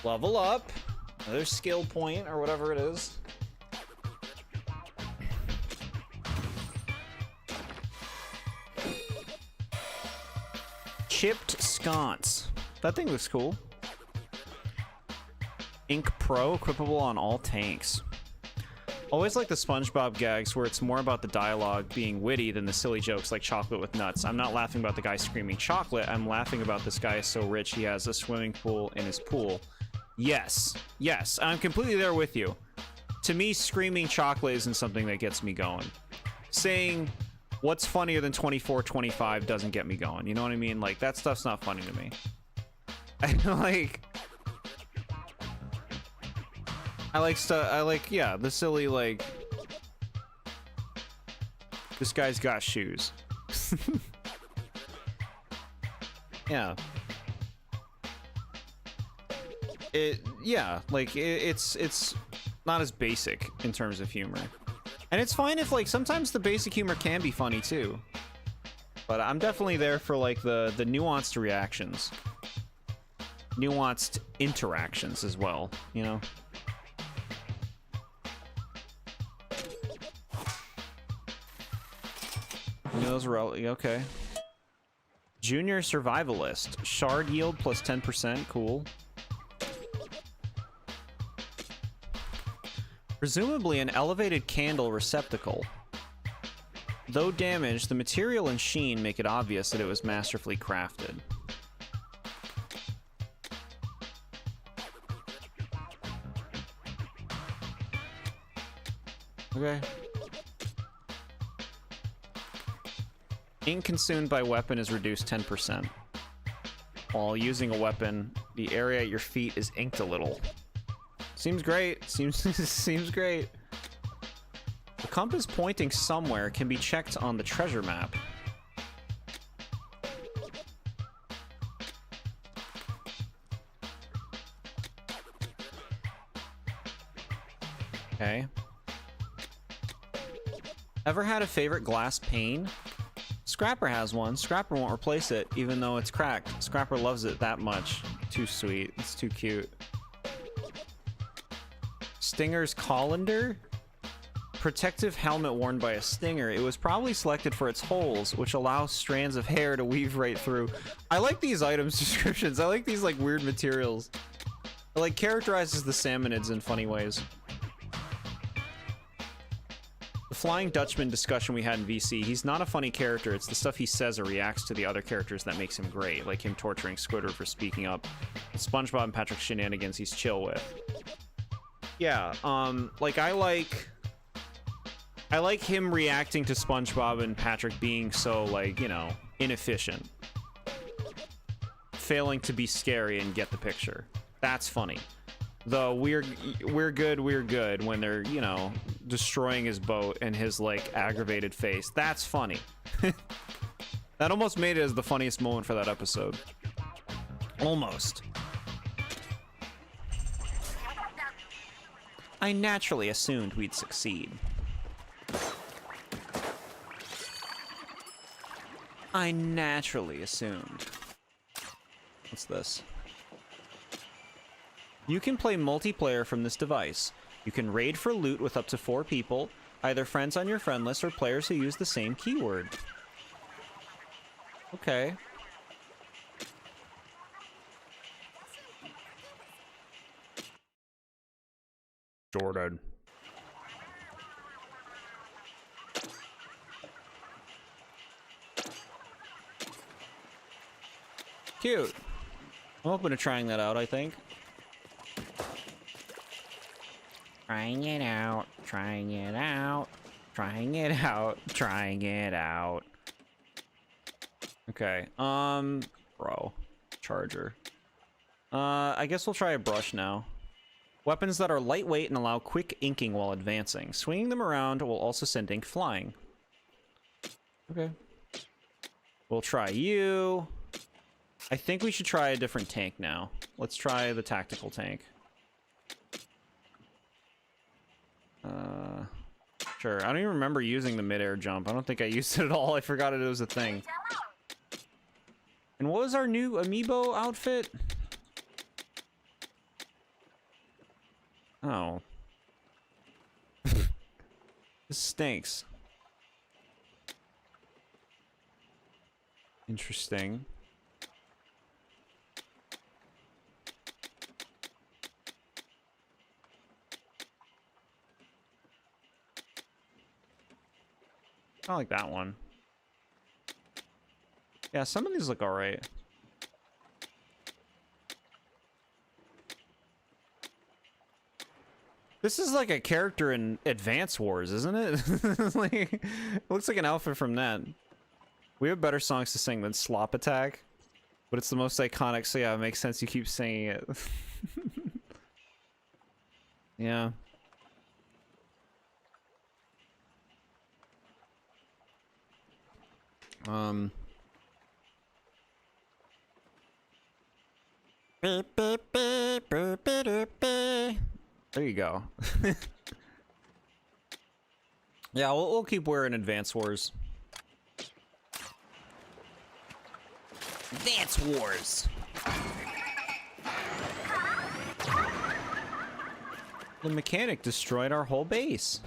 Level up. Another skill point or whatever it is. Chipped sconce. That thing looks cool. Ink Pro, equipable on all tanks. Always like the SpongeBob gags where it's more about the dialogue being witty than the silly jokes like chocolate with nuts. I'm not laughing about the guy screaming chocolate, I'm laughing about this guy is so rich he has a swimming pool in his pool. Yes, yes, I'm completely there with you. To me, screaming chocolate isn't something that gets me going. Saying what's funnier than 24-25 doesn't get me going, you know what I mean? Like, that stuff's not funny to me. I like stuff. I like, yeah, the silly, like, this guy's got shoes. Yeah. Yeah, like, it's not as basic in terms of humor. And it's fine if, like, sometimes the basic humor can be funny, too. But I'm definitely there for, like, the nuanced reactions. Nuanced interactions as well, you know? Those were all, okay. Junior Survivalist. Shard yield plus 10%. Cool. Presumably an elevated candle receptacle. Though damaged, the material and sheen make it obvious that it was masterfully crafted. Okay. Ink consumed by weapon is reduced 10%. While using a weapon, the area at your feet is inked a little. Seems great. Seems great. The compass pointing somewhere can be checked on the treasure map. Okay. Ever had a favorite glass pane? Scrapper has one. Scrapper won't replace it, even though it's cracked. Scrapper loves it that much. Too sweet. It's too cute. Stinger's colander? Protective helmet worn by a stinger. It was probably selected for its holes, which allow strands of hair to weave right through. I like these items descriptions. I like these, like, weird materials. It, like, characterizes the salmonids in funny ways. The Flying Dutchman discussion we had in VC, he's not a funny character, it's the stuff he says or reacts to the other characters that makes him great, like him torturing Squidward for speaking up. The SpongeBob and Patrick shenanigans he's chill with. Yeah, like, I like him reacting to SpongeBob and Patrick being so, like, you know, inefficient. Failing to be scary and get the picture. That's funny. Though we're good when they're, you know, destroying his boat and his, like, aggravated face. That's funny. That almost made it as the funniest moment for that episode. Almost. I naturally assumed we'd succeed. I naturally assumed. What's this? You can play multiplayer from this device. You can raid for loot with up to 4 people, either friends on your friend list or players who use the same keyword. Okay. Jordan. Cute. I'm open to trying that out, I think. Trying it out, trying it out, trying it out, trying it out. Okay, bro. Charger. I guess we'll try a brush now. Weapons that are lightweight and allow quick inking while advancing. Swinging them around will also send ink flying. Okay. We'll try you. I think we should try a different tank now. Let's try the tactical tank. Sure. I don't even remember using the mid-air jump. I don't think I used it at all. I forgot it was a thing. And what was our new amiibo outfit? Oh. This stinks. Interesting. I like that one. Yeah, some of these look alright. This is like a character in Advance Wars, isn't it? Like, it looks like an outfit from that. We have better songs to sing than Slop Attack, but it's the most iconic, so yeah, it makes sense you keep singing it. Yeah. Beep, beep, beep, boop, beep, doop, beep. There you go. Yeah, we'll keep wearing Advance Wars. Dance Wars. The mechanic destroyed our whole base.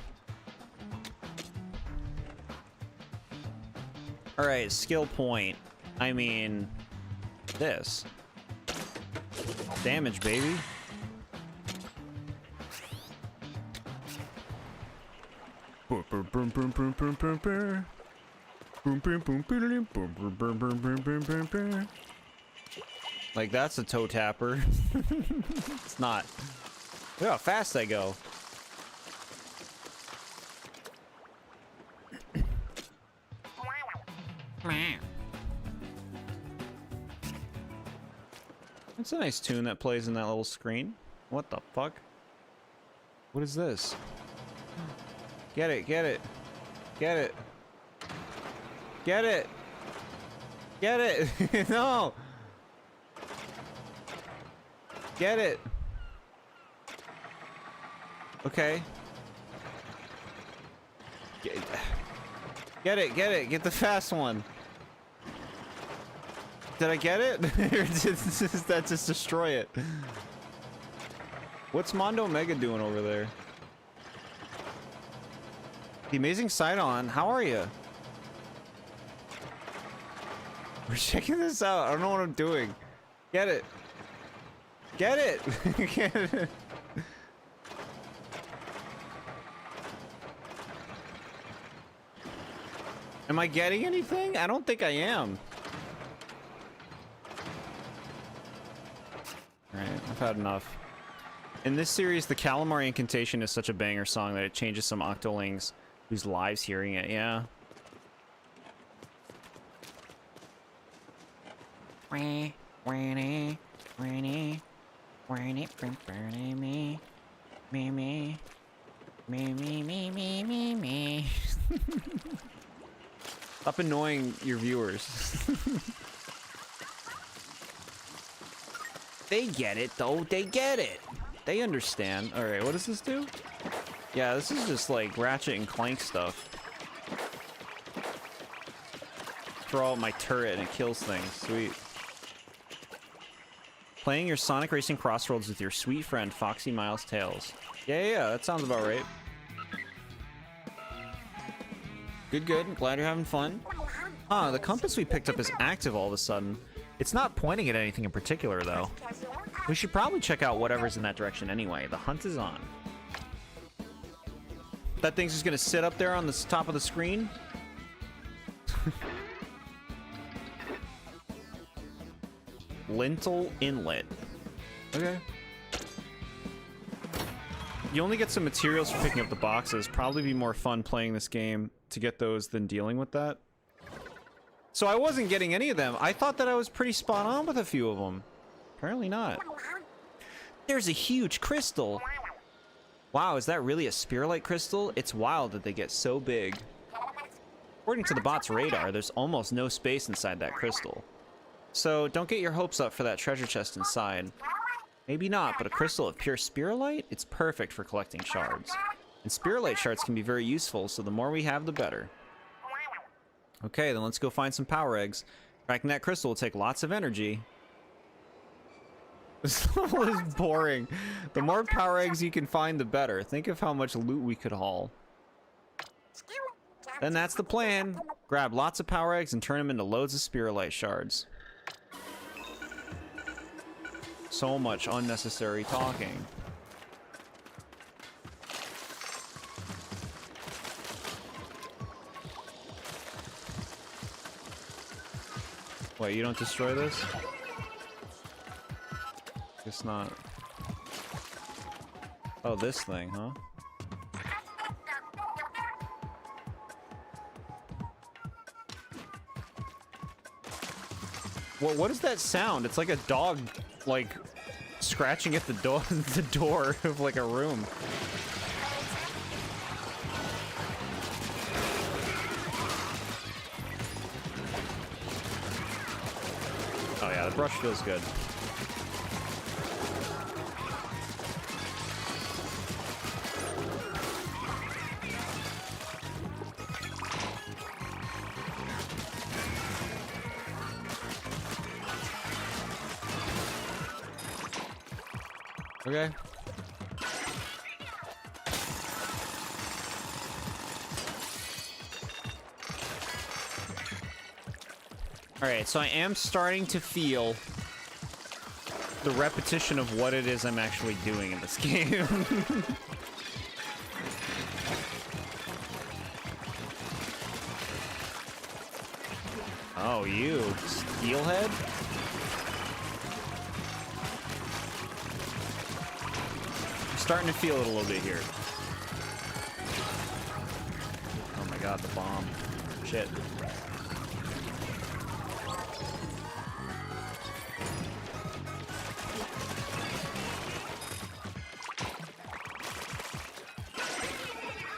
Alright, skill point. I mean, this. Damage, baby. Like, that's a toe tapper. It's not. Look how fast I go. That's a nice tune that plays in that little screen. What the fuck? What is this? Get it, get it. Get it. Get it. Get it. No. Get it. Okay. Get it, get it. Get the fast one. Did I get it? Or did that just destroy it? What's Mondo Mega doing over there? The Amazing Sidon, how are you? We're checking this out. I don't know what I'm doing. Get it. Get it. Get it. Am I getting anything? I don't think I am. Alright, I've had enough. In this series, the Calamari Incantation is such a banger song that it changes some Octolings whose lives hearing it, yeah. Me. Stop annoying your viewers. They get it, though. They get it. They understand. Alright, what does this do? Yeah, this is just like Ratchet and Clank stuff. Throw out my turret and it kills things. Sweet. Playing your Sonic Racing Crossroads with your sweet friend Foxy Miles Tails. Yeah, that sounds about right. Good, good. Glad you're having fun. Huh, the compass we picked up is active all of a sudden. It's not pointing at anything in particular, though. We should probably check out whatever's in that direction anyway. The hunt is on. That thing's just gonna sit up there on the top of the screen. Lintel Inlet. Okay. You only get some materials for picking up the boxes. Probably be more fun playing this game to get those than dealing with that. So I wasn't getting any of them. I thought that I was pretty spot on with a few of them. Apparently not. There's a huge crystal. Wow, is that really a spiralite crystal? It's wild that they get so big. According to the bot's radar, there's almost no space inside that crystal. So don't get your hopes up for that treasure chest inside. Maybe not, but a crystal of pure spiralite? It's perfect for collecting shards. And spiralite shards can be very useful, so the more we have, the better. Okay, then let's go find some power eggs. Cracking that crystal will take lots of energy. This level is boring. The more power eggs you can find, the better. Think of how much loot we could haul. Then that's the plan. Grab lots of power eggs and turn them into loads of spiralite shards. So much unnecessary talking. Wait, you don't destroy this? Guess not. Oh, this thing, huh? What is that sound? It's like a dog, like, scratching at the door, the door of like a room. Oh yeah, the brush feels good. Okay. Alright, so I am starting to feel the repetition of what it is I'm actually doing in this game. Oh, you steelhead? I'm starting to feel it a little bit here. Oh my god, the bomb. Shit.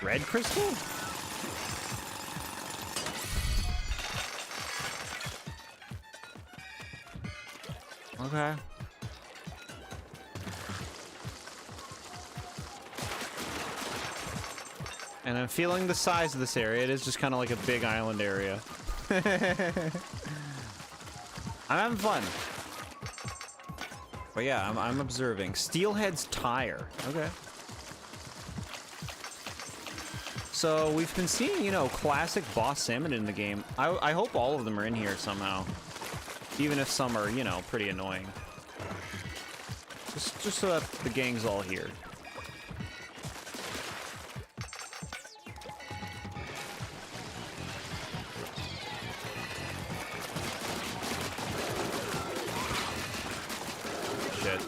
Red crystal? Okay. And I'm feeling the size of this area. It is just kind of like a big island area. I'm having fun. But yeah, I'm observing. Steelhead's tire. Okay. So we've been seeing, you know, classic boss salmon in the game. I hope all of them are in here somehow. Even if some are, you know, pretty annoying. Just so that the gang's all here. Shit.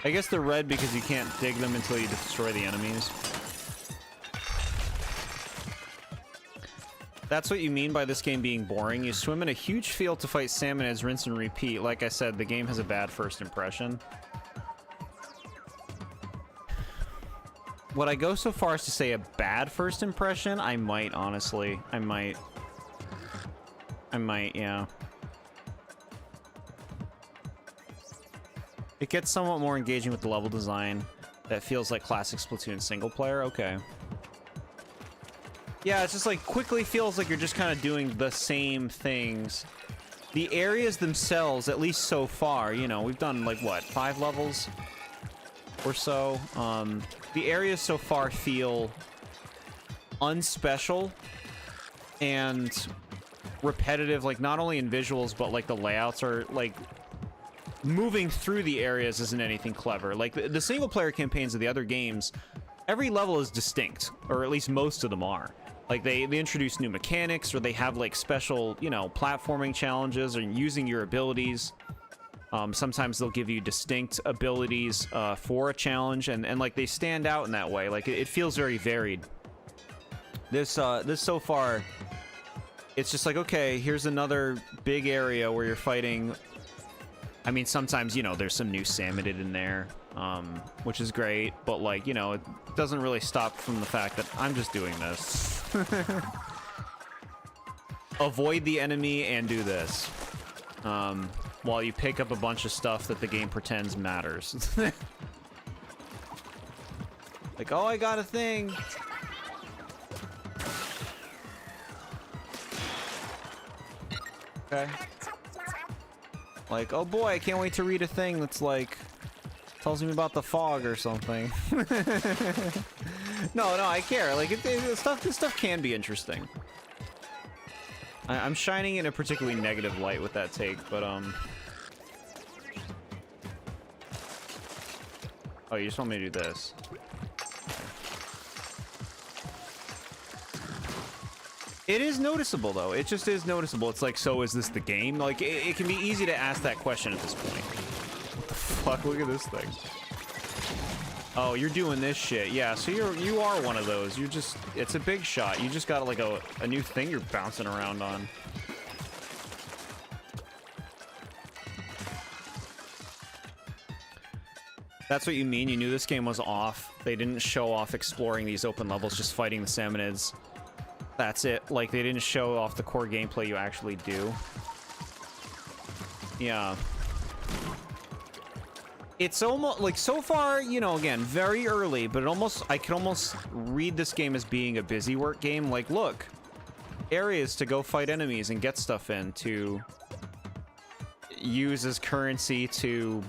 I guess they're red because you can't dig them until you destroy the enemies. That's what you mean by this game being boring. You swim in a huge field to fight salmon as rinse and repeat. Like I said, the game has a bad first impression. Would I go so far as to say a bad first impression? I might, honestly. I might, yeah. It gets somewhat more engaging with the level design that feels like classic Splatoon single player. Okay. Yeah, it's just like quickly feels like you're just kind of doing the same things. The areas themselves, at least so far, you know, we've done like what, 5 levels or so. The areas so far feel unspecial and repetitive, like not only in visuals, but like the layouts are like moving through the areas isn't anything clever. Like the single player campaigns of the other games, every level is distinct, or at least most of them are. Like they introduce new mechanics, or they have like special, you know, platforming challenges or using your abilities. Sometimes they'll give you distinct abilities for a challenge, and like they stand out in that way. Like it feels very varied. This so far, it's just like, okay, here's another big area where you're fighting. I mean, sometimes, you know, there's some new Salmonid in there, which is great, but like, you know, it doesn't really stop from the fact that I'm just doing this. Avoid the enemy and do this. While you pick up a bunch of stuff that the game pretends matters. Like, oh, I got a thing. Okay. Like, oh boy, I can't wait to read a thing that's like, tells me about the fog or something. No, I care. Like, this stuff can be interesting. I'm shining in a particularly negative light with that take, but, oh, you just want me to do this. It is noticeable, though. It just is noticeable. It's like, so is this the game? Like, it can be easy to ask that question at this point. What the fuck? Look at this thing. Oh, you're doing this shit. Yeah, so you are one of those. You just, it's a big shot. You just got like a new thing you're bouncing around on. That's what you mean? You knew this game was off. They didn't show off exploring these open levels, just fighting the Salmonids. That's it. Like, they didn't show off the core gameplay you actually do. Yeah. It's almost, like, so far, you know, again, very early, but I can almost read this game as being a busy work game. Like, look, areas to go fight enemies and get stuff in, to use as currency to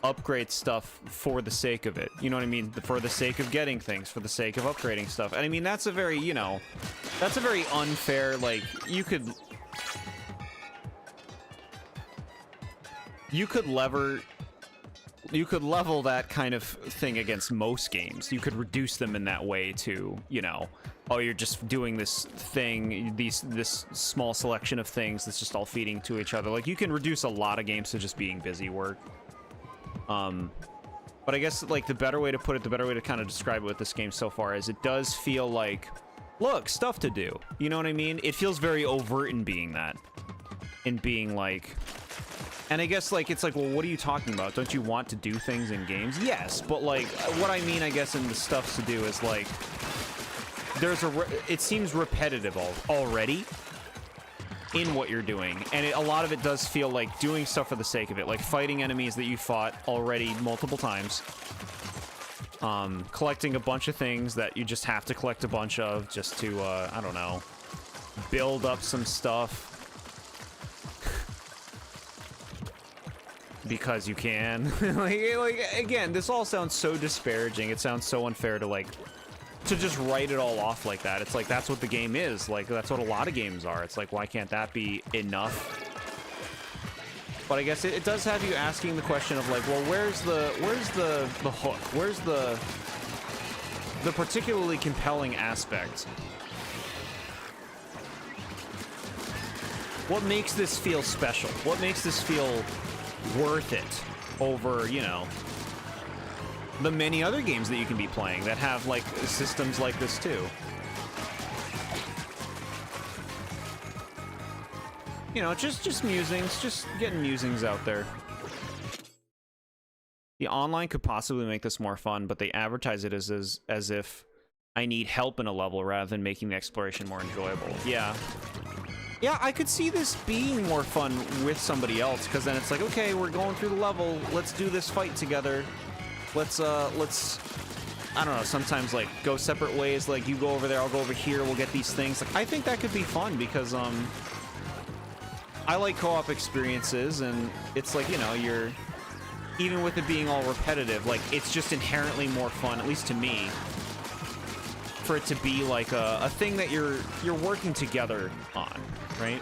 upgrade stuff for the sake of it. You know what I mean? For the sake of getting things, for the sake of upgrading stuff. And I mean, that's a very, you know, that's a very unfair, like, you could level that kind of thing against most games. You could reduce them in that way to, you know, oh, you're just doing this thing, this small selection of things that's just all feeding to each other. Like, you can reduce a lot of games to just being busy work. But I guess, like, the better way to put it, the better way to kind of describe it with this game so far is it does feel like, look, stuff to do. You know what I mean? It feels very overt in being that. In being like... And I guess, like, it's like, well, what are you talking about? Don't you want to do things in games? Yes, but, like, what I mean, I guess, in the stuff to do is, like, there's it seems repetitive already in what you're doing, and a lot of it does feel like doing stuff for the sake of it, like fighting enemies that you fought already multiple times, collecting a bunch of things that you just have to collect a bunch of just to, I don't know, build up some stuff. Because you can. like, again, this all sounds so disparaging. It sounds so unfair to, like, to just write it all off like that. It's like, that's what the game is. Like, that's what a lot of games are. It's like, why can't that be enough? But I guess it does have you asking the question of, like, well, where's the hook? Where's the particularly compelling aspect? What makes this feel special? What makes this feel worth it over, you know, the many other games that you can be playing that have, like, systems like this too? You know, just musings, just getting musings out there. The online could possibly make this more fun, but they advertise it as if I need help in a level rather than making the exploration more enjoyable. Yeah. Yeah, I could see this being more fun with somebody else, because then it's like, okay, we're going through the level, let's do this fight together. Let's I don't know, sometimes like go separate ways, like you go over there, I'll go over here, we'll get these things. Like I think that could be fun because I like co-op experiences, and it's like, you know, you're, even with it being all repetitive, like it's just inherently more fun, at least to me, for it to be like a thing that you're working together on, right?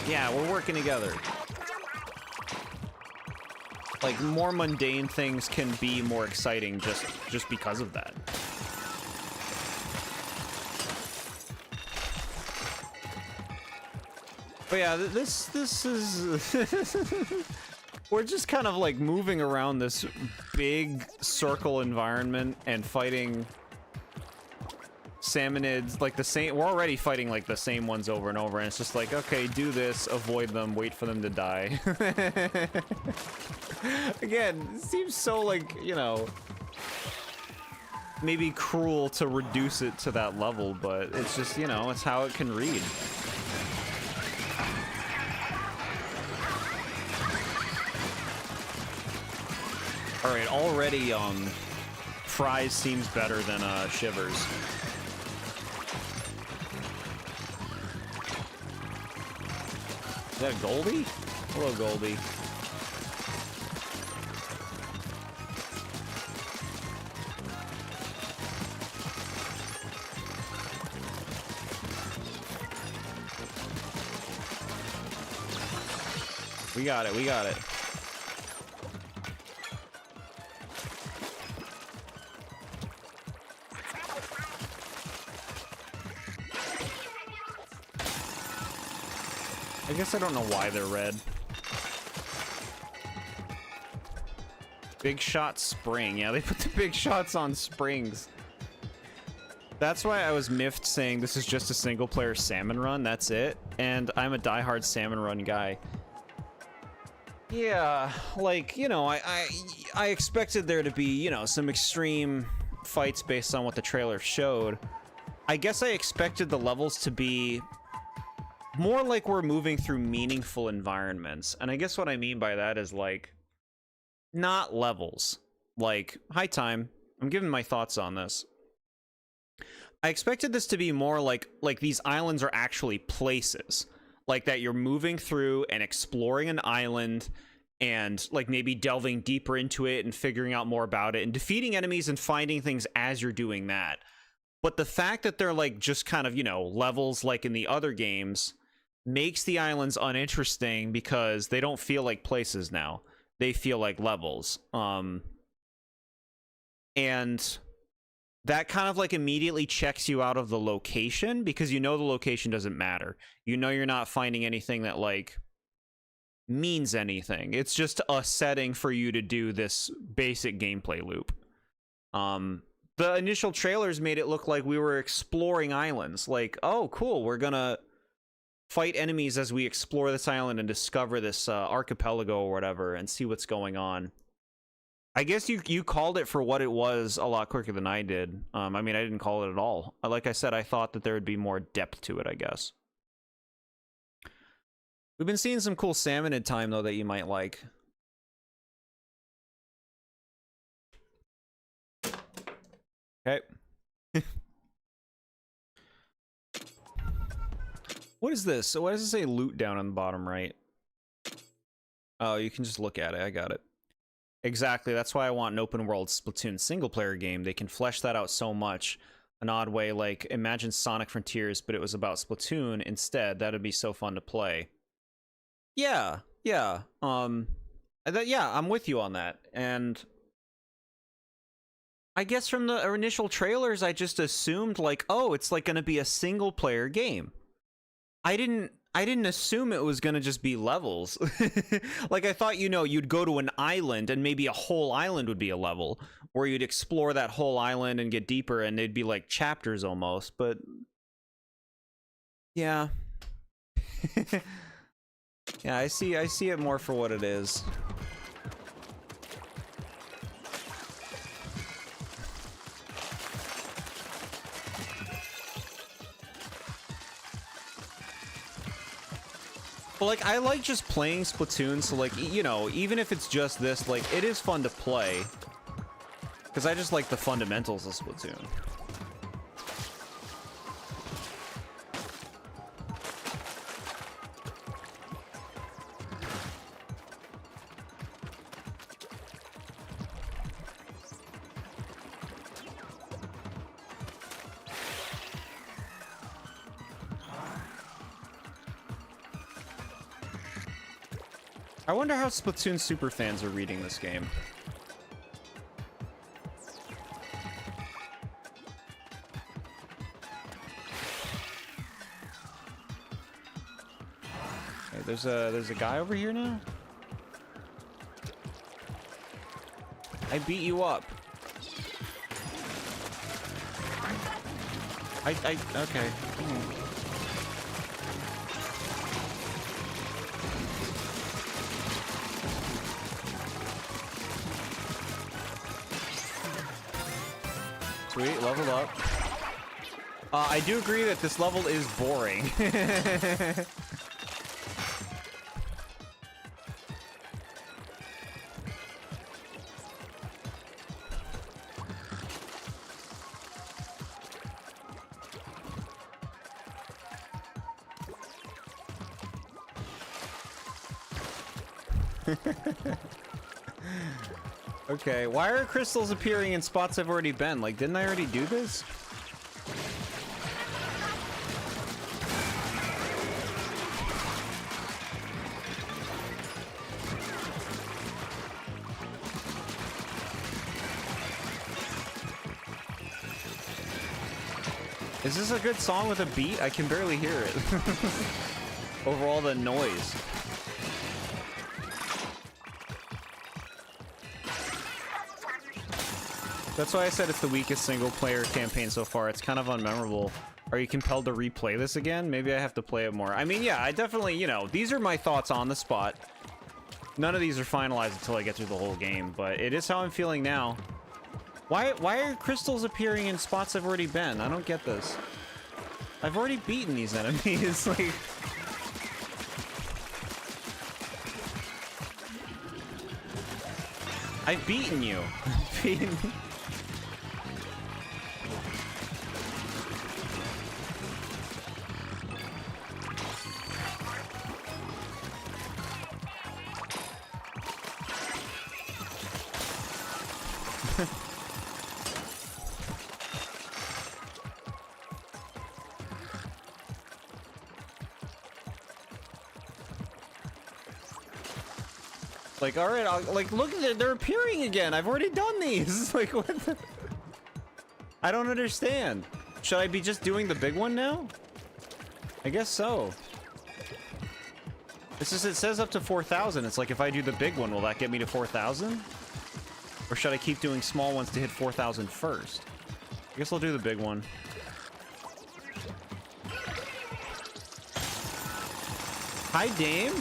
Yeah, we're working together. Like, more mundane things can be more exciting just because of that. But yeah, this is... We're just kind of like moving around this big circle environment and fighting salmonids, like the same. We're already fighting like the same ones over and over, and it's just like, okay, do this, avoid them, wait for them to die. Again, it seems so like, you know, maybe cruel to reduce it to that level, but it's just, you know, it's how it can read. All right, already Fries seems better than Shivers. Is that Goldie? Hello, Goldie. We got it, we got it. I guess I don't know why they're red. Big shot spring. Yeah, they put the big shots on springs. That's why I was miffed saying this is just a single player salmon run. That's it. And I'm a diehard salmon run guy. Yeah, like, you know, I expected there to be, you know, some extreme fights based on what the trailer showed. I guess I expected the levels to be more like we're moving through meaningful environments. And I guess what I mean by that is, like, not levels. Like, hi, Time. I'm giving my thoughts on this. I expected this to be more like these islands are actually places. Like that you're moving through and exploring an island and like maybe delving deeper into it and figuring out more about it and defeating enemies and finding things as you're doing that. But the fact that they're like just kind of, you know, levels like in the other games makes the islands uninteresting because they don't feel like places now. They feel like levels. And that kind of like immediately checks you out of the location because you know the location doesn't matter. You know you're not finding anything that like means anything. It's just a setting for you to do this basic gameplay loop. The initial trailers made it look like we were exploring islands. Like, oh, cool, we're gonna fight enemies as we explore this island and discover this archipelago or whatever and see what's going on. I guess you called it for what it was a lot quicker than I did. I mean, I didn't call it at all. Like I said, I thought that there would be more depth to it, I guess. We've been seeing some cool salmonid time, though, that you might like. Okay. What is this? So why does it say loot down on the bottom right? Oh, you can just look at it. I got it. Exactly. That's why I want an open world Splatoon single player game. They can flesh that out so much. An odd way, like imagine Sonic Frontiers, but it was about Splatoon instead. That'd be so fun to play. Yeah, yeah. Yeah, I'm with you on that. And I guess from the initial trailers, I just assumed like, oh, it's like going to be a single player game. I didn't assume it was gonna just be levels. Like I thought, you know, you'd go to an island and maybe a whole island would be a level, or you'd explore that whole island and get deeper and they'd be like chapters almost, but yeah. Yeah, I see it more for what it is. But like, I like just playing Splatoon, so like, you know, even if it's just this, like, it is fun to play. Because I just like the fundamentals of Splatoon. I wonder how Splatoon superfans are reading this game. Okay, there's a guy over here now. I beat you up. Okay. Sweet, leveled up. I do agree that this level is boring. Okay, why are crystals appearing in spots I've already been? Like, didn't I already do this? Is this a good song with a beat? I can barely hear it. Over all the noise. That's why I said it's the weakest single-player campaign so far. It's kind of unmemorable. Are you compelled to replay this again? Maybe I have to play it more. I mean, yeah, I definitely, you know, these are my thoughts on the spot. None of these are finalized until I get through the whole game, but it is how I'm feeling now. Why are crystals appearing in spots I've already been? I don't get this. I've already beaten these enemies, like... I've beaten you. Like, all right, like, look at it, they're appearing again. I've already done these. Like, what the... I don't understand. Should I be just doing the big one now? I guess so. This is, it says up to 4,000. It's like, if I do the big one, will that get me to 4,000? Or should I keep doing small ones to hit 4,000 first? I guess I'll do the big one. Hi, Dame.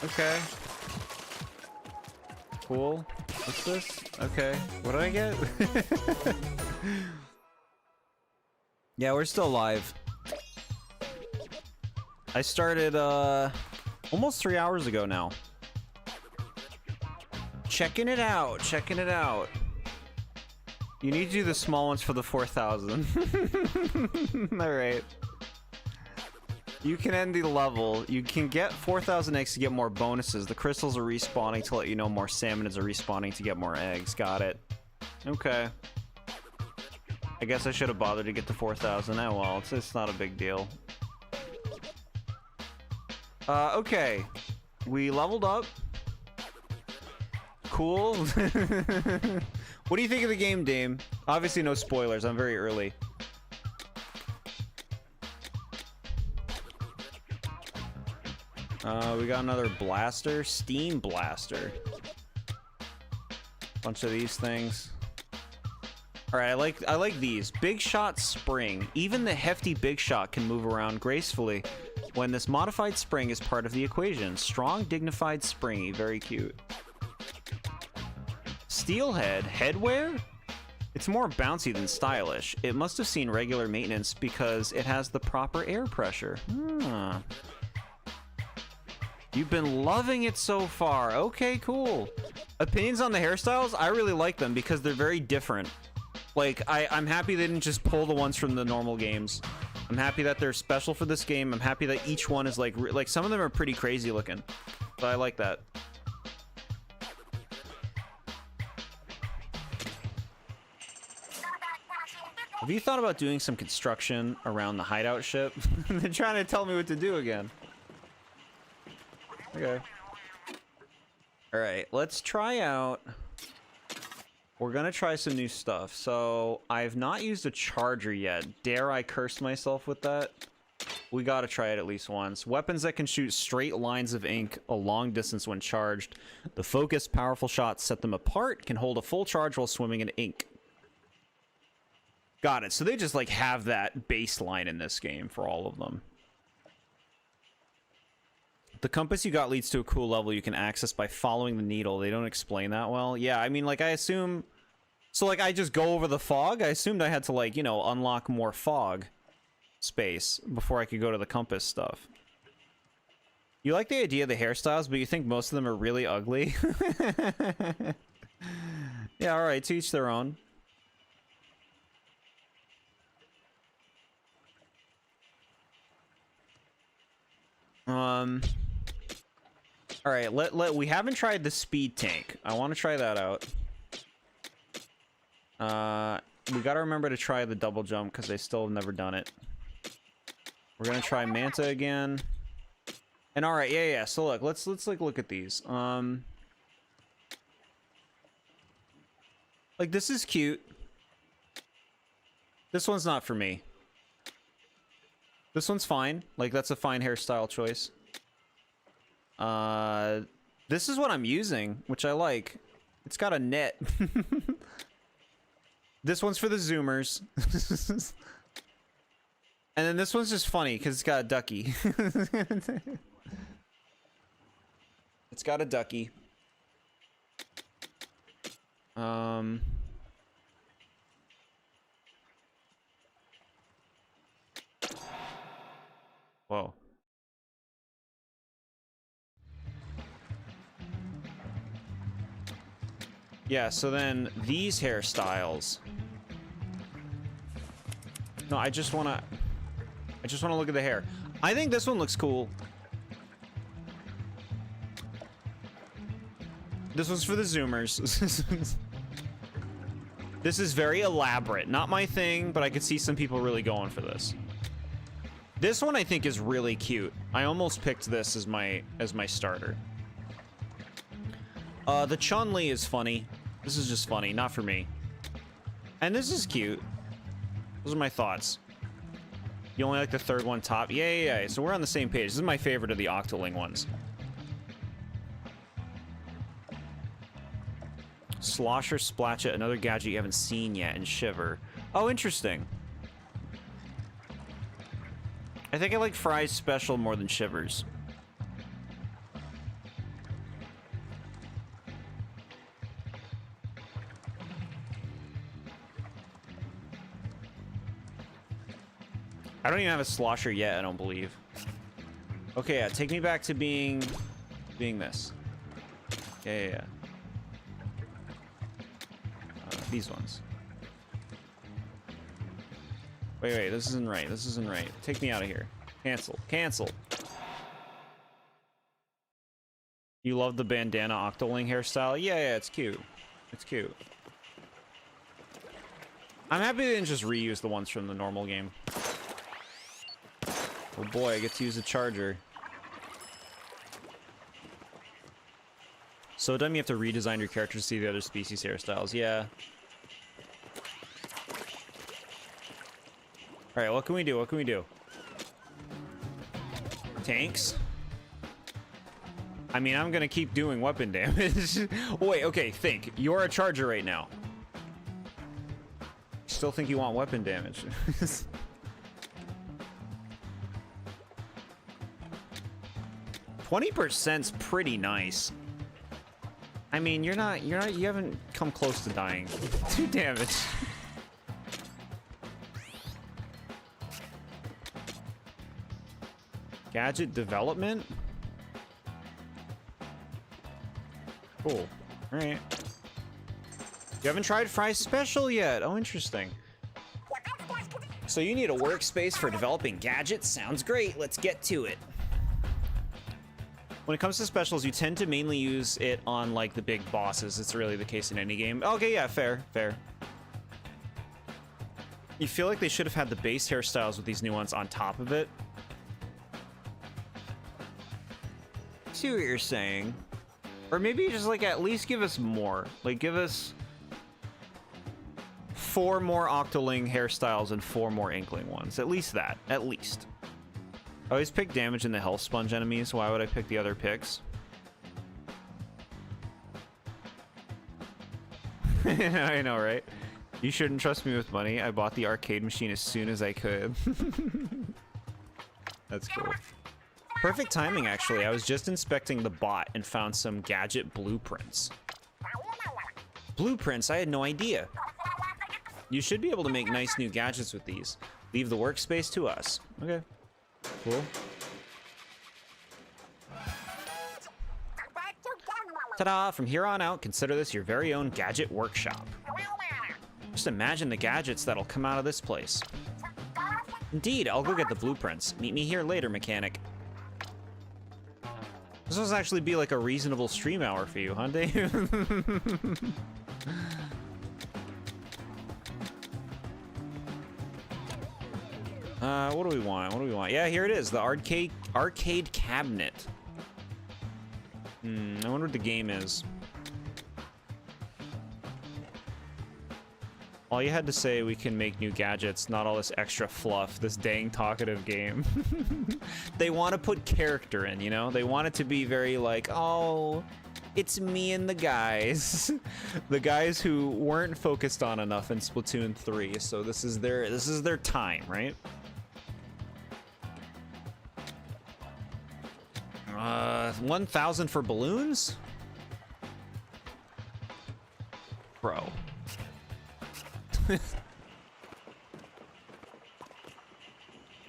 Okay. Cool. What's this? Okay. What did I get? Yeah, we're still live. I started, almost 3 hours ago now. Checking it out. Checking it out. You need to do the small ones for the 4,000. Alright. You can end the level. You can get 4,000 eggs to get more bonuses. The crystals are respawning to let you know more salmonids are respawning to get more eggs. Got it. Okay. I guess I should have bothered to get to 4,000. Oh well, it's not a big deal. Okay. We leveled up. Cool. What do you think of the game, Dame? Obviously no spoilers. I'm very early. We got another blaster, steam blaster. Bunch of these things. All right, I like these. Big shot spring. Even the hefty big shot can move around gracefully when this modified spring is part of the equation. Strong, dignified, springy. Very cute. Steelhead headwear. It's more bouncy than stylish. It must have seen regular maintenance because it has the proper air pressure. Hmm. You've been loving it so far. Okay, cool. Opinions on the hairstyles? I really like them because they're very different. Like, I'm happy they didn't just pull the ones from the normal games. I'm happy that they're special for this game. I'm happy that each one is like some of them are pretty crazy looking. So I like that. Have you thought about doing some construction around the hideout ship? They're trying to tell me what to do again. Okay. Alright, let's try out... We're gonna try some new stuff. So, I've not used a charger yet. Dare I curse myself with that? We gotta try it at least once. Weapons that can shoot straight lines of ink a long distance when charged. The focused, powerful shots set them apart, can hold a full charge while swimming in ink. Got it. So they just, like, have that baseline in this game for all of them. The compass you got leads to a cool level you can access by following the needle. They don't explain that well. Yeah, I mean, like, I assume... So, like, I just go over the fog? I assumed I had to, like, you know, unlock more fog space before I could go to the compass stuff. You like the idea of the hairstyles, but you think most of them are really ugly? Yeah, alright, to each their own. Alright, we haven't tried the speed tank. I want to try that out. We gotta remember to try the double jump because I still have never done it. We're gonna try Manta again. And alright, yeah. So look, let's like look at these. Like, this is cute. This one's not for me. This one's fine. Like, that's a fine hairstyle choice. This is what I'm using, which I like. It's got a net. This one's for the zoomers. And then this one's just funny because it's got a ducky. It's got a ducky. Whoa. Yeah, so then these hairstyles. No, I just wanna look at the hair. I think this one looks cool. This one's for the zoomers. This is very elaborate. Not my thing, but I could see some people really going for this. This one I think is really cute. I almost picked this as my starter. The Chun-Li is funny. This is just funny, not for me. And this is cute. Those are my thoughts. You only like the third one top? Yeah. So we're on the same page. This is my favorite of the Octoling ones. Slosher Splatchet, another gadget you haven't seen yet, and Shiver. Oh, interesting. I think I like Fry's special more than Shiver's. I don't even have a slosher yet, I don't believe. Okay, yeah, take me back to being this. Yeah. These ones. Wait, this isn't right. This isn't right. Take me out of here. Cancel. You love the bandana Octoling hairstyle? Yeah, it's cute. It's cute. I'm happy they didn't just reuse the ones from the normal game. Oh boy, I get to use a charger. So dumb you have to redesign your character to see the other species hairstyles. Yeah. Alright, what can we do? Tanks? I mean, I'm gonna keep doing weapon damage. Wait, okay, think. You're a charger right now. Still think you want weapon damage. 20%'s pretty nice. I mean, you haven't come close to dying. 2 damage. Gadget development? Cool. Alright. You haven't tried Fry's Special yet? Oh, interesting. So you need a workspace for developing gadgets? Sounds great. Let's get to it. When it comes to specials, you tend to mainly use it on, like, the big bosses. It's really the case in any game. Okay, yeah, fair, fair. You feel like they should have had the base hairstyles with these new ones on top of it. I see what you're saying. Or maybe just, like, at least give us more. Like, give us 4 more Octoling hairstyles and 4 more Inkling ones. At least that. At least. I always pick damage in the health sponge enemies. Why would I pick the other picks? I know, right? You shouldn't trust me with money. I bought the arcade machine as soon as I could. That's cool. Perfect timing, actually. I was just inspecting the bot and found some gadget blueprints. Blueprints? I had no idea. You should be able to make nice new gadgets with these. Leave the workspace to us. Okay. Cool. Ta-da! From here on out, consider this your very own gadget workshop. Just imagine the gadgets that'll come out of this place. Indeed, I'll go get the blueprints. Meet me here later, mechanic. This will actually be like a reasonable stream hour for you, huh, Dave? What do we want? What do we want? Yeah, here it is, the arcade cabinet. I wonder what the game is. All you had to say, we can make new gadgets, not all this extra fluff, this dang talkative game. They want to put character in, you know? They want it to be very like, oh, it's me and the guys. The guys who weren't focused on enough in Splatoon 3, so this is their time, right? 1,000 for balloons? Bro.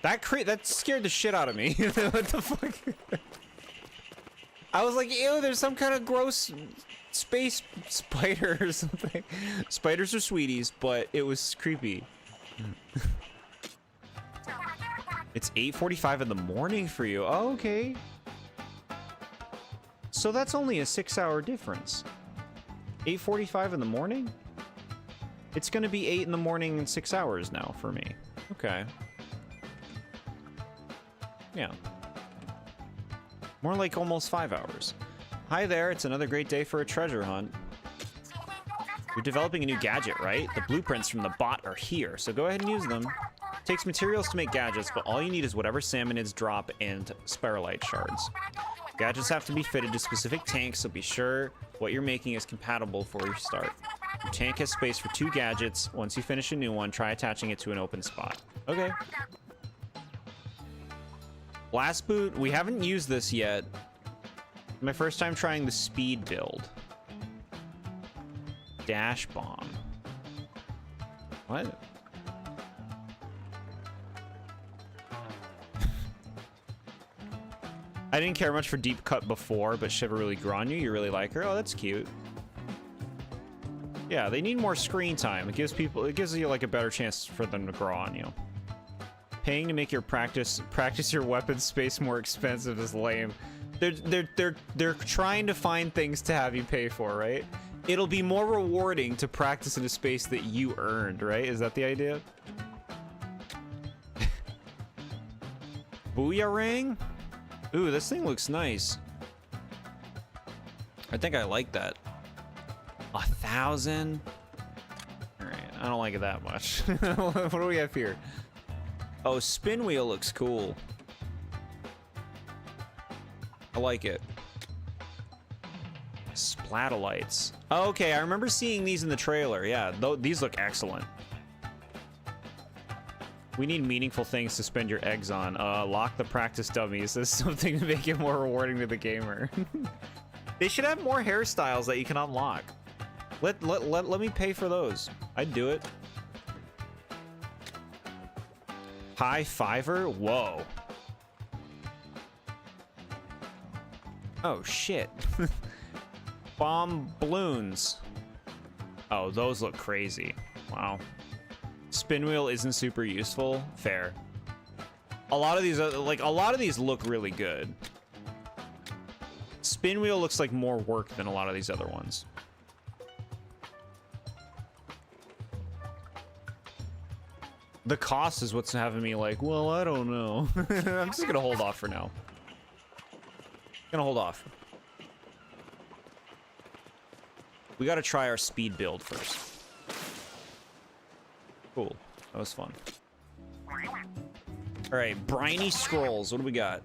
That scared the shit out of me. What the fuck? I was like, ew, there's some kind of gross space spider or something. Spiders are sweeties, but it was creepy. It's 8:45 in the morning for you. Oh, okay. So that's only a 6-hour difference. 8:45 in the morning? It's gonna be 8 in the morning in 6 hours now for me. Okay. Yeah. More like almost 5 hours. Hi there, it's another great day for a treasure hunt. You're developing a new gadget, right? The blueprints from the bot are here, so go ahead and use them. It takes materials to make gadgets, but all you need is whatever salmonids drop and spiralite shards. Gadgets have to be fitted to specific tanks, so be sure what you're making is compatible before you start. Your tank has space for 2 gadgets. Once you finish a new one, try attaching it to an open spot. Okay. Blast boot, we haven't used this yet. My first time trying the speed build. Dash bomb. What? I didn't care much for Deep Cut before, but Shiva really grew on you. You really like her. Oh, that's cute. Yeah, they need more screen time. It gives you like a better chance for them to grow on you. Paying to make your practice your weapon space more expensive is lame. They're trying to find things to have you pay for, right? It'll be more rewarding to practice in a space that you earned, right? Is that the idea? Booyarang? Ooh, this thing looks nice. I think I like that. 1,000? Alright, I don't like it that much. What do we have here? Oh, spin wheel looks cool. I like it. Splatolites. Oh, okay, I remember seeing these in the trailer. Yeah, these look excellent. We need meaningful things to spend your eggs on. Lock the practice dummies as something to make it more rewarding to the gamer. They should have more hairstyles that you can unlock. Let me pay for those. I'd do it. High fiver? Whoa. Oh, shit. Bomb balloons. Oh, those look crazy. Wow. Spin wheel isn't super useful. Fair. A lot of these are, like, a lot of these look really good. Spin wheel looks like more work than a lot of these other ones. The cost is what's having me like, well, I don't know. I'm just gonna hold off for now. Gonna hold off. We gotta try our speed build first. Cool. That was fun. Alright, briny scrolls. What do we got?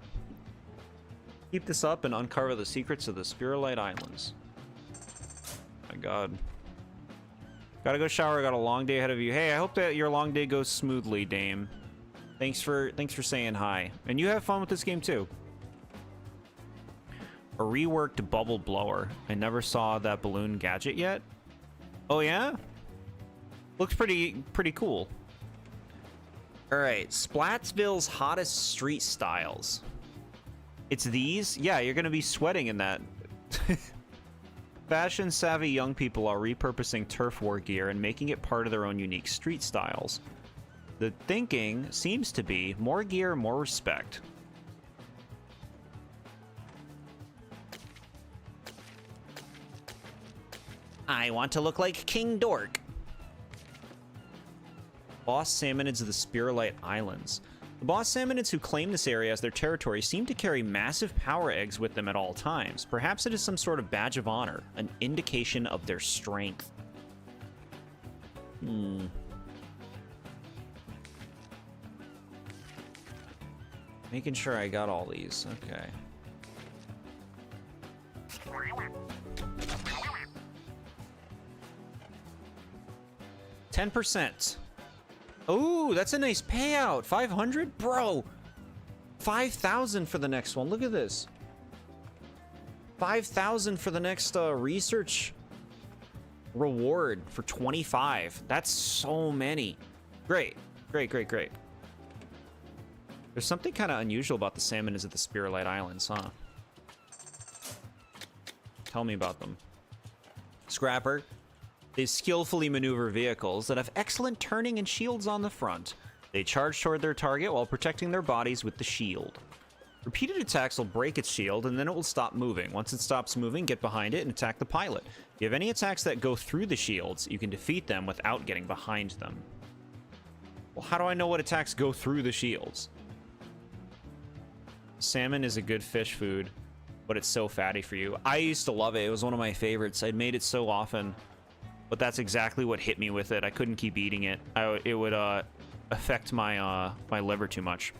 Keep this up and uncover the secrets of the Spirulite Islands. My god. Gotta go shower, got a long day ahead of you. Hey, I hope that your long day goes smoothly, Dame. Thanks for saying hi. And you have fun with this game too. A reworked bubble blower. I never saw that balloon gadget yet. Oh yeah? Looks pretty cool. Alright, Splatsville's hottest street styles. It's these? Yeah, you're gonna be sweating in that. Fashion-savvy young people are repurposing turf war gear and making it part of their own unique street styles. The thinking seems to be more gear, more respect. I want to look like King Dork. Boss salmonids of the Spirulite Islands. The boss salmonids who claim this area as their territory seem to carry massive power eggs with them at all times. Perhaps it is some sort of badge of honor, an indication of their strength. Making sure I got all these. Okay. %. Oh, that's a nice payout. 500? Bro. 5,000 for the next one. Look at this. 5,000 for the next research reward for 25. That's so many. Great. Great. There's something kind of unusual about the salmonids at the Spirulite Islands, huh? Tell me about them. Scrapper. They skillfully maneuver vehicles that have excellent turning and shields on the front. They charge toward their target while protecting their bodies with the shield. Repeated attacks will break its shield, and then it will stop moving. Once it stops moving, get behind it and attack the pilot. If you have any attacks that go through the shields, you can defeat them without getting behind them. Well, how do I know what attacks go through the shields? Salmon is a good fish food, but it's so fatty for you. I used to love it. It was one of my favorites. I'd made it so often. But that's exactly what hit me with it. I couldn't keep eating it. It would affect my my liver too much.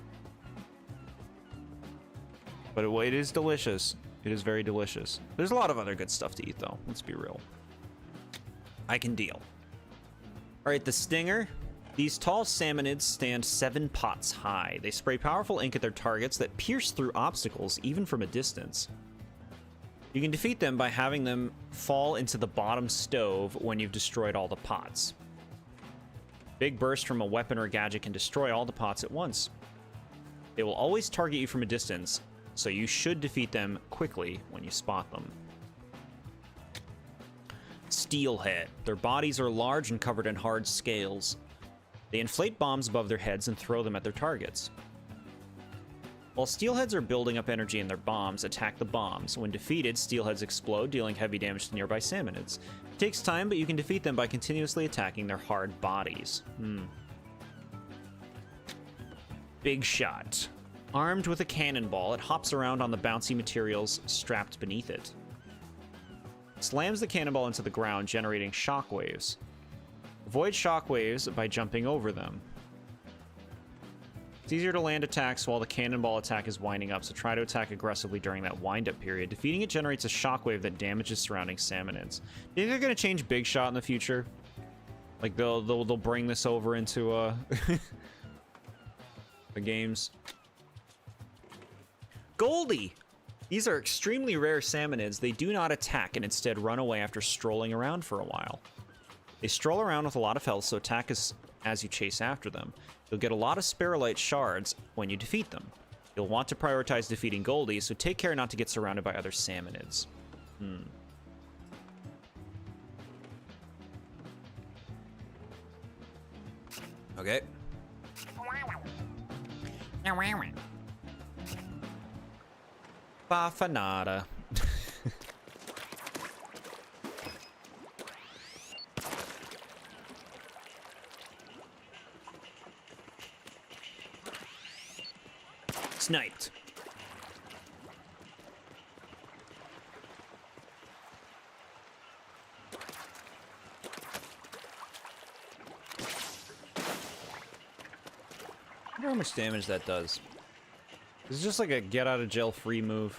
But it is delicious. It is very delicious. There's a lot of other good stuff to eat, though. Let's be real. I can deal. All right, the stinger. These tall salmonids stand 7 pots high. They spray powerful ink at their targets that pierce through obstacles, even from a distance. You can defeat them by having them fall into the bottom stove when you've destroyed all the pots. Big burst from a weapon or gadget can destroy all the pots at once. They will always target you from a distance, so you should defeat them quickly when you spot them. Steelhead. Their bodies are large and covered in hard scales. They inflate bombs above their heads and throw them at their targets. While steelheads are building up energy in their bombs, attack the bombs. When defeated, steelheads explode, dealing heavy damage to nearby salmonids. It takes time, but you can defeat them by continuously attacking their hard bodies. Big Shot. Armed with a cannonball, it hops around on the bouncy materials strapped beneath it. Slams the cannonball into the ground, generating shockwaves. Avoid shockwaves by jumping over them. It's easier to land attacks while the cannonball attack is winding up, so try to attack aggressively during that wind-up period. Defeating it generates a shockwave that damages surrounding salmonids. Do you think they're going to change Big Shot in the future? Like, they'll bring this over into, the games. Goldie! These are extremely rare salmonids. They do not attack and instead run away after strolling around for a while. They stroll around with a lot of health, so attack as you chase after them. You'll get a lot of Sparrowlight shards when you defeat them. You'll want to prioritize defeating Goldies, so take care not to get surrounded by other salmonids. Okay. Bafanada. Sniped. I wonder how much damage that does. This is just like a get out of jail free move.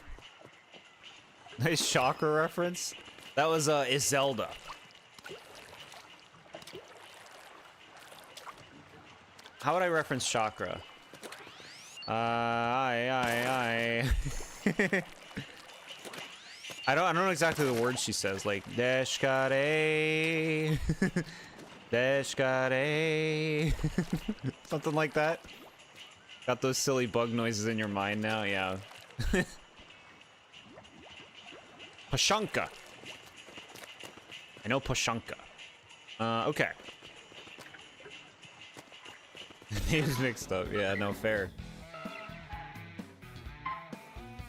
Nice chakra reference. That was Zelda. How would I reference chakra? I don't know exactly the words she says, like Deshkare Deshkare something like that. Got those silly bug noises in your mind now, yeah. Pashanka. I know Pashanka. Okay. Name's mixed up. Yeah, no, fair.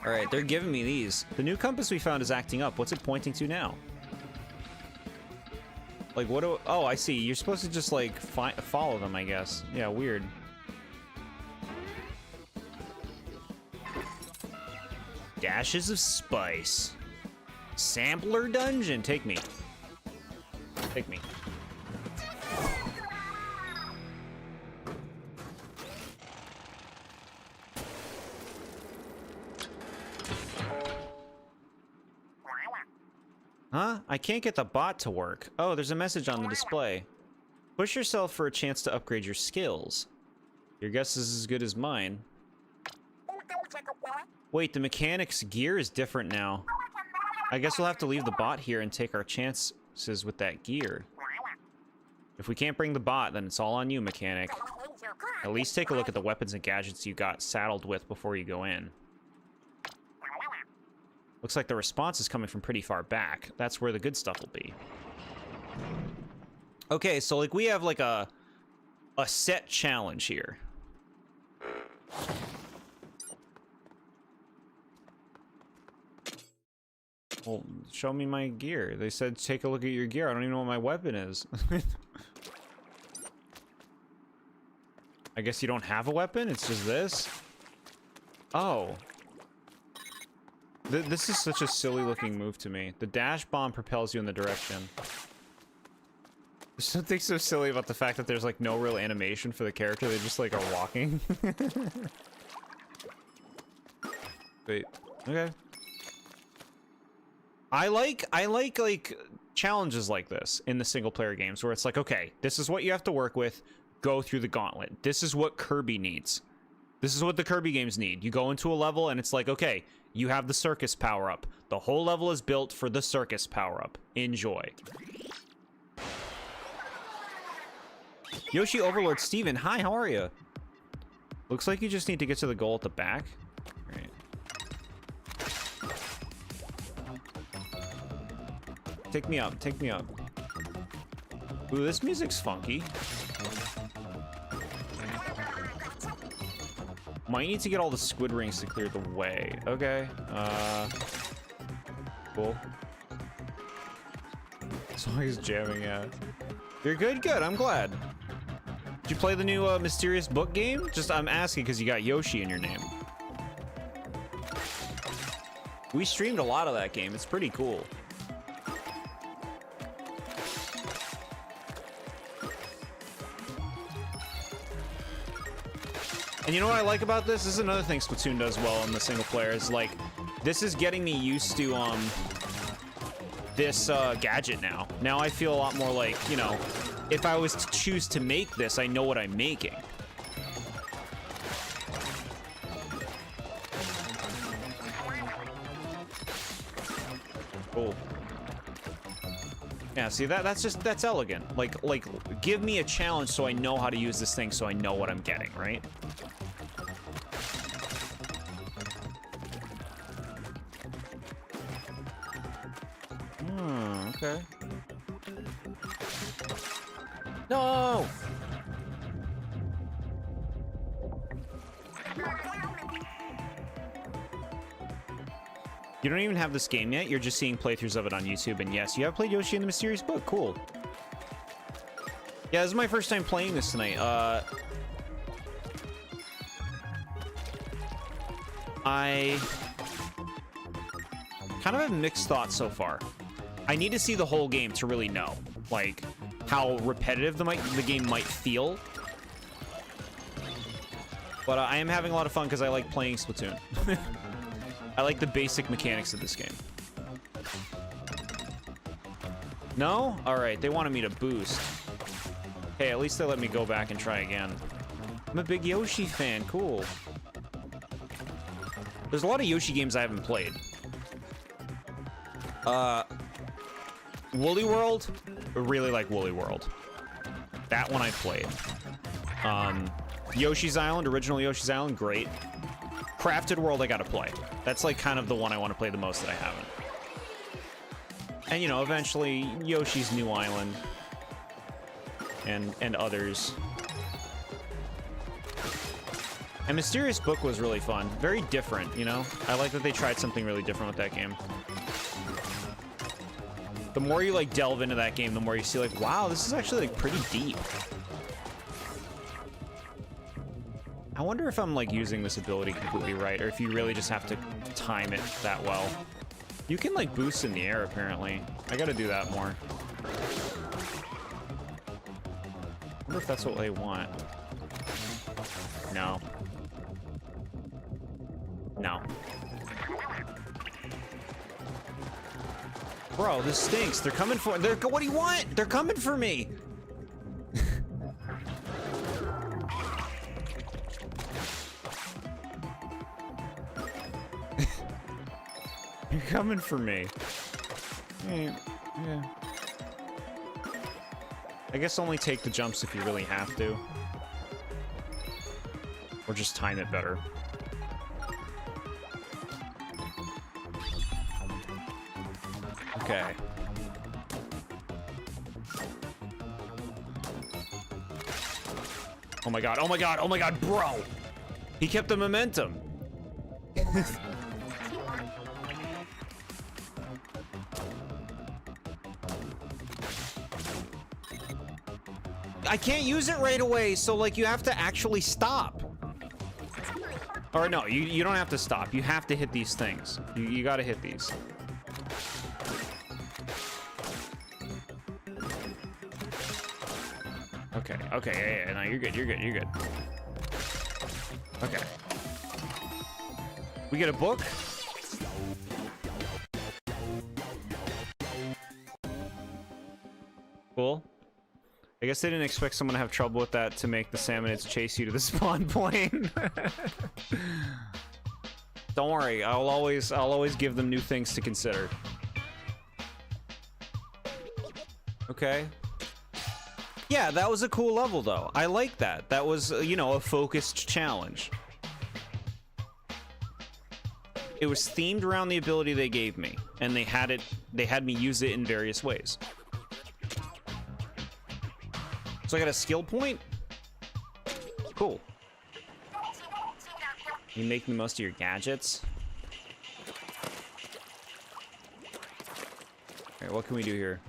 Alright, they're giving me these. The new compass we found is acting up. What's it pointing to now? Like, what do... Oh, I see. You're supposed to just, like, follow them, I guess. Yeah, weird. Dashes of spice. Sampler dungeon. Take me. Take me. Huh? I can't get the bot to work. Oh, there's a message on the display. Push yourself for a chance to upgrade your skills. Your guess is as good as mine. Wait, the mechanic's gear is different now. I guess we'll have to leave the bot here and take our chances with that gear. If we can't bring the bot, then it's all on you, mechanic. At least take a look at the weapons and gadgets you got saddled with before you go in. Looks like the response is coming from pretty far back. That's where the good stuff will be. Okay, so like we have like a set challenge here. Well, show me my gear. They said take a look at your gear. I don't even know what my weapon is. I guess you don't have a weapon? It's just this? Oh. This is such a silly looking move to me. The dash bomb propels you in the direction. There's something so silly about the fact that there's like no real animation for the character. They just like are walking. Wait. Okay. I like challenges like this in the single player games where it's like, okay, this is what you have to work with. Go through the gauntlet. This is what Kirby needs. This is what the Kirby games need. You go into a level and it's like, okay, you have the circus power-up. The whole level is built for the circus power-up. Enjoy. Yoshi Overlord Steven, hi, how are you? Looks like you just need to get to the goal at the back. Right. Take me up, take me up. Ooh, this music's funky. Might need to get all the squid rings to clear the way. Okay. Cool. Song's jamming out. You're good? Good. I'm glad. Did you play the new Mysterious Book game? Just, I'm asking because you got Yoshi in your name. We streamed a lot of that game. It's pretty cool. And you know what I like about this? This is another thing Splatoon does well in the single player. Is like, this is getting me used to this gadget now. Now I feel a lot more like, you know, if I was to choose to make this, I know what I'm making. Yeah, see, that's elegant. Like, give me a challenge so I know how to use this thing so I know what I'm getting, right? Okay. No! You don't even have this game yet? You're just seeing playthroughs of it on YouTube, and yes, you have played Yoshi and the Mysterious Book. Cool. Yeah, this is my first time playing this tonight. I kind of have mixed thoughts so far. I need to see the whole game to really know, like, how repetitive the game might feel. But I am having a lot of fun because I like playing Splatoon. I like the basic mechanics of this game. No? Alright, they wanted me to boost. Hey, at least they let me go back and try again. I'm a big Yoshi fan. Cool. There's a lot of Yoshi games I haven't played. Woolly World? I really like Woolly World. That one I played. Yoshi's Island, original Yoshi's Island, great. Crafted World I gotta play. That's like kind of the one I want to play the most that I haven't. And you know, eventually Yoshi's New Island and others. And Mysterious Book was really fun. Very different, you know? I like that they tried something really different with that game. The more you like delve into that game, the more you see like, wow, this is actually like pretty deep. I wonder if I'm like using this ability completely right, or if you really just have to time it that well. You can like boost in the air apparently. I gotta do that more. I wonder if that's what they want. No. No. Bro, this stinks. They're coming for. What do you want? They're coming for me. You're coming for me. Yeah. I guess only take the jumps if you really have to. Or just time it better. Okay. Oh my god, oh my god, oh my god, bro! He kept the momentum. I can't use it right away, so like you have to actually stop. Or no, you don't have to stop. You have to hit these things. You gotta hit these. Okay, yeah, no, you're good. Okay. We get a book. Cool. I guess they didn't expect someone to have trouble with that to make the salmonids chase you to the spawn point. Don't worry, I'll always give them new things to consider. Okay. Yeah, that was a cool level though. I like that. That was, you know, a focused challenge. It was themed around the ability they gave me, and they had me use it in various ways. So I got a skill point? Cool. You make the most of your gadgets? Alright, what can we do here?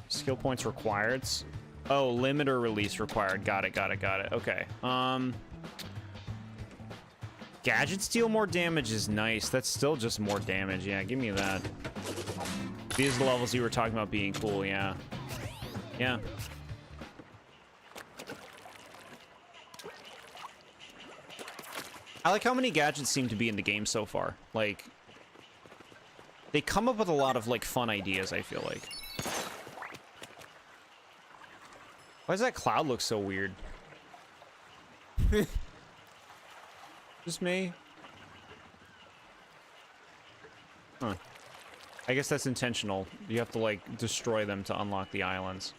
Skill points required. Oh, limiter release required. Got it. Okay. Gadgets deal more damage is nice. That's still just more damage. Yeah, give me that. These are the levels you were talking about being cool, yeah. Yeah. I like how many gadgets seem to be in the game so far. Like, they come up with a lot of, like, fun ideas, I feel like. Why does that cloud look so weird? Just me? I guess that's intentional. You have to, like, destroy them to unlock the islands.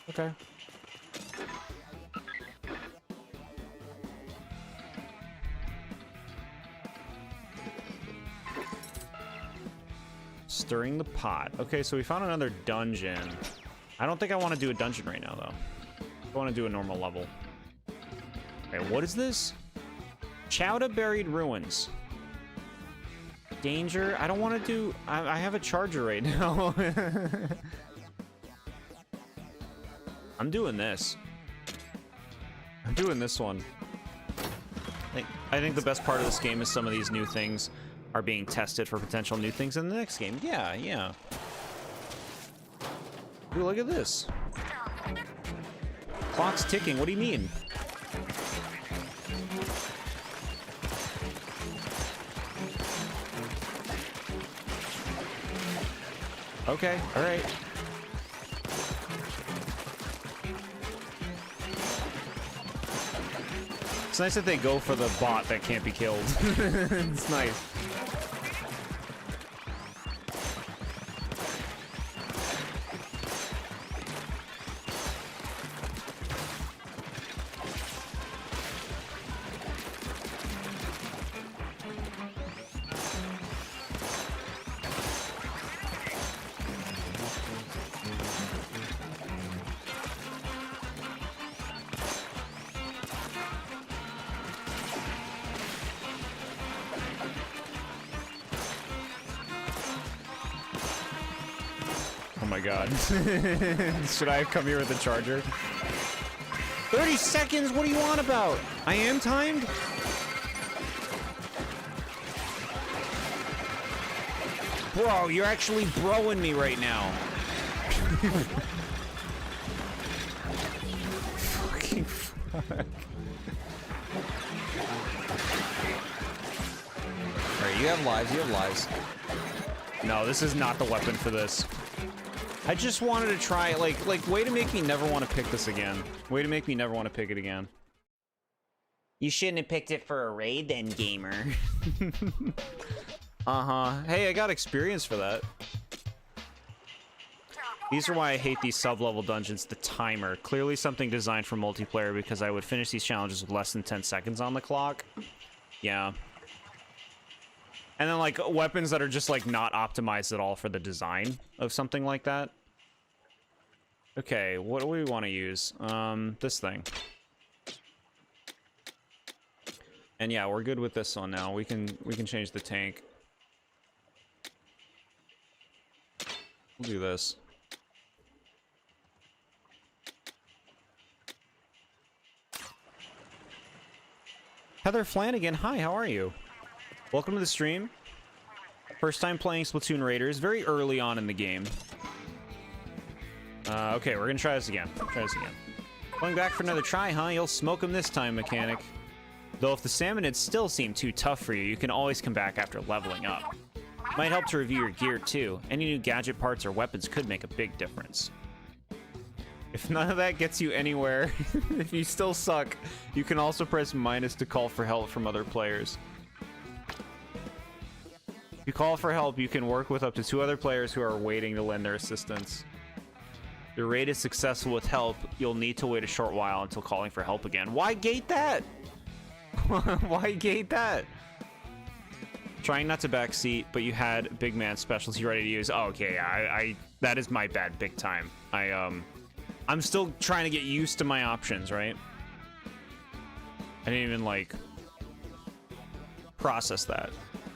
Okay. Stirring the pot. Okay, so we found another dungeon. I don't think I want to do a dungeon right now, though. I want to do a normal level. Okay, what is this? Chowda Buried Ruins. Danger. I don't want to do... I have a charger right now. I'm doing this. I'm doing this one. I think the best part of this game is some of these new things are being tested for potential new things in the next game. Yeah, yeah. Ooh, look at this. Clock's ticking. What do you mean? Okay, all right. It's nice that they go for the bot that can't be killed. It's nice. Oh my god. Should I have come here with a charger? 30 seconds? What do you want about? I am timed? Bro, you're actually broing me right now. Fucking fuck. Alright, you have lives, you have lives. No, this is not the weapon for this. I just wanted to try, like, way to make me never want to pick this again. Way to make me never want to pick it again. You shouldn't have picked it for a raid then, gamer. Uh-huh. Hey, I got experience for that. These are why I hate these sub-level dungeons. The timer. Clearly something designed for multiplayer because I would finish these challenges with less than 10 seconds on the clock. Yeah. And then, like, weapons that are just, like, not optimized at all for the design of something like that. Okay, what do we want to use? This thing. And yeah, we're good with this one now. We can change the tank. We'll do this. Heather Flanagan, hi, how are you? Welcome to the stream. First time playing Splatoon Raiders, very early on in the game. Okay, we're gonna try this again. Going back for another try, huh? You'll smoke him this time, mechanic. Though if the salmonids still seem too tough for you, you can always come back after leveling up. Might help to review your gear too. Any new gadget parts or weapons could make a big difference. If none of that gets you anywhere, if you still suck, you can also press minus to call for help from other players. If you call for help, you can work with up to 2 other players who are waiting to lend their assistance. If your raid is successful with help, you'll need to wait a short while until calling for help again. Why gate that? Why gate that? Trying not to backseat, but you had big man specialty ready to use. Oh, okay, I that is my bad big time. I'm still trying to get used to my options, right? I didn't even, like, process that.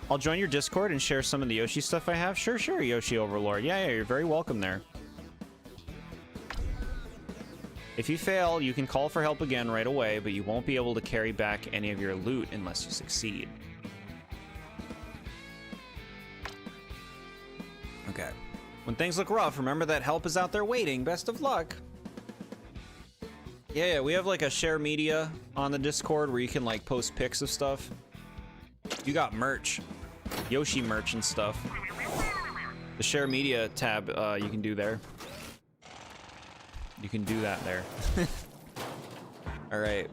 I'll join your Discord and share some of the Yoshi stuff I have. Sure, Yoshi Overlord. Yeah, you're very welcome there. If you fail, you can call for help again right away, but you won't be able to carry back any of your loot unless you succeed. Okay. When things look rough, remember that help is out there waiting. Best of luck. Yeah, we have, like, a share media on the Discord where you can, like, post pics of stuff. You got merch. Yoshi merch and stuff. The share media tab, you can do there. You can do that there. All right.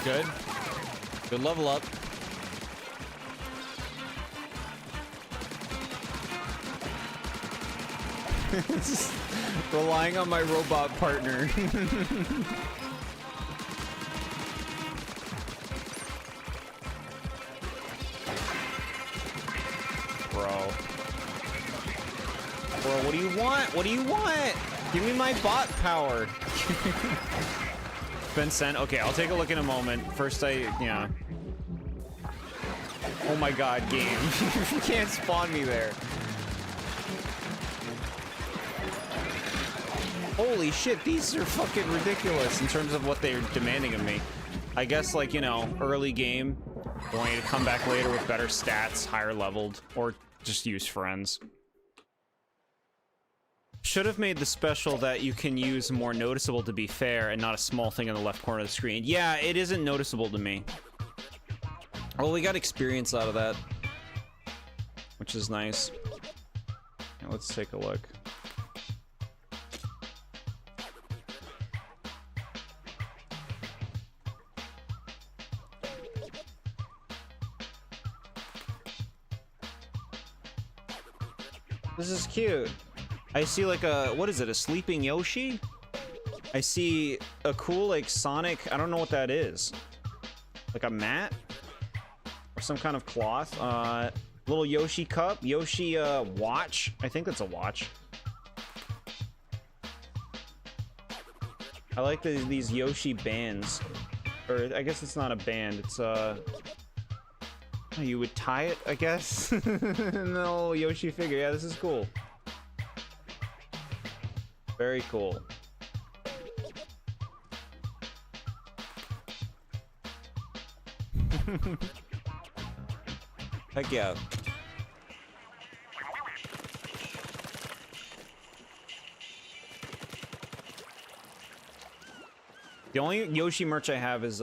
good. Good level up. Relying on my robot partner. Bro, what do you want? What do you want? Give me my bot power. Been sent. Okay, I'll take a look in a moment. First, yeah. Oh my god, game. You can't spawn me there. Holy shit, these are fucking ridiculous in terms of what they're demanding of me. I guess, like, you know, early game, going to come back later with better stats, higher leveled, or just use friends. Should have made the special that you can use more noticeable, to be fair, and not a small thing in the left corner of the screen. Yeah, it isn't noticeable to me. Well, we got experience out of that, which is nice. Now, let's take a look. This is cute. I see like a, what is it, a sleeping Yoshi? I see a cool like Sonic, I don't know what that is. Like a mat? Or some kind of cloth. Little Yoshi cup, Yoshi watch. I think that's a watch. I like these Yoshi bands. Or I guess it's not a band, it's you would tie it, I guess. No, Yoshi figure. Yeah, this is cool. Very cool. Heck yeah. The only Yoshi merch I have is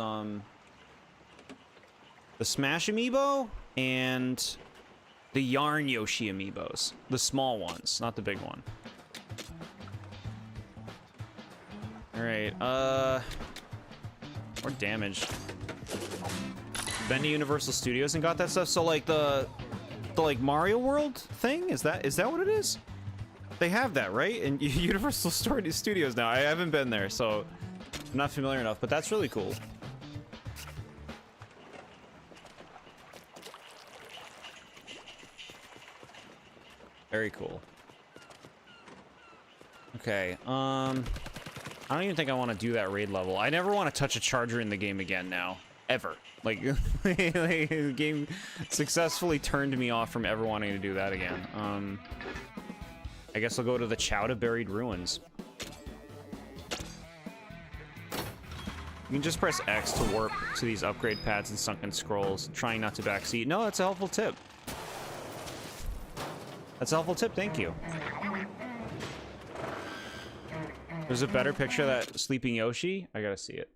the Smash amiibo and the Yarn Yoshi amiibos. The small ones, not the big one. Alright, or damaged. Been to Universal Studios and got that stuff. So like the like Mario World thing? Is that what it is? They have that, right? In Universal Studios now. I haven't been there, so I'm not familiar enough, but that's really cool. Very cool. Okay, I don't even think I want to do that raid level. I never want to touch a charger in the game again now. Ever. Like, the game successfully turned me off from ever wanting to do that again. I guess I'll go to the Chowda Buried Ruins. You can just press X to warp to these upgrade pads and sunken scrolls, trying not to backseat. No, that's a helpful tip. That's a helpful tip, thank you. There's a better picture of that sleeping Yoshi. I gotta see it.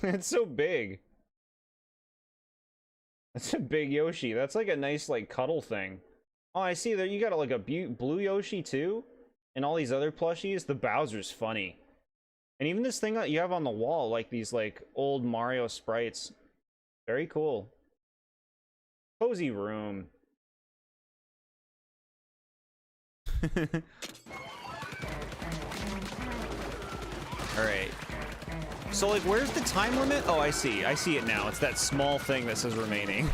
It's so big. That's a big Yoshi. That's like a nice like cuddle thing. Oh, I see there. You got like a blue Yoshi too, and all these other plushies. The Bowser's funny, and even this thing that you have on the wall, like these like old Mario sprites. Very cool. Cozy room. All right. So, like, where's the time limit? Oh, I see. I see it now. It's that small thing that says remaining.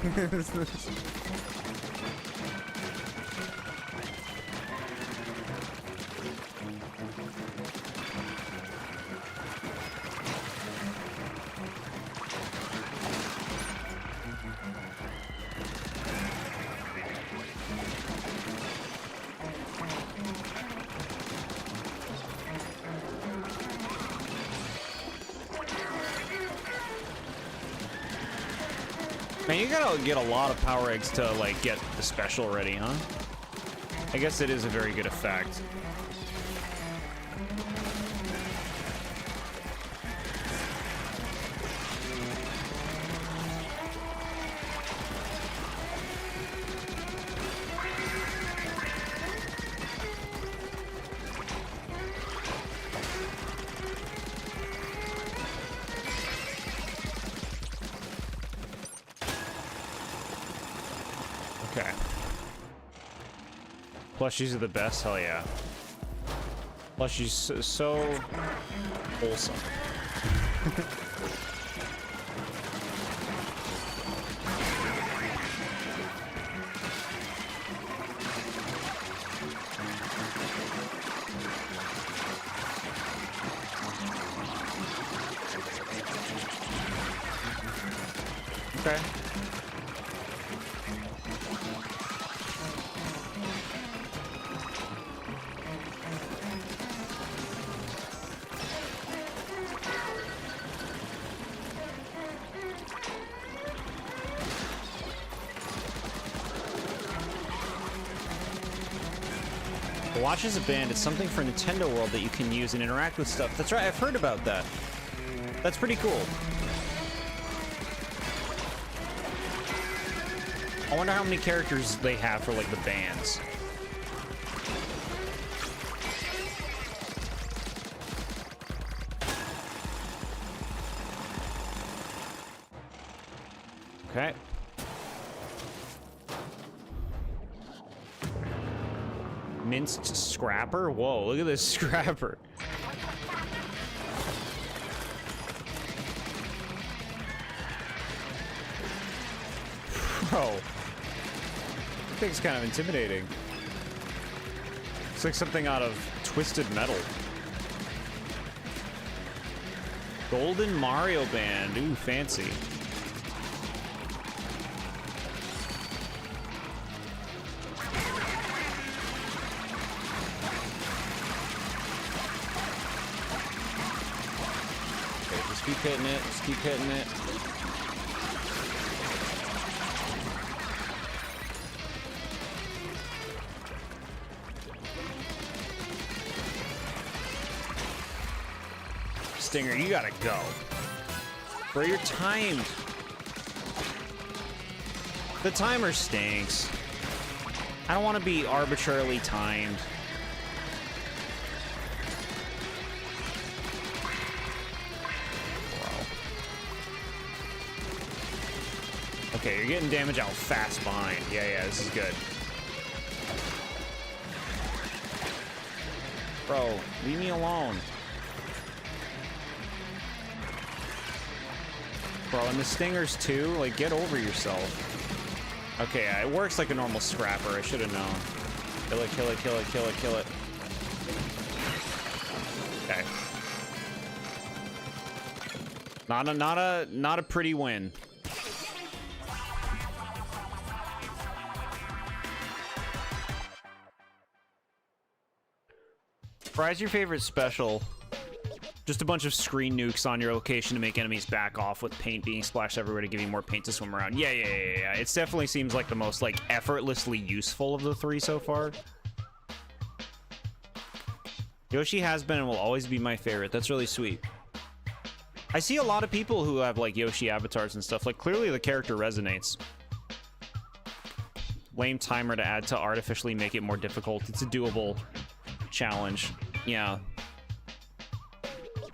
Man, you gotta get a lot of power eggs to, like, get the special ready, huh? I guess it is a very good effect. Okay. Plushies are the best? Hell yeah. Plushies so wholesome. Okay. Watch as a band. It's something for Nintendo World that you can use and interact with stuff. That's right. I've heard about that. That's pretty cool. I wonder how many characters they have for, like, the bands. Okay. Minced scrapper? Whoa, look at this scrapper. Bro. That thing's kind of intimidating. It's like something out of Twisted Metal. Golden Mario Band. Ooh, fancy. Okay, just keep hitting it. Just keep hitting it. Stinger, you gotta go. Bro, you're timed. The timer stinks. I don't want to be arbitrarily timed. Bro. Okay, you're getting damage out fast behind. Yeah, this is good. Bro, leave me alone. Bro, and the stingers too, like, get over yourself. Okay, it works like a normal scrapper, I should have known. Kill it, kill it, kill it, kill it, kill it. Okay. Not a pretty win. Fry's your favorite special. Just a bunch of screen nukes on your location to make enemies back off with paint being splashed everywhere to give you more paint to swim around. Yeah. It definitely seems like the most, like, effortlessly useful of the three so far. Yoshi has been and will always be my favorite. That's really sweet. I see a lot of people who have, like, Yoshi avatars and stuff. Like, clearly the character resonates. Lame timer to add to artificially make it more difficult. It's a doable challenge. Yeah.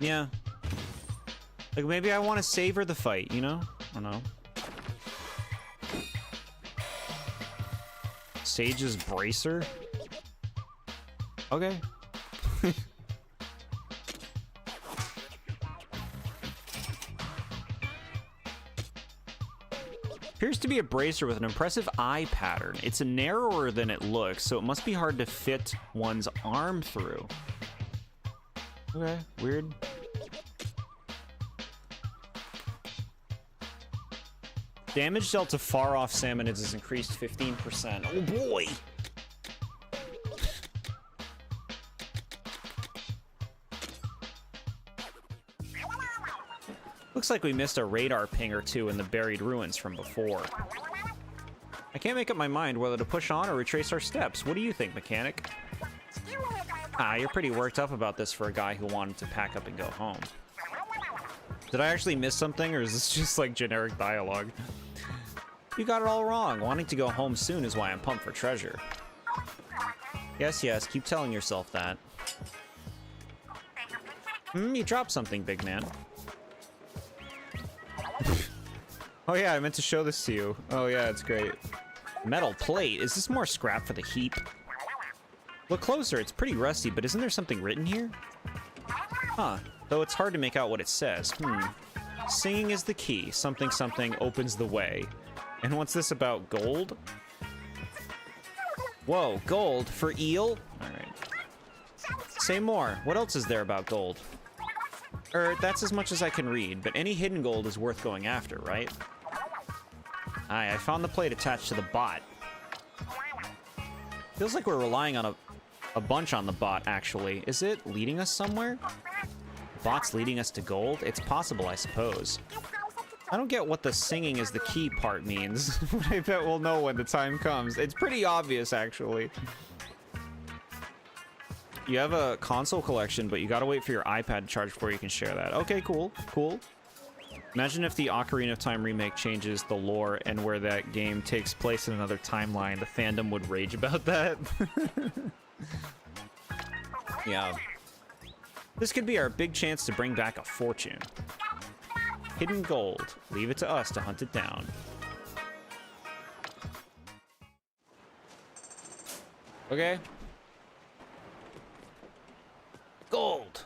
Yeah. Like, maybe I want to savor the fight, you know? I don't know. Sage's Bracer? Okay. Appears to be a bracer with an impressive eye pattern. It's narrower than it looks, so it must be hard to fit one's arm through. Okay, weird. Damage dealt to far-off salmonids is increased 15%. Oh boy! Looks like we missed a radar ping or two in the buried ruins from before. I can't make up my mind whether to push on or retrace our steps. What do you think, mechanic? Ah, you're pretty worked up about this for a guy who wanted to pack up and go home. Did I actually miss something, or is this just like generic dialogue? You got it all wrong. Wanting to go home soon is why I'm pumped for treasure. Yes, keep telling yourself that. You dropped something, big man. Oh yeah, I meant to show this to you. Oh yeah, it's great. Metal plate. Is this more scrap for the heap? Look closer. It's pretty rusty, but isn't there something written here? Huh. Though it's hard to make out what it says. Singing is the key. Something something opens the way. And what's this about? Gold? Whoa, gold for eel? Alright. Say more. What else is there about gold? That's as much as I can read, but any hidden gold is worth going after, right? Aye, I found the plate attached to the bot. Feels like we're relying on a bunch on the bot, actually. Is it leading us somewhere? Bot's leading us to gold? It's possible, I suppose. I don't get what the singing is the key part means, but I bet we'll know when the time comes. It's pretty obvious, actually. You have a console collection, but you gotta wait for your iPad to charge before you can share that. Okay, cool, cool. Imagine if the Ocarina of Time remake changes the lore and where that game takes place in another timeline. The fandom would rage about that. Yeah. This could be our big chance to bring back a fortune. Hidden gold. Leave it to us to hunt it down. Okay. Gold.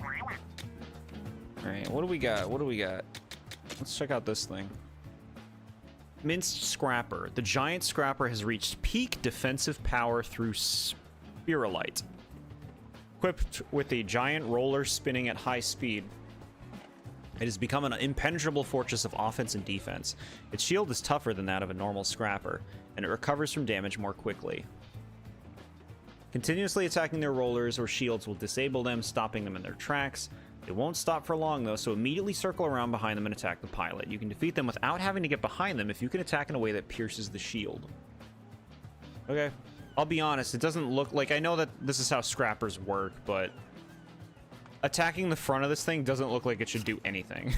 All right, what do we got? What do we got? Let's check out this thing. Minced Scrapper. The giant scrapper has reached peak defensive power through Spirulite. Equipped with a giant roller spinning at high speed, it has become an impenetrable fortress of offense and defense. Its shield is tougher than that of a normal scrapper, and it recovers from damage more quickly. Continuously attacking their rollers or shields will disable them, stopping them in their tracks. They won't stop for long, though, so immediately circle around behind them and attack the pilot. You can defeat them without having to get behind them if you can attack in a way that pierces the shield. Okay. I'll be honest, it doesn't look like... I know that this is how scrappers work, but... attacking the front of this thing doesn't look like it should do anything.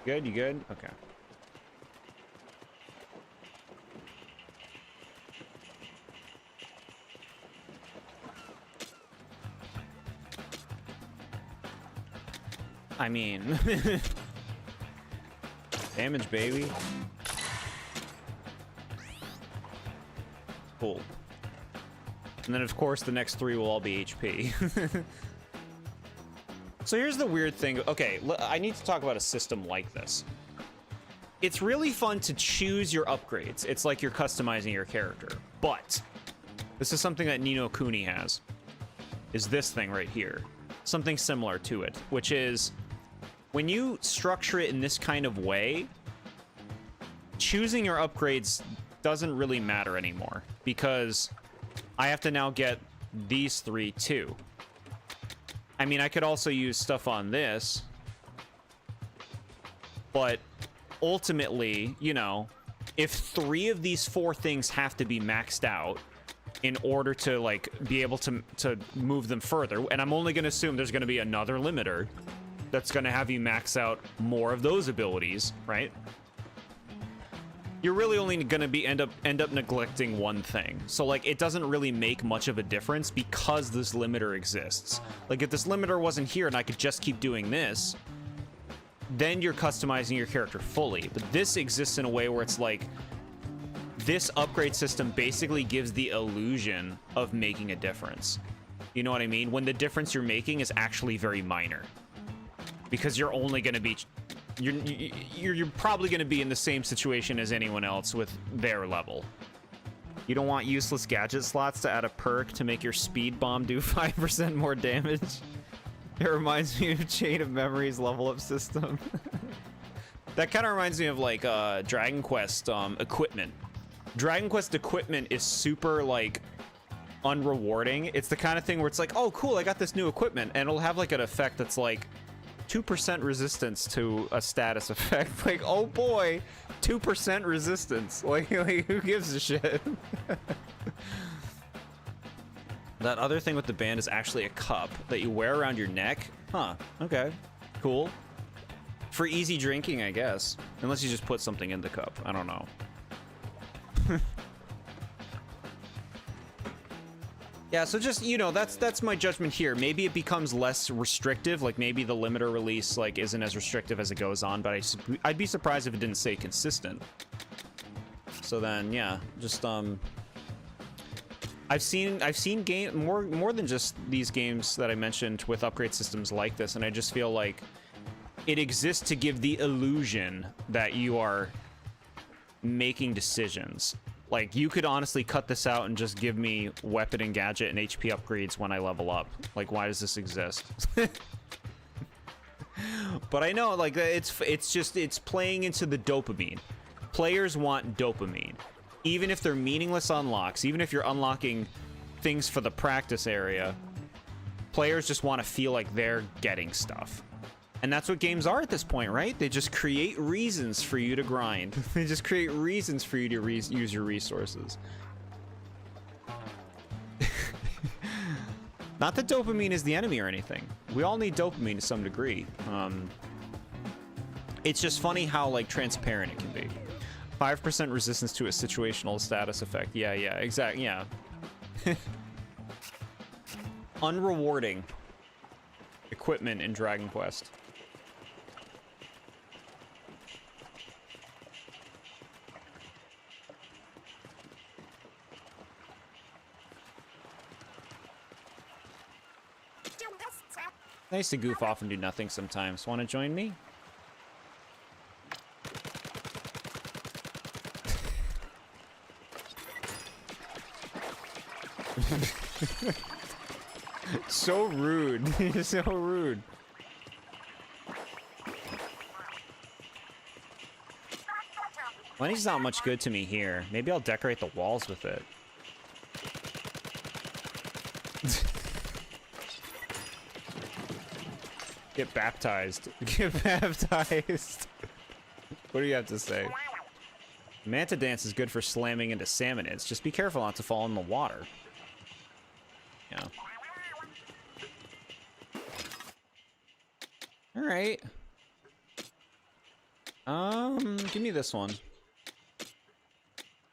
Good? You good? Okay. I mean... damage, baby. Cool. And then, of course, the next 3 will all be HP. So here's the weird thing. Okay, I need to talk about a system like this. It's really fun to choose your upgrades. It's like you're customizing your character. But this is something that Ni no Kuni has. Is this thing right here. Something similar to it, which is when you structure it in this kind of way, choosing your upgrades doesn't really matter anymore because I have to now get these 3 too. I mean, I could also use stuff on this, but ultimately, you know, if 3 of these 4 things have to be maxed out in order to, like, be able to move them further, and I'm only going to assume there's going to be another limiter that's going to have you max out more of those abilities, right? You're really only going to be end up neglecting one thing. So, like, it doesn't really make much of a difference because this limiter exists. Like, if this limiter wasn't here and I could just keep doing this, then you're customizing your character fully. But this exists in a way where it's like, this upgrade system basically gives the illusion of making a difference. You know what I mean? When the difference you're making is actually very minor. Because you're only going to be... You're probably going to be in the same situation as anyone else with their level. You don't want useless gadget slots to add a perk to make your speed bomb do 5% more damage. It reminds me of Chain of Memories level up system. That kind of reminds me of like Dragon Quest equipment. Dragon Quest equipment is super like unrewarding. It's the kind of thing where it's like, oh cool, I got this new equipment, and it'll have like an effect that's like 2% resistance to a status effect. Like, oh boy, 2% resistance. Like, who gives a shit? That other thing with the band is actually a cup that you wear around your neck. Huh, okay, cool. For easy drinking, I guess. Unless you just put something in the cup. I don't know. Yeah, so just, you know, that's my judgment here. Maybe it becomes less restrictive, like maybe the limiter release like isn't as restrictive as it goes on, but I'd be surprised if it didn't stay consistent. So then, yeah, just I've seen game more than just these games that I mentioned with upgrade systems like this, and I just feel like it exists to give the illusion that you are making decisions. Like, you could honestly cut this out and just give me weapon and gadget and HP upgrades when I level up. Like, why does this exist? But I know, like, it's playing into the dopamine. Players want dopamine. Even if they're meaningless unlocks, even if you're unlocking things for the practice area, players just want to feel like they're getting stuff. And that's what games are at this point, right? They just create reasons for you to grind. They just create reasons for you to use your resources. Not that dopamine is the enemy or anything. We all need dopamine to some degree. It's just funny how, like, transparent it can be. 5% resistance to a situational status effect. Yeah, exactly, yeah. Unrewarding equipment in Dragon Quest. Nice to goof off and do nothing sometimes. Want to join me? So rude. So rude. Money's not much good to me here. Maybe I'll decorate the walls with it. Get baptized. Get baptized. What do you have to say? Manta Dance is good for slamming into salmonids. Just be careful not to fall in the water. Yeah. Alright. Give me this one.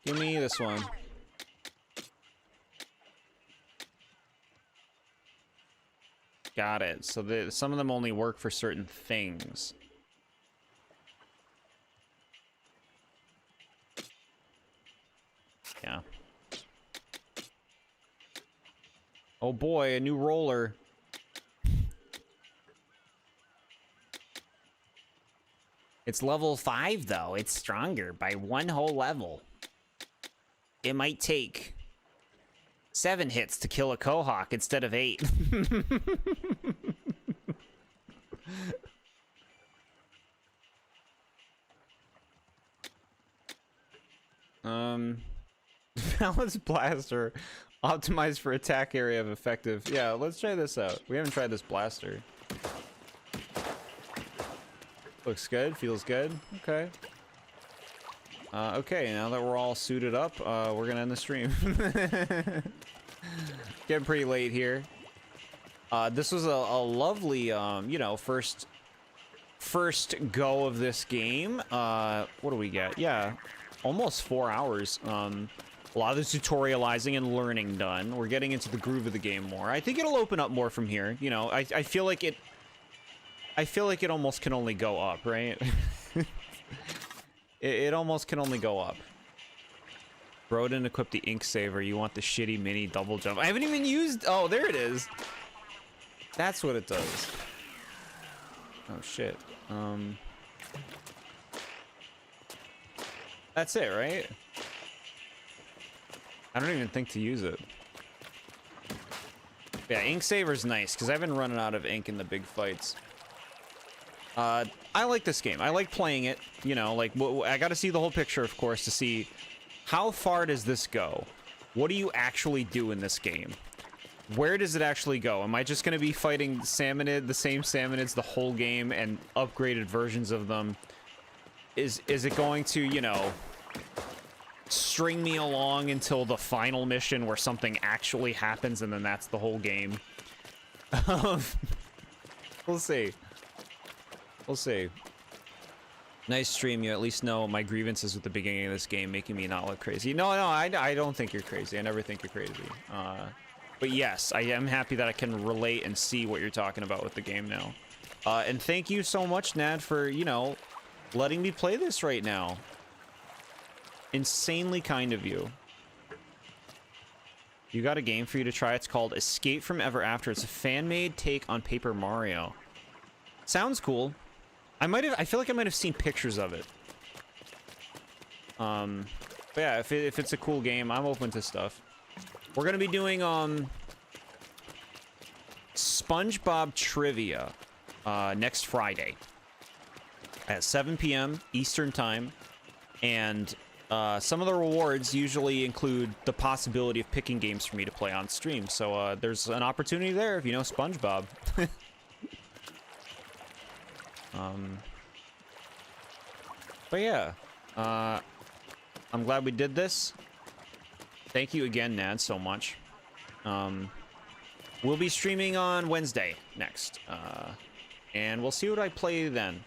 Give me this one. Got it. So some of them only work for certain things. Yeah. Oh boy, a new roller. It's level 5 though. It's stronger by 1 whole level. It might take 7 hits to kill a Quahog instead of 8. Balance blaster optimized for attack area of effective. Yeah, let's try this out. We haven't tried this blaster. Looks good, feels good. Okay. Okay, now that we're all suited up, we're gonna end the stream. Getting pretty late here. This was a lovely, you know, first go of this game. What do we get? Yeah, almost 4 hours. A lot of the tutorializing and learning done. We're getting into the groove of the game more. I think it'll open up more from here. You know, I feel like it. I feel like it almost can only go up, right? It almost can only go up. Bro didn't equip the ink saver. You want the shitty mini double jump. I haven't even used... Oh, there it is. That's what it does. Oh, shit. That's it, right? I don't even think to use it. Yeah, ink saver's nice, because I've been running out of ink in the big fights. I like this game. I like playing it. You know, like, I gotta see the whole picture, of course, to see how far does this go? What do you actually do in this game? Where does it actually go? Am I just gonna be fighting the same salmonids the whole game and upgraded versions of them? Is it going to, you know, string me along until the final mission where something actually happens and then that's the whole game? We'll see. We'll see. Nice stream. You at least know my grievances with the beginning of this game making me not look crazy. No, I don't think you're crazy. I never think you're crazy. But yes, I am happy that I can relate and see what you're talking about with the game now. And thank you so much, Nad, for, you know, letting me play this right now. Insanely kind of you. You got a game for you to try. It's called Escape from Ever After. It's a fan-made take on Paper Mario. Sounds cool. I feel like I might have seen pictures of it. But yeah, if it's a cool game, I'm open to stuff. We're gonna be doing SpongeBob trivia next Friday at 7 p.m. Eastern time, and some of the rewards usually include the possibility of picking games for me to play on stream. So there's an opportunity there if you know SpongeBob. But yeah, I'm glad we did this. Thank you again, Nad, so much. We'll be streaming on Wednesday next, and we'll see what I play then.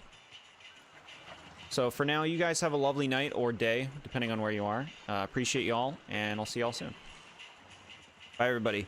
So for now, you guys have a lovely night or day, depending on where you are. Appreciate y'all, and I'll see y'all soon. Bye, everybody.